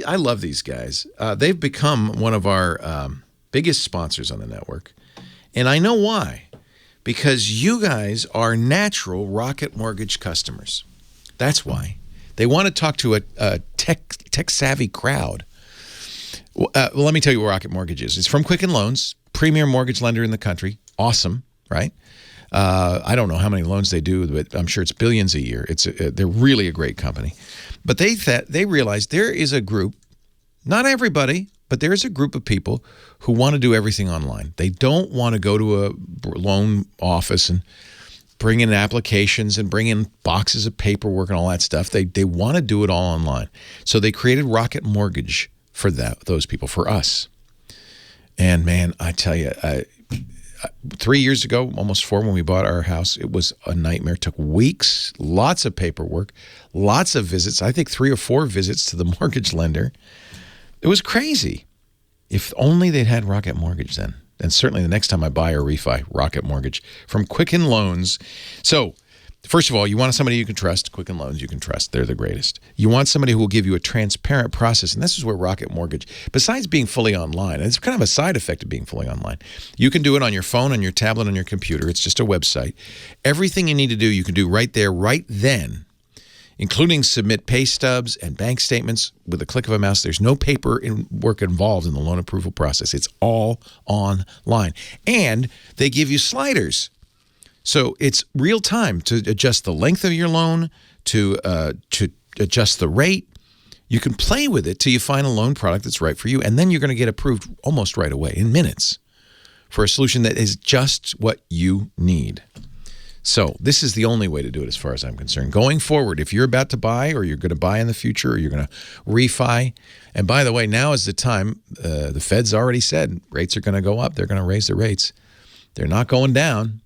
I love these guys. They've become one of our biggest sponsors on the network, and I know why. Because you guys are natural Rocket Mortgage customers. That's why. They want to talk to a tech-savvy crowd. Well, let me tell you what Rocket Mortgage is. It's from Quicken Loans, premier mortgage lender in the country. Awesome, right? I don't know how many loans they do, but I'm sure it's billions a year. They're really a great company. But they realized there is a group, not everybody, but there is a group of people who want to do everything online. They don't want to go to a loan office and bring in applications and bring in boxes of paperwork and all that stuff. They want to do it all online. So they created Rocket Mortgage for those people, for us. And man, I tell you, 3 years ago, almost 4, when we bought our house, it was a nightmare. It took weeks, lots of paperwork, lots of visits. I think 3 or 4 visits to the mortgage lender. It was crazy. If only they'd had Rocket Mortgage then. And certainly the next time I buy or refi, Rocket Mortgage from Quicken Loans. So, first of all, you want somebody you can trust. Quicken Loans you can trust. They're the greatest. You want somebody who will give you a transparent process. And this is where Rocket Mortgage, besides being fully online, and it's kind of a side effect of being fully online, you can do it on your phone, on your tablet, on your computer. It's just a website. Everything you need to do, you can do right there, right then, including submit pay stubs and bank statements with a click of a mouse. There's no paper work involved in the loan approval process. It's all online. And they give you sliders. So it's real time to adjust the length of your loan, to adjust the rate. You can play with it till you find a loan product that's right for you, and then you're going to get approved almost right away, in minutes, for a solution that is just what you need. So this is the only way to do it as far as I'm concerned. Going forward, if you're about to buy, or you're going to buy in the future, or you're going to refi, and by the way, now is the time, the Fed's already said rates are going to go up. They're going to raise the rates. They're not going down.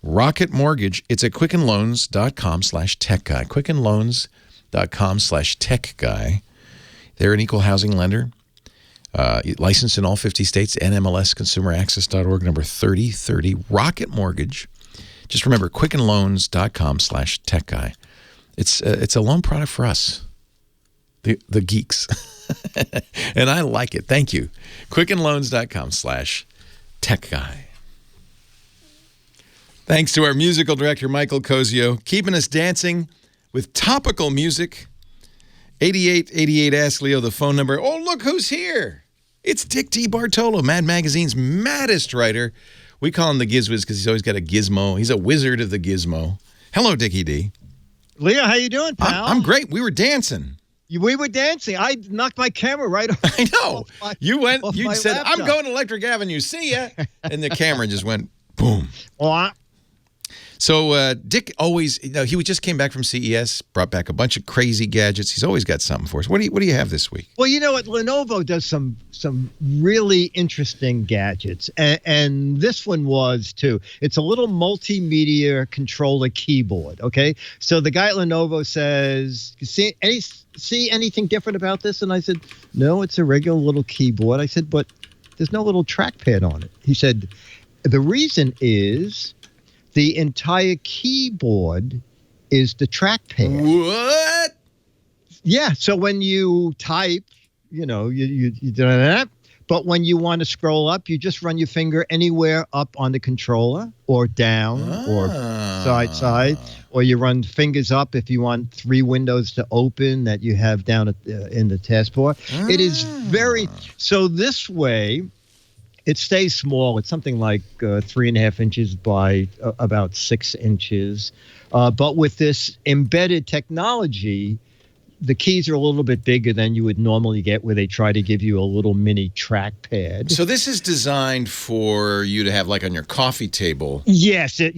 Rocket Mortgage, it's at quickenloans.com/techguy. Quickenloans.com/techguy. They're an equal housing lender, licensed in all 50 states, NMLS, consumeraccess.org, number 3030. Rocket Mortgage. Just remember, quickenloans.com/techguy. It's a loan product for us, the geeks. And I like it. Thank you. quickenloans.com/techguy. Thanks to our musical director, Michael Cozio, keeping us dancing with topical music. 8888 Ask Leo, the phone number. Oh, look who's here. It's Dick D. Bartolo, Mad Magazine's maddest writer. We call him the Gizwiz because he's always got a gizmo. He's a wizard of the gizmo. Hello, Dickie D. Leo, how you doing, pal? I'm great. We were dancing. We were dancing. I knocked my camera right off. I know. You said, laptop. I'm going to Electric Avenue. See ya. And the camera just went boom. Well, So Dick always, he just came back from CES, brought back a bunch of crazy gadgets. He's always got something for us. What do you have this week? Well, you know what? Lenovo does some really interesting gadgets, and this one was too. It's a little multimedia controller keyboard. Okay, so the guy at Lenovo says, "See anything different about this?" And I said, "No, it's a regular little keyboard." I said, "But there's no little trackpad on it." He said, "The reason is the entire keyboard is the trackpad." What? Yeah. So when you type, you do that. But when you want to scroll up, you just run your finger anywhere up on the controller, or down, or side, or you run fingers up if you want 3 windows to open that you have down in the taskbar. It is so this way. It stays small. It's something like 3.5 inches by about 6 inches. But with this embedded technology, the keys are a little bit bigger than you would normally get, where they try to give you a little mini trackpad. So this is designed for you to have like on your coffee table. Yes. To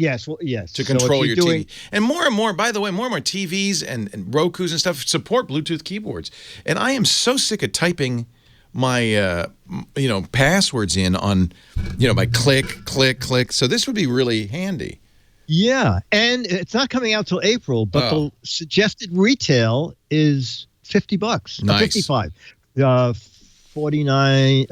control your TV. And more, by the way, more and more TVs and Roku's and stuff support Bluetooth keyboards. And I am so sick of typing my, passwords in on, by click. So this would be really handy. Yeah, and it's not coming out till April, but the suggested retail is $50. Nice. 55. 49.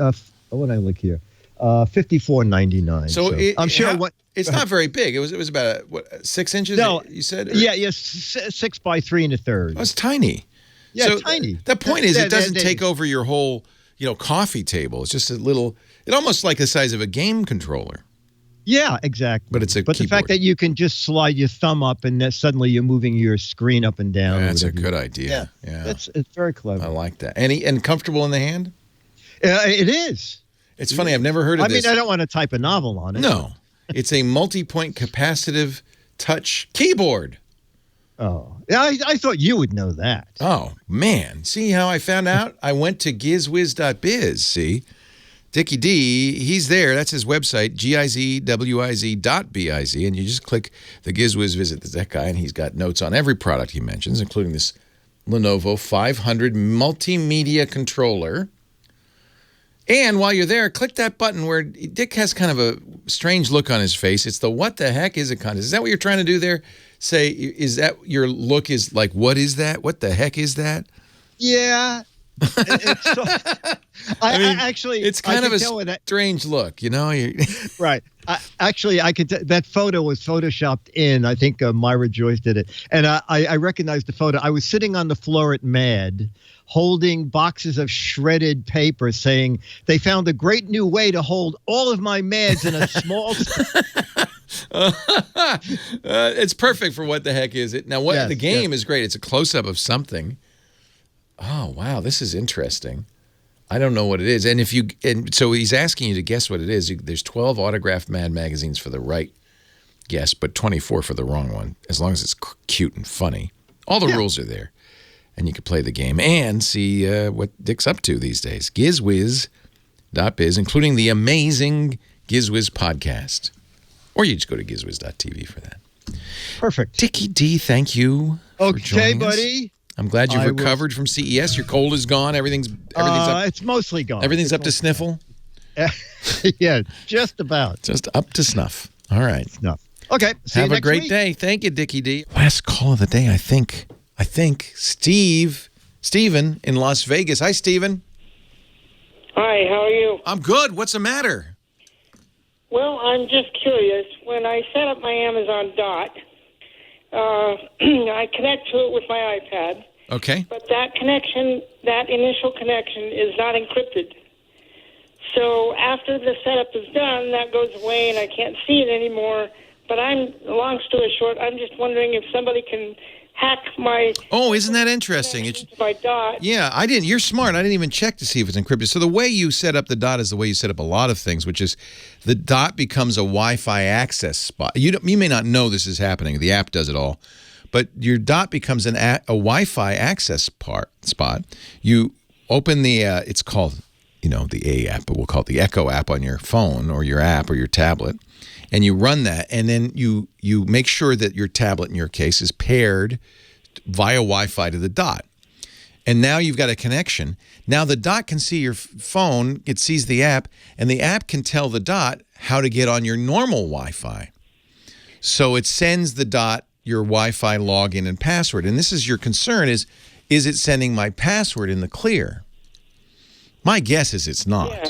What did I look here? $54.99. So I'm sure it's not very big. It was about 6 inches. No, you said. Yes, 6 by 3 1/3. Oh, it's tiny. Yeah, so tiny. The point is, it doesn't take over your whole coffee table. It's just a little. It's almost like the size of a game controller. Yeah, exactly. But it's a the fact that you can just slide your thumb up and that suddenly you're moving your screen up and down. That's a good idea. Yeah. It's very clever. I like that. And comfortable in the hand? It is. It's funny. I've never heard of this. I don't want to type a novel on it. No. It's a multi-point capacitive touch keyboard. Oh. Yeah, I thought you would know that. Oh, man. See how I found out? I went to gizwiz.biz, see? Dickie D, he's there. That's his website, gizwiz.biz, and you just click the GizWiz visit that guy, and he's got notes on every product he mentions, including this Lenovo 500 multimedia controller. And while you're there, click that button where Dick has kind of a strange look on his face. It's the what the heck is it contest. Is that what you're trying to do there? Say, is that your look is like, what is that? What the heck is that? Yeah. It's kind of a strange look, Right. I could. That photo was photoshopped in. I think Myra Joyce did it, and I recognized the photo. I was sitting on the floor at MAD, holding boxes of shredded paper, saying they found a great new way to hold all of my meds in a small. It's perfect for what the heck is it? Now, the game is great. It's a close up of something. Oh, wow, this is interesting. I don't know what it is. And so he's asking you to guess what it is. There's 12 autographed Mad magazines for the right guess, but 24 for the wrong one, as long as it's cute and funny. All the rules are there. And you can play the game and see what Dick's up to these days. Gizwiz.biz, including the amazing Gizwiz podcast. Or you just go to gizwiz.tv for that. Perfect. Dickie D, thank you for joining us. Buddy. I'm glad you've recovered from CES. Your cold is gone. Everything's up. It's mostly gone. Everything's up to sniffle? Yeah, just about. Just up to snuff. All right. Snuff. Okay. Have a great day. Thank you, Dickie D. Last call of the day, I think Steven in Las Vegas. Hi, Steven. Hi, how are you? I'm good. What's the matter? Well, I'm just curious. When I set up my Amazon Dot, I connect to it with my iPad. Okay. But that initial connection is not encrypted. So after the setup is done, that goes away and I can't see it anymore. But long story short, I'm just wondering if somebody can hack my... Oh, isn't that interesting? My Dot. Yeah, I didn't. You're smart. I didn't even check to see if it's encrypted. So the way you set up the Dot is the way you set up a lot of things, which is the Dot becomes a Wi-Fi access spot. You may not know this is happening. The app does it all. But your Dot becomes a Wi-Fi access spot. You open the, it's called, the A app, but we'll call it the Echo app on your phone or your app or your tablet. And you run that, and then you make sure that your tablet, in your case, is paired via Wi-Fi to the Dot. And now you've got a connection. Now the Dot can see your phone, it sees the app, and the app can tell the Dot how to get on your normal Wi-Fi. So it sends the Dot your Wi-Fi login and password. And this is your concern is it sending my password in the clear? My guess is it's not. Yeah.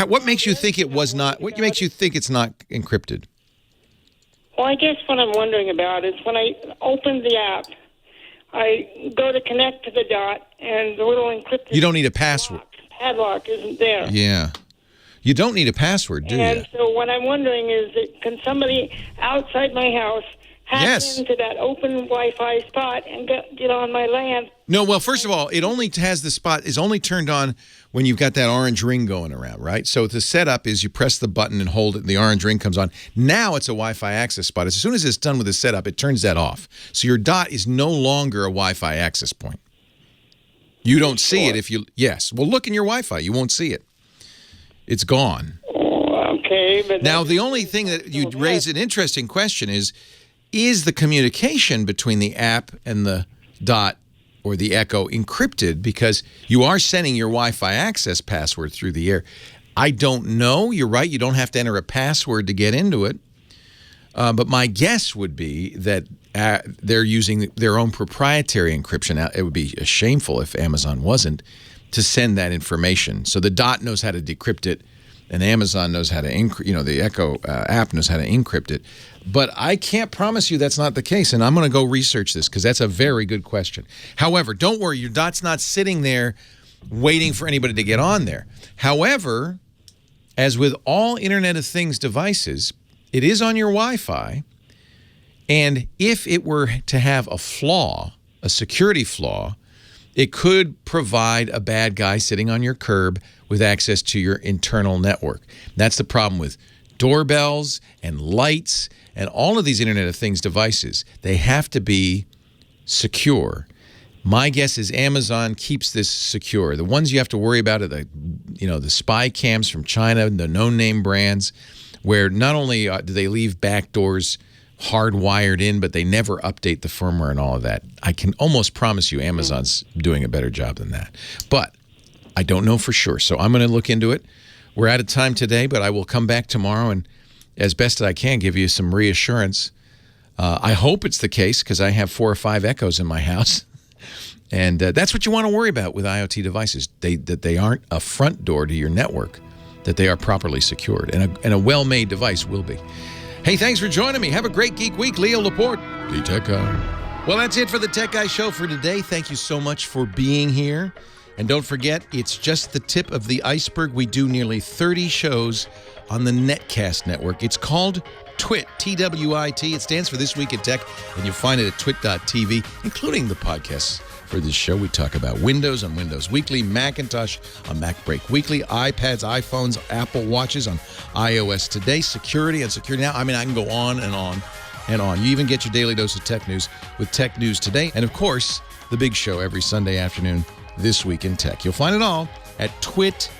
What makes you think it was not? What makes you think it's not encrypted? Well, I guess what I'm wondering about is when I open the app, I go to connect to the Dot, and the little encrypted... You don't need a password. Padlock isn't there. Yeah. You don't need a password, do you? And so what I'm wondering is can somebody outside my house hack into that open Wi-Fi spot and get on my LAN? No, well, first of all, it only has the spot is only turned on when you've got that orange ring going around, right? So the setup is you press the button and hold it, and the orange ring comes on. Now it's a Wi-Fi access spot. As soon as it's done with the setup, it turns that off. So your dot is no longer a Wi-Fi access point. You don't see it if you... Yes. Well, look in your Wi-Fi. You won't see it. It's gone. Okay, but now, the only thing that you raise an interesting question is the communication between the app and the dot or the Echo encrypted, because you are sending your Wi-Fi access password through the air. I don't know. You're right. You don't have to enter a password to get into it. But my guess would be that they're using their own proprietary encryption. It would be shameful if Amazon wasn't, to send that information. So the dot knows how to decrypt it, and Amazon knows how to the Echo app knows how to encrypt it. But I can't promise you that's not the case, and I'm going to go research this because that's a very good question. However, don't worry, your dot's not sitting there waiting for anybody to get on there. However, as with all Internet of Things devices, it is on your Wi-Fi, and if it were to have a flaw, a security flaw, it could provide a bad guy sitting on your curb with access to your internal network. That's the problem with doorbells and lights and all of these Internet of Things devices. They have to be secure. My guess is Amazon keeps this secure. The ones you have to worry about are the spy cams from China, the no-name brands, where not only do they leave back doors hardwired in, but they never update the firmware and all of that. I can almost promise you Amazon's doing a better job than that. But I don't know for sure, so I'm going to look into it. We're out of time today, but I will come back tomorrow and, as best as I can, give you some reassurance. I hope it's the case, because I have 4 or 5 Echoes in my house. And that's what you want to worry about with IoT devices, that they aren't a front door to your network, that they are properly secured. And a well-made device will be. Hey, thanks for joining me. Have a great Geek Week. Leo Laporte, the Tech Guy. Well, that's it for the Tech Guy Show for today. Thank you so much for being here. And don't forget, it's just the tip of the iceberg. We do nearly 30 shows on the Netcast network. It's called TWIT, T-W-I-T. It stands for This Week in Tech, and you'll find it at twit.tv, including the podcasts for this show. We talk about Windows on Windows Weekly, Macintosh on Mac Break Weekly, iPads, iPhones, Apple Watches on iOS Today, security on Security Now. I mean, I can go on and on and on. You even get your daily dose of tech news with Tech News Today. And, of course, the big show every Sunday afternoon, This Week in Tech. You'll find it all at twit.tv.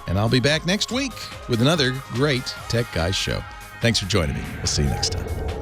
And I'll be back next week with another great Tech Guys show. Thanks for joining me. We'll see you next time.